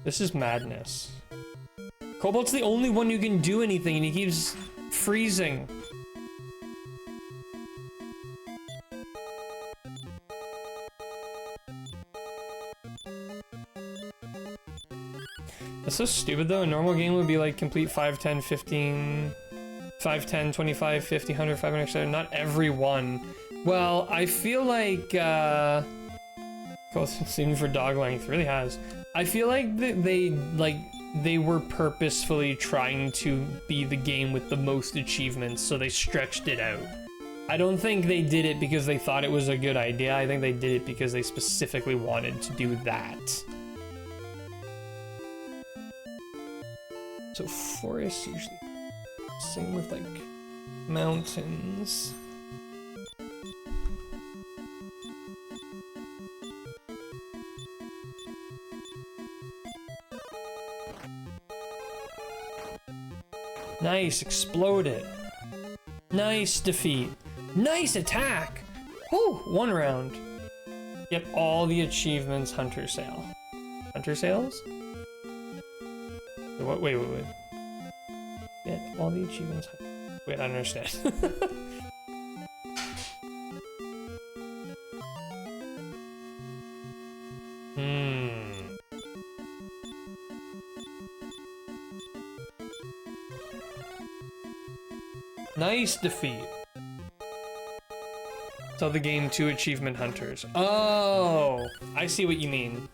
This is madness. Cobalt's the only one who can do anything and he keeps freezing. That's so stupid though. A normal game would be like complete 5, 10, 15, 5, 10, 25, 50, 100, 500, etc. Not every one. Well, I feel like, even for dog length, really has. I feel like they were purposefully trying to be the game with the most achievements, so they stretched it out. I don't think they did it because they thought it was a good idea. I think they did it because they specifically wanted to do that. So forests usually same with like mountains. Nice, exploded. Nice defeat. Nice attack. Woo, 1 round. Get all the achievements hunter sale. Hunter sales? What? Wait. Get all the achievements. Wait, I don't understand. Nice defeat. Tell the game 2 achievement hunters. Oh, I see what you mean.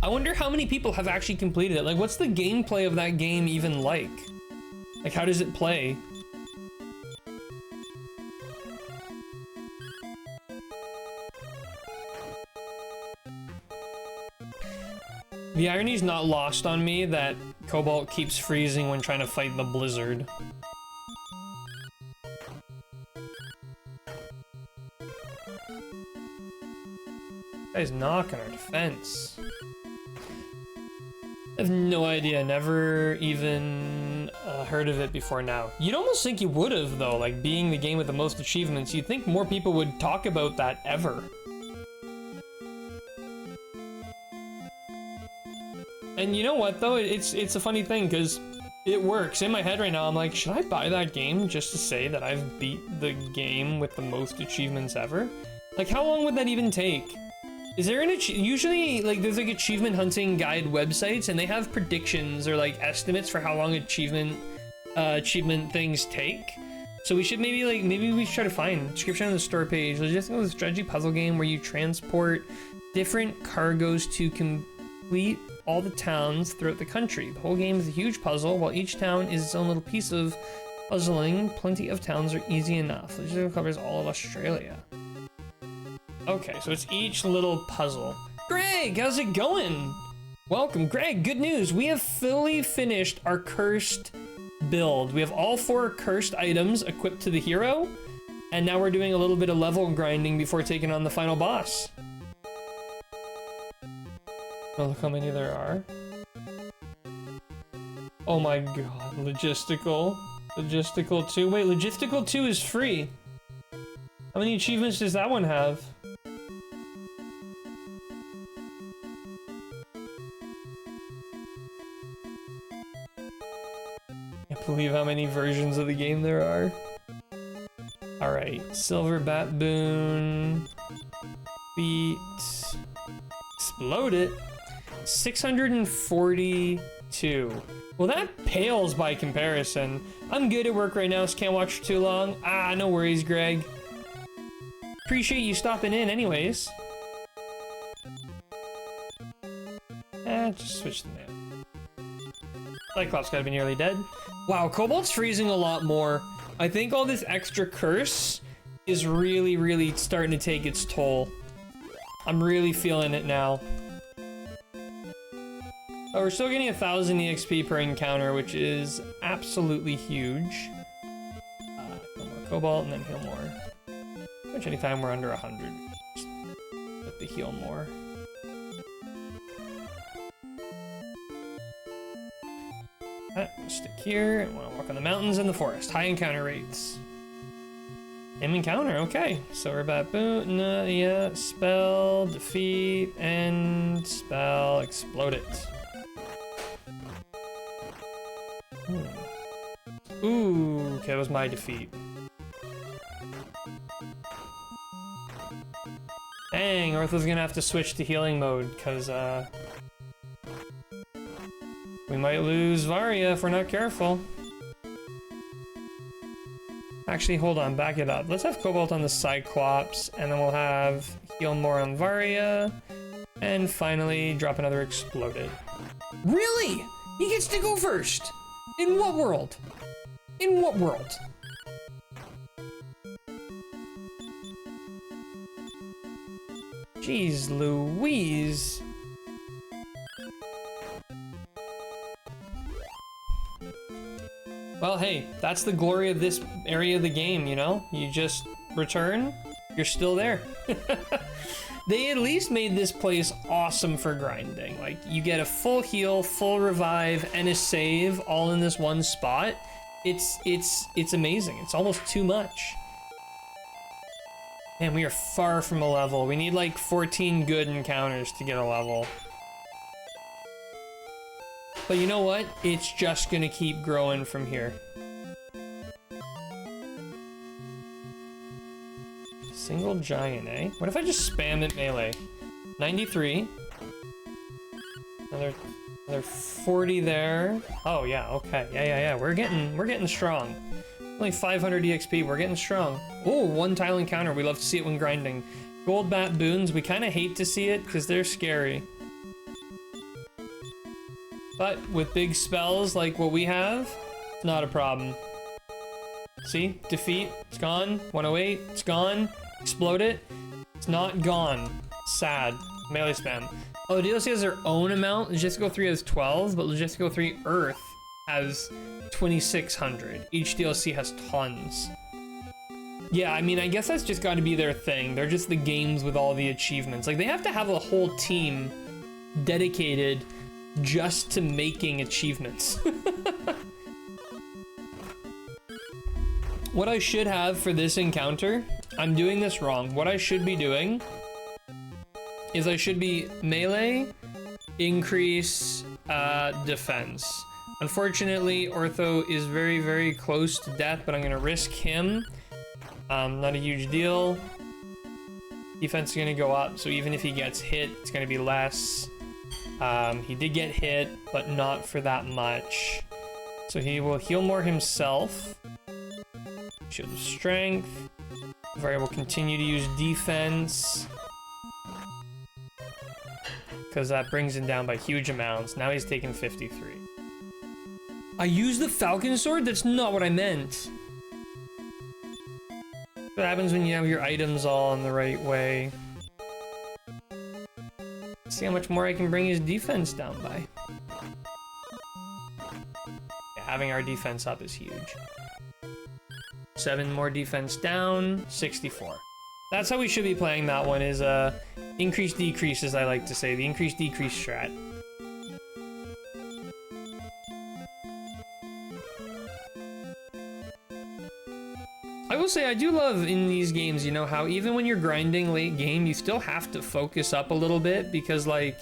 I wonder how many people have actually completed it. Like, what's the gameplay of that game even like? Like, how does it play? The irony's not lost on me that Cobalt keeps freezing when trying to fight the blizzard. Guy's knocking our defense. I have no idea, never even heard of it before now. You'd almost think you would have though, like being the game with the most achievements, you'd think more people would talk about that ever. And you know what though, it's a funny thing because it works. In my head right now, I'm like, should I buy that game just to say that I've beat the game with the most achievements ever? Like, how long would that even take? Is there usually, like, there's like achievement hunting guide websites and they have predictions or like estimates for how long achievement things take. So we should maybe we should try to find description on the store page. Logistical strategy puzzle game where you transport different cargoes to complete all the towns throughout the country. The whole game is a huge puzzle, while each town is its own little piece of puzzling. Plenty of towns are easy enough. Logistical covers all of Australia. Okay, so it's each little puzzle. Greg, how's it going? Welcome, Greg. Good news. We have fully finished our cursed build. We have all 4 cursed items equipped to the hero, and now we're doing a little bit of level grinding before taking on the final boss. Oh, look how many there are. Oh my god, logistical. Logistical 2. Wait, logistical 2 is free. How many achievements does that one have? Can't believe how many versions of the game there are. Alright, silver baboon. Beat. Explode it. 642. Well, that pales by comparison. I'm good at work right now, so can't watch for too long. Ah, no worries, Greg. Appreciate you stopping in anyways. Just switch the name. Cyclops gotta be nearly dead. Wow, Cobalt's freezing a lot more. I think all this extra curse is really starting to take its toll. I'm really feeling it now. Oh, we're still getting 1,000 EXP per encounter, which is absolutely huge. Heal more Cobalt and then heal more. Pretty much anytime we're under 100, just let the heal more. Stick here, and wanna walk on the mountains and the forest. High encounter rates. Encounter, okay. Silver baboon, yeah. Spell, defeat, and spell, explode it. Ooh, okay, that was my defeat. Dang, Ortho's gonna have to switch to healing mode, because, we might lose Varia if we're not careful. Actually, hold on, back it up. Let's have Cobalt on the Cyclops, and then we'll have heal more on Varia, and finally drop another exploded. Really? He gets to go first? In what world? In what world? Jeez Louise. Well, hey, that's the glory of this area of the game, you know? You just return, you're still there. They at least made this place awesome for grinding. Like, you get a full heal, full revive, and a save all in this one spot. It's amazing. It's almost too much. Man, we are far from a level. We need like 14 good encounters to get a level. But you know what? It's just gonna keep growing from here. Single giant, eh? What if I just spam it melee? 93. Another 40 there. Oh yeah, okay. Yeah. We're getting strong. Only 500 EXP, we're getting strong. Oh, one tile encounter. We love to see it when grinding. Gold bat boons, we kind of hate to see it because they're scary. But with big spells like what we have, it's not a problem. See? Defeat, it's gone. 108, it's gone. Explode it, it's not gone. Sad. Melee spam. Oh, the DLC has their own amount. Logistical 3 has 12, but Logistical 3 Earth has 2,600. Each DLC has tons. Yeah, I mean, I guess that's just got to be their thing. They're just the games with all the achievements. Like, they have to have a whole team dedicated just to making achievements. What I should have for this encounter, I'm doing this wrong. What I should be doing is I should be melee, increase defense. Unfortunately, Ortho is very, very close to death, but I'm gonna risk him. Not a huge deal. Defense is gonna go up, so even if he gets hit, it's gonna be less. He did get hit, but not for that much. So he will heal more himself. Shield of strength. Vari will continue to use defense. Because that brings him down by huge amounts. Now he's taking 53. I used the Falcon Sword? That's not what I meant. What happens when you have your items all in the right way? See how much more I can bring his defense down by. Yeah, having our defense up is huge. 7 more defense down, 64. That's how we should be playing that one, is increase decrease, as I like to say, the increase decrease strat. I will say I do love in these games, you know, how even when you're grinding late game, you still have to focus up a little bit because, like,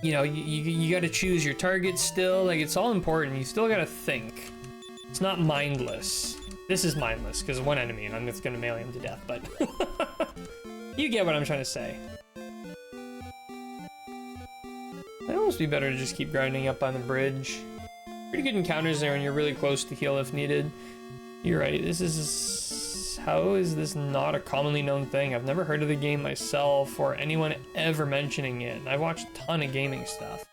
you know, you got to choose your targets still. Like, it's all important. You still got to think. It's not mindless. This is mindless because one enemy and I'm just gonna melee him to death, but you get what I'm trying to say. It'd almost be better to just keep grinding up on the bridge. Pretty good encounters there when you're really close to heal if needed. You're right, this is... How is this not a commonly known thing? I've never heard of the game myself or anyone ever mentioning it. I've watched a ton of gaming stuff.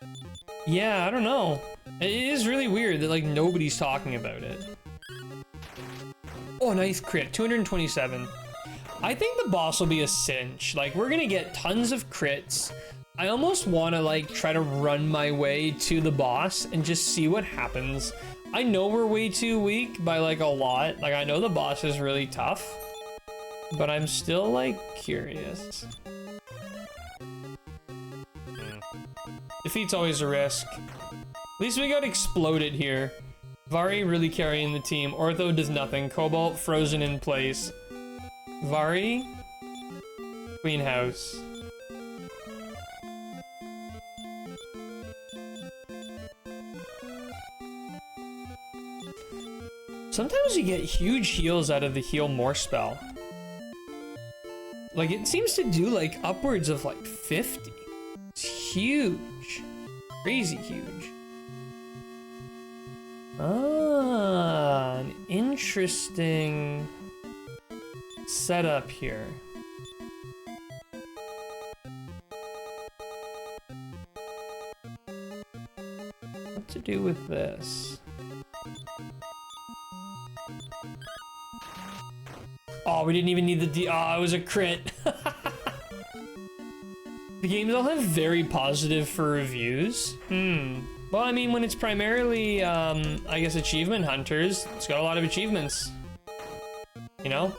Yeah, I don't know. It is really weird that, like, nobody's talking about it. Oh, nice crit. 227. I think the boss will be a cinch. Like, we're gonna get tons of crits. I almost want to, like, try to run my way to the boss and just see what happens. I know we're way too weak by, like, a lot. Like, I know the boss is really tough. But I'm still, like, curious. Defeat's always a risk. At least we got exploded here. Vari really carrying the team. Ortho does nothing. Cobalt frozen in place. Vari. Queen House. Sometimes you get huge heals out of the heal more spell. Like, it seems to do like upwards of like 50. It's huge. Crazy huge. Ah, an interesting setup here. What to do with this? Oh, we didn't even need the oh, it was a crit. The games all have very positive for reviews. Well, I mean, when it's primarily, I guess, achievement hunters, it's got a lot of achievements. You know?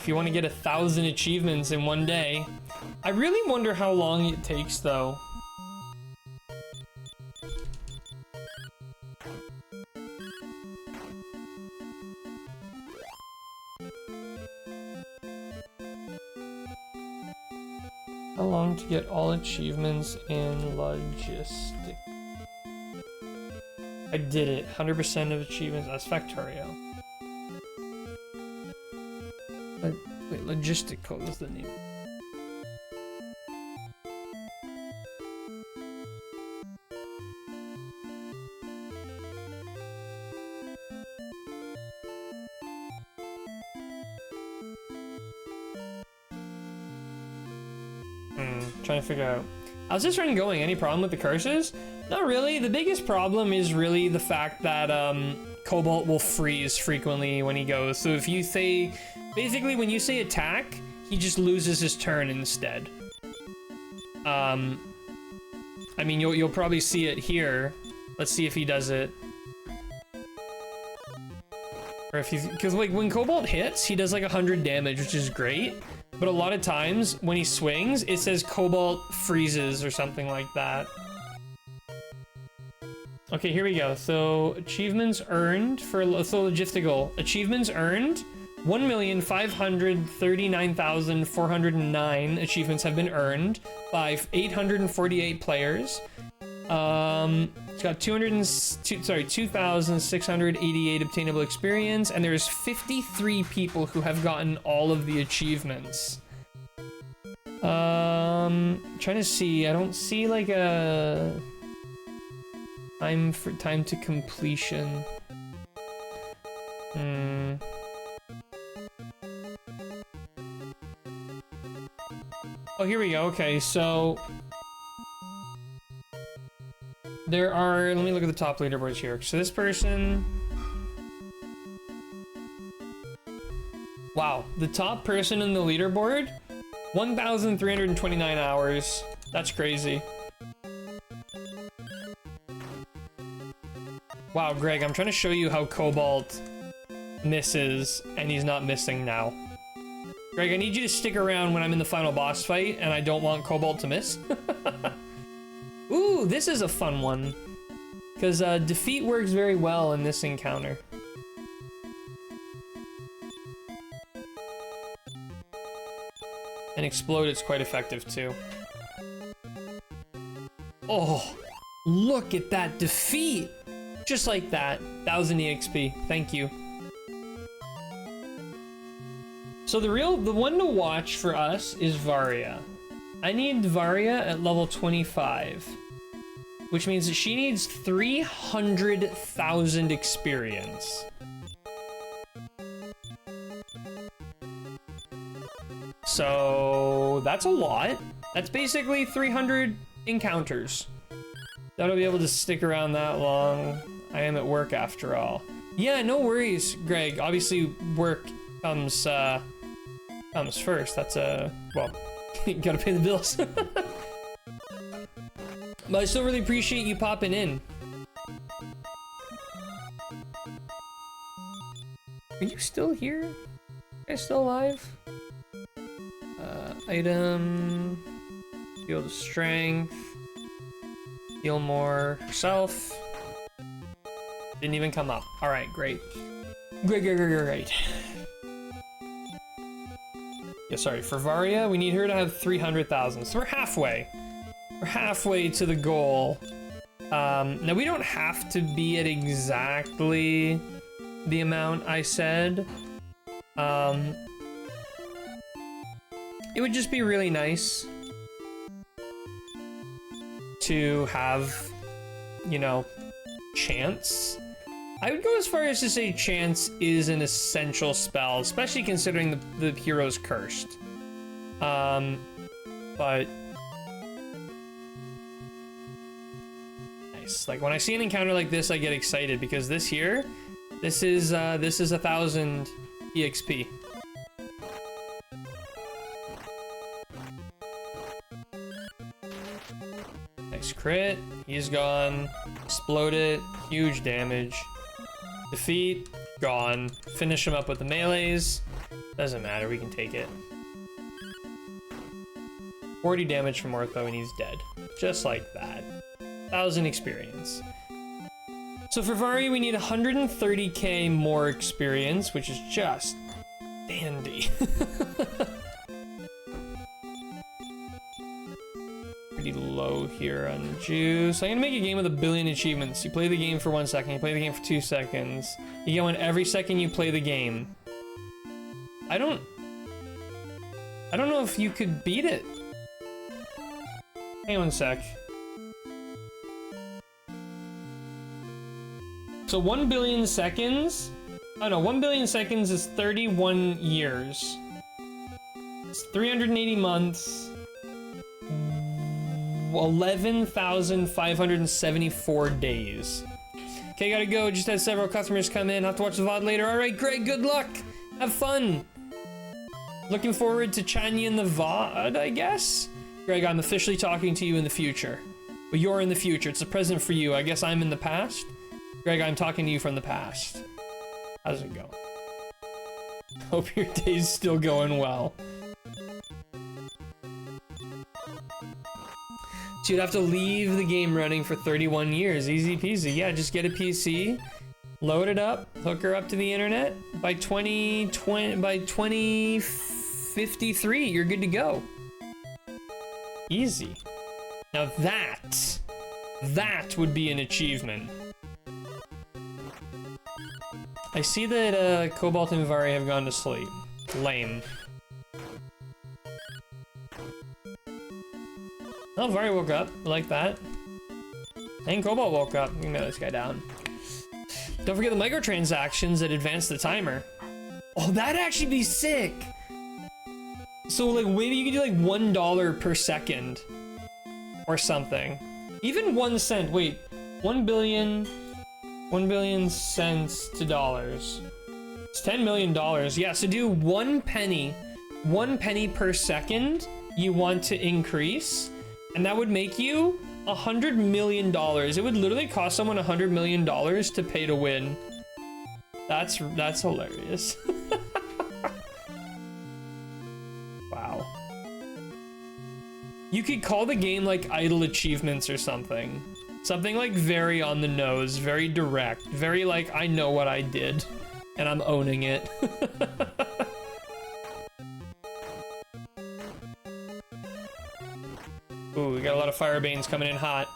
if you want to get 1,000 achievements in one day. I really wonder how long it takes, though. How long to get all achievements in logistic? I did it. 100% of achievements. That's Factorio. Wait, logistical is the name. Trying to figure out. How's this run going? Any problem with the curses? Not really. The biggest problem is really the fact that Cobalt will freeze frequently when he goes. So if you say, basically when you say attack, he just loses his turn instead. I mean, you'll probably see it here. Let's see if he does it. Or if he's, because like when Cobalt hits, he does like 100 damage, which is great. But a lot of times when he swings, it says Cobalt freezes or something like that. Okay, here we go. So achievements earned for logistical. Achievements earned, 1,539,409 achievements have been earned by 848 players. It's got 2,688 obtainable experience, and there's 53 people who have gotten all of the achievements. Trying to see, I don't see like a time to completion. Oh, here we go. Okay, so there are, let me look at the top leaderboards here. So this person, wow, the top person in the leaderboard, 1,329 hours. That's crazy. Wow, Greg, I'm trying to show you how Cobalt misses, and he's not missing now. Greg, I need you to stick around when I'm in the final boss fight, and I don't want Cobalt to miss. Ooh, this is a fun one. Because defeat works very well in this encounter. And explode is quite effective too. Oh, look at that defeat! Just like that. 1,000 EXP. Thank you. So the one to watch for us is Varia. I need Varia at level 25. Which means that she needs 300,000 experience. So that's a lot. That's basically 300 encounters. That'll be able to stick around that long. I am at work after all. Yeah, no worries, Greg. Obviously, work comes first. That's well, you gotta pay the bills. But I still really appreciate you popping in. Are you still here? Are you guys still alive? Item. Field of Strength. Heal more. Herself. Didn't even come up. Alright, great. Great. Yeah, sorry. For Varia, we need her to have 300,000. So we're halfway. We're halfway to the goal. Now we don't have to be at exactly the amount I said. It would just be really nice to have, you know, chance. I would go as far as to say chance is an essential spell, especially considering the hero's cursed. But nice. Like when I see an encounter like this, I get excited because this here, this is 1,000 EXP. Nice crit. He's gone. Explode it. Huge damage. Defeat. Gone. Finish him up with the melees. Doesn't matter, we can take it. 40 damage from Ortho and he's dead. Just like that. 1,000 experience. So for Vari, we need 130k more experience, which is just dandy. Pretty low here on Juice. I'm gonna make a game with 1 billion achievements. You play the game for 1 second, you play the game for 2 seconds. You get one every second you play the game. I don't know if you could beat it. Hang on a sec. So 1 billion seconds? Oh no, 1 billion seconds is 31 years. It's 380 months. 11,574 days. Okay, gotta go. Just had several customers come in. Have to watch the VOD later. All right, Greg, good luck. Have fun. Looking forward to chatting you in the VOD, I guess. Greg, I'm officially talking to you in the future. But you're in the future. It's the present for you. I guess I'm in the past. Greg, I'm talking to you from the past. How's it going? Hope your day's still going well. So you'd have to leave the game running for 31 years. Easy peasy. Yeah, just get a PC, load it up, hook her up to the internet. By 2053, you're good to go. Easy. Now that would be an achievement. I see that Cobalt and Vari have gone to sleep. Lame. Oh, Vari woke up. I like that. And Cobalt woke up. We can nail this guy down. Don't forget the microtransactions that advance the timer. Oh, that'd actually be sick. So, like, maybe you could do, like, $1 per second. Or something. Even 1 cent. Wait. 1 billion cents to dollars. It's $10 million. Yeah, so do 1 penny. 1 penny per second you want to increase. And that would make you $100 million. It would literally cost someone $100 million to pay to win. That's hilarious. Wow. You could call the game like idle achievements or something. Something like very on the nose, very direct, very like I know what I did and I'm owning it. Ooh, we got a lot of Firebanes coming in hot.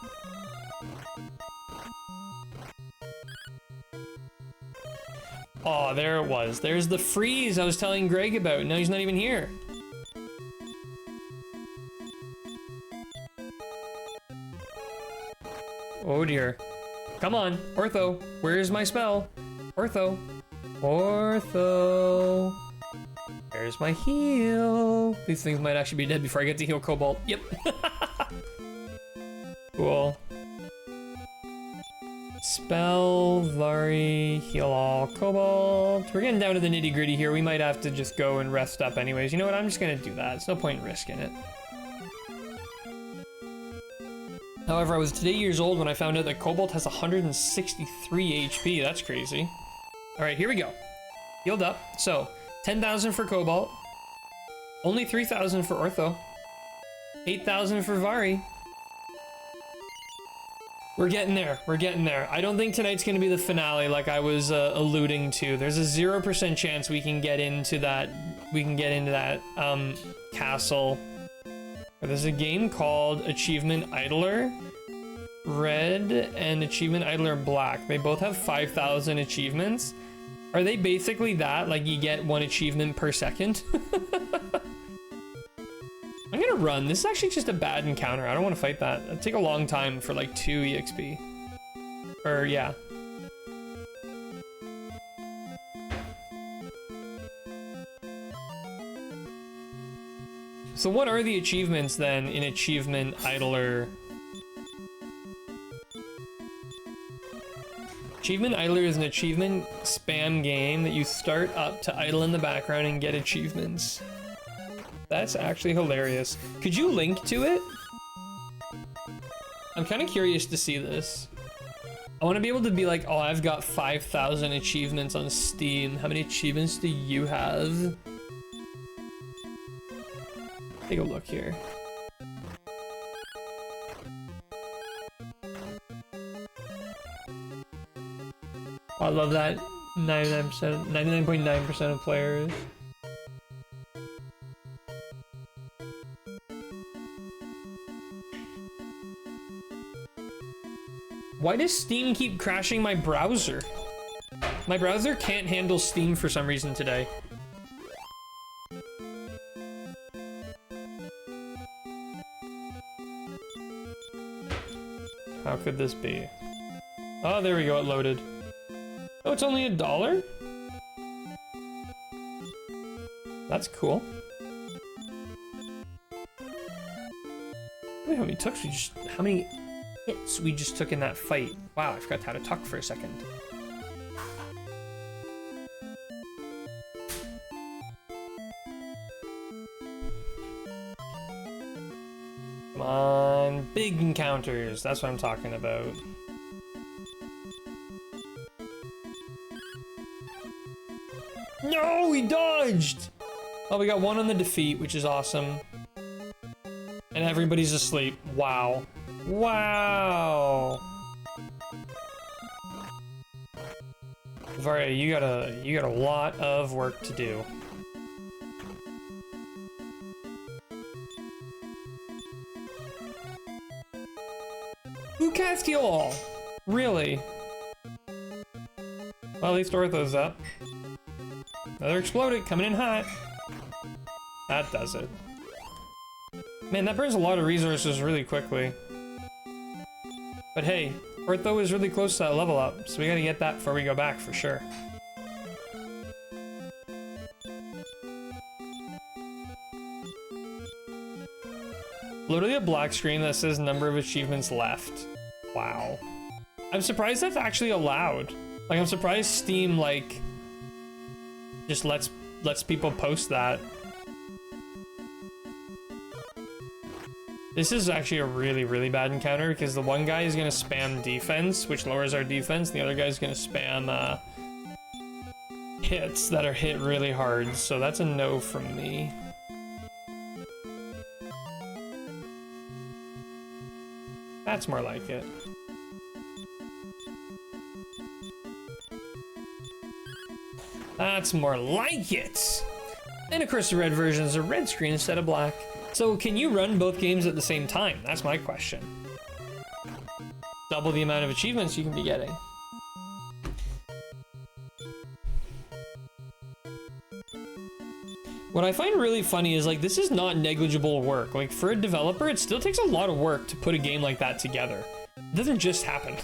Oh, there it was. There's the freeze I was telling Greg about. Now he's not even here. Oh dear. Come on, Ortho. Where's my spell? Ortho. Ortho. Where's my heal? These things might actually be dead before I get to heal Cobalt. Yep. Cool. Spell, Vari, heal all, Cobalt. We're getting down to the nitty gritty here. We might have to just go and rest up anyways. You know what? I'm just gonna do that. There's no point in risking it. However, I was today years old when I found out that Cobalt has 163 HP. That's crazy. All right, here we go. Healed up. So, 10,000 for Cobalt. Only 3,000 for Ortho. 8,000 for Vari. We're getting there. We're getting there. I don't think tonight's going to be the finale like I was alluding to. There's a 0% chance we can get into that. Castle. There's a game called Achievement Idler Red and Achievement Idler Black. They both have 5,000 achievements. Are they basically that? Like you get 1 achievement per second? I'm gonna run. This is actually just a bad encounter. I don't want to fight that. It'd take a long time for like 2 EXP. Or yeah. So what are the achievements then in Achievement Idler? Achievement Idler is an achievement spam game that you start up to idle in the background and get achievements. That's actually hilarious. Could you link to it? I'm kind of curious to see this. I want to be able to be like, oh, I've got 5,000 achievements on Steam. How many achievements do you have? Take a look here. I love that 99%, 99.9% of players. Why does Steam keep crashing my browser? My browser can't handle Steam for some reason today. How could this be? Oh, there we go, it loaded. Oh, it's only $1? That's cool. Look how many how many hits we just took in that fight. Wow, I forgot how to talk for a second. Come on, big encounters. That's what I'm talking about. No, he dodged! Oh, we got one on the defeat, which is awesome. And everybody's asleep. Wow. Wow. Varia, you got a lot of work to do. Bucastiol! Really? Well, at least Ortho's up. Another exploded, coming in hot. That does it. Man, that burns a lot of resources really quickly. But hey, Ortho is really close to that level up, so we gotta get that before we go back for sure. Literally a black screen that says number of achievements left. Wow. I'm surprised that's actually allowed. Like, I'm surprised Steam, like, just lets people post that. This is actually a really, really bad encounter because the one guy is gonna spam defense, which lowers our defense, and the other guy's gonna spam hits that are hit really hard, so that's a no from me. That's more like it. That's more like it! And of course the red version is a red screen instead of black. So can you run both games at the same time? That's my question. Double the amount of achievements you can be getting. What I find really funny is, like, this is not negligible work. Like, for a developer, it still takes a lot of work to put a game like that together. It doesn't just happen.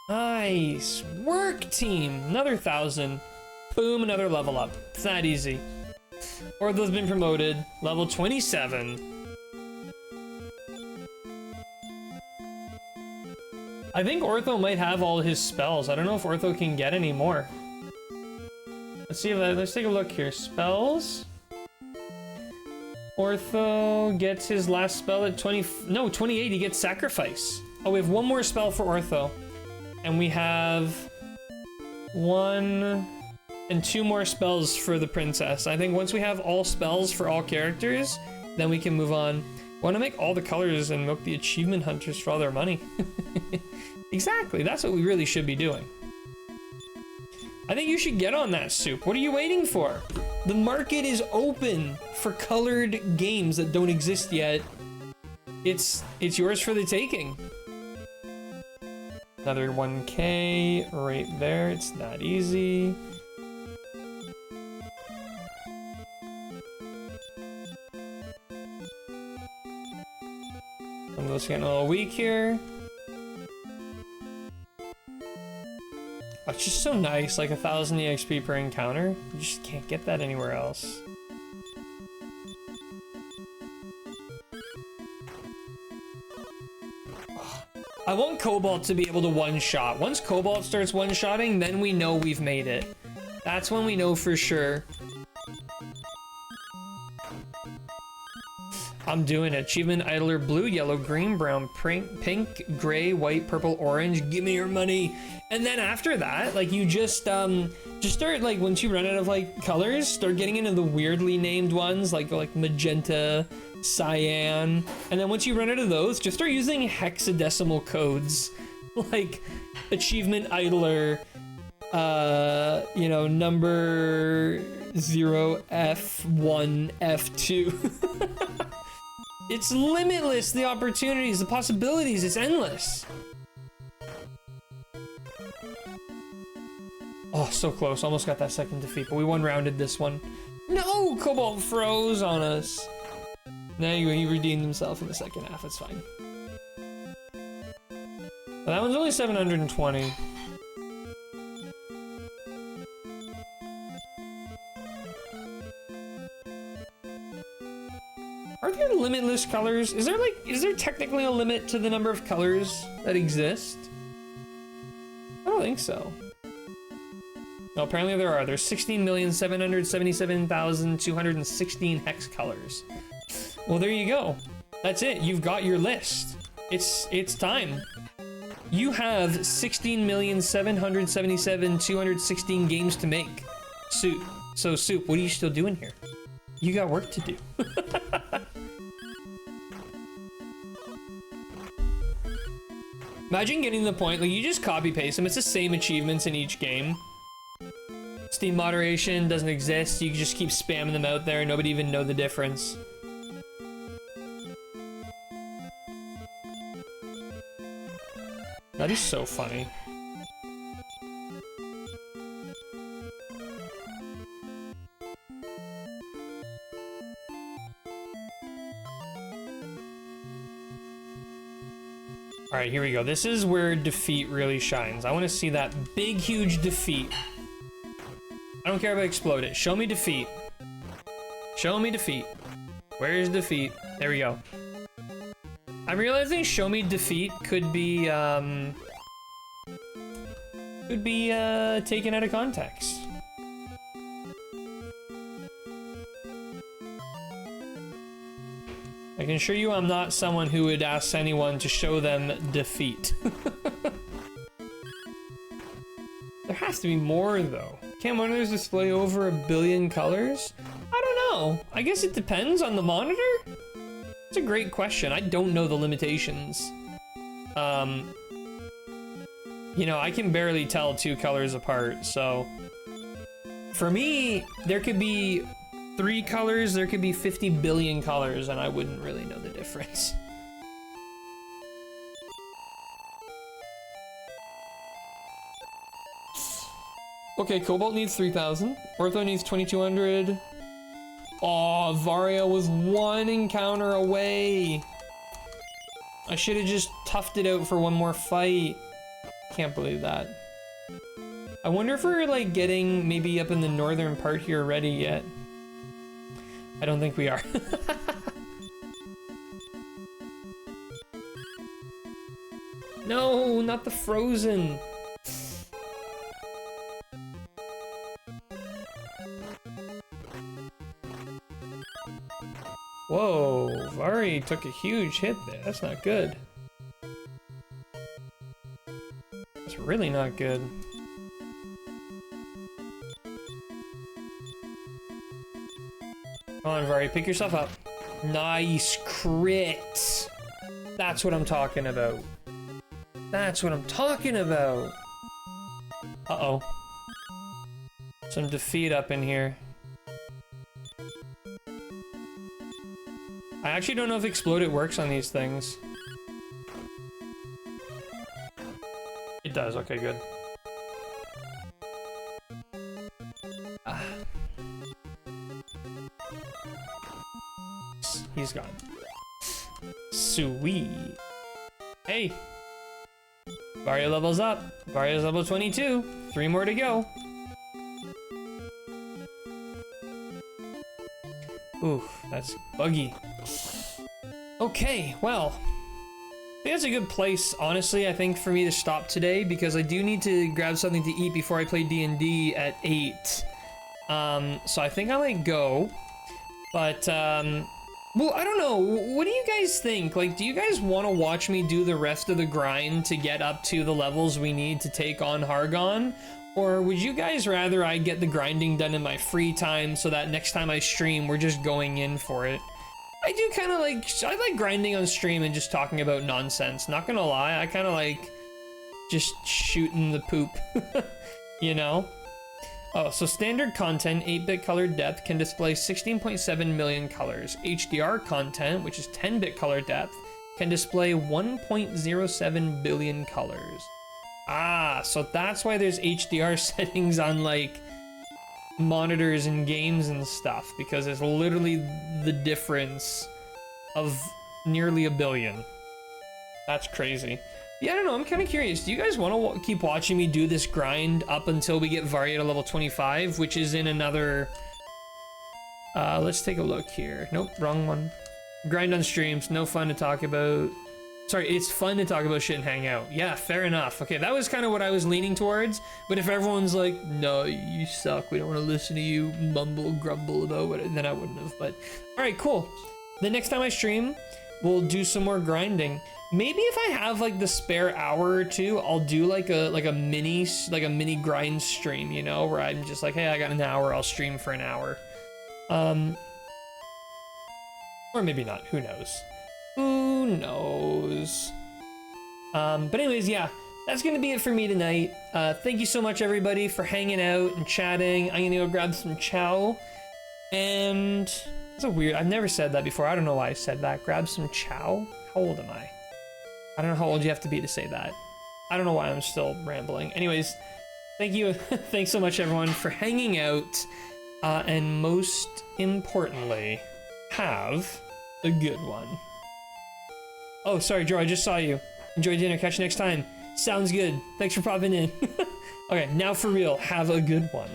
Nice work, team. Another 1,000. Boom, another level up. It's that easy. Ortho's been promoted. Level 27. I think Ortho might have all his spells. I don't know if Ortho can get any more. Let's see if let's take a look here. Spells. Ortho gets his last spell at 28. He gets Sacrifice. Oh, we have one more spell for Ortho. And we have 1 and 2 more spells for the princess. I think once we have all spells for all characters, then we can move on. Want to make all the colors and milk the achievement hunters for all their money. Exactly, that's what we really should be doing. I think you should get on that, Soup. What are you waiting for? The market is open for colored games that don't exist yet. It's yours for the taking. Another 1K right there. It's that easy. I'm just getting a little weak here. Oh, it's just so nice, like 1,000 EXP per encounter. You just can't get that anywhere else. I want Cobalt to be able to one-shot. Once Cobalt starts one-shotting, then we know we've made it. That's when we know for sure. I'm doing it. Achievement Idler blue, yellow, green, brown, pink, gray, white, purple, orange. Give me your money. And then after that, like you just start like once you run out of like colors, start getting into the weirdly named ones like magenta, cyan. And then once you run out of those, just start using hexadecimal codes like Achievement Idler, you know, number 0F1, F2. It's limitless, the opportunities, the possibilities, it's endless. Oh, so close, almost got that second defeat, but we one-rounded this one. No, Cobalt froze on us. Now he redeemed himself in the second half, it's fine. Well, that one's only 720. Are there limitless colors? Is there technically a limit to the number of colors that exist? I don't think so. No, apparently there are. There's 16,777,216 hex colors. Well, there you go. That's it. You've got your list. It's time. You have 16,777,216 games to make. Soup. So, Soup, what are you still doing here? You got work to do. Imagine getting to the point, like, you just copy paste them. It's the same achievements in each game. Steam moderation doesn't exist. You can just keep spamming them out there. Nobody even know the difference. That is so funny. All right, here we go. This is where defeat really shines. I want to see that big, huge defeat. I don't care if I explode it. Show me defeat. Show me defeat. Where's defeat? There we go. I'm realizing show me defeat could be taken out of context. I can assure you I'm not someone who would ask anyone to show them defeat. There has to be more, though. Can monitors display over 1 billion colors? I don't know. I guess it depends on the monitor? It's a great question. I don't know the limitations. You know, I can barely tell 2 colors apart, so... For me, there could be 3 colors, there could be 50 billion colors, and I wouldn't really know the difference. Okay, Cobalt needs 3,000. Ortho needs 2,200. Aw, Varia was 1 encounter away. I should have just toughed it out for 1 more fight. Can't believe that. I wonder if we're, like, getting maybe up in the northern part here already yet. I don't think we are. No, not the frozen. Whoa, Vari took a huge hit there. That's not good. That's really not good. Come on, Vari, pick yourself up. Nice crit. That's what I'm talking about. That's what I'm talking about. Uh-oh. Some defeat up in here. I actually don't know if Explode It works on these things. It does, okay, good. Ah. He's gone. Sweet. Hey! Varia levels up. Varia's level 22. 3 more to go. Ooh, that's buggy. Okay, well. I think that's a good place, honestly, I think, for me to stop today, because I do need to grab something to eat before I play D&D at 8. So I think I might go. But, Well, I don't know. What do you guys think? Like, do you guys want to watch me do the rest of the grind to get up to the levels we need to take on Hargon? Or would you guys rather I get the grinding done in my free time so that next time I stream, we're just going in for it? I do kind of like, I like grinding on stream and just talking about nonsense. Not gonna lie, I kind of like just shooting the poop, you know? Oh, so standard content, 8-bit color depth, can display 16.7 million colors. HDR content, which is 10-bit color depth, can display 1.07 billion colors. Ah, so that's why there's HDR settings on like monitors and games and stuff, because it's literally the difference of nearly a billion. That's crazy. Yeah, I don't know, I'm kind of curious. Do you guys want to keep watching me do this grind up until we get Varia to level 25, which is in another... let's take a look here. Nope, wrong one. Grind on streams, no fun to talk about. Sorry, it's fun to talk about shit and hang out. Yeah, fair enough. Okay, that was kind of what I was leaning towards, but if everyone's like, no, you suck, we don't want to listen to you mumble, grumble about it, then I wouldn't have, but... Alright, cool. The next time I stream, we'll do some more grinding. Maybe if I have like the spare hour or two, I'll do like a mini grind stream, you know, where I'm just like, hey, I got an hour, I'll stream for an hour. Or maybe not, who knows? Who knows? But anyways, yeah, that's gonna be it for me tonight. Thank you so much everybody for hanging out and chatting. I'm gonna go grab some chow. And it's a weird, I've never said that before. I don't know why I said that. Grab some chow? How old am I? I don't know how old you have to be to say that. I don't know why I'm still rambling. Anyways, thank you. Thanks so much everyone for hanging out. And most importantly, have a good one. Oh, sorry, Joe, I just saw you. Enjoy dinner, catch you next time. Sounds good. Thanks for popping in. Okay, now for real, have a good one.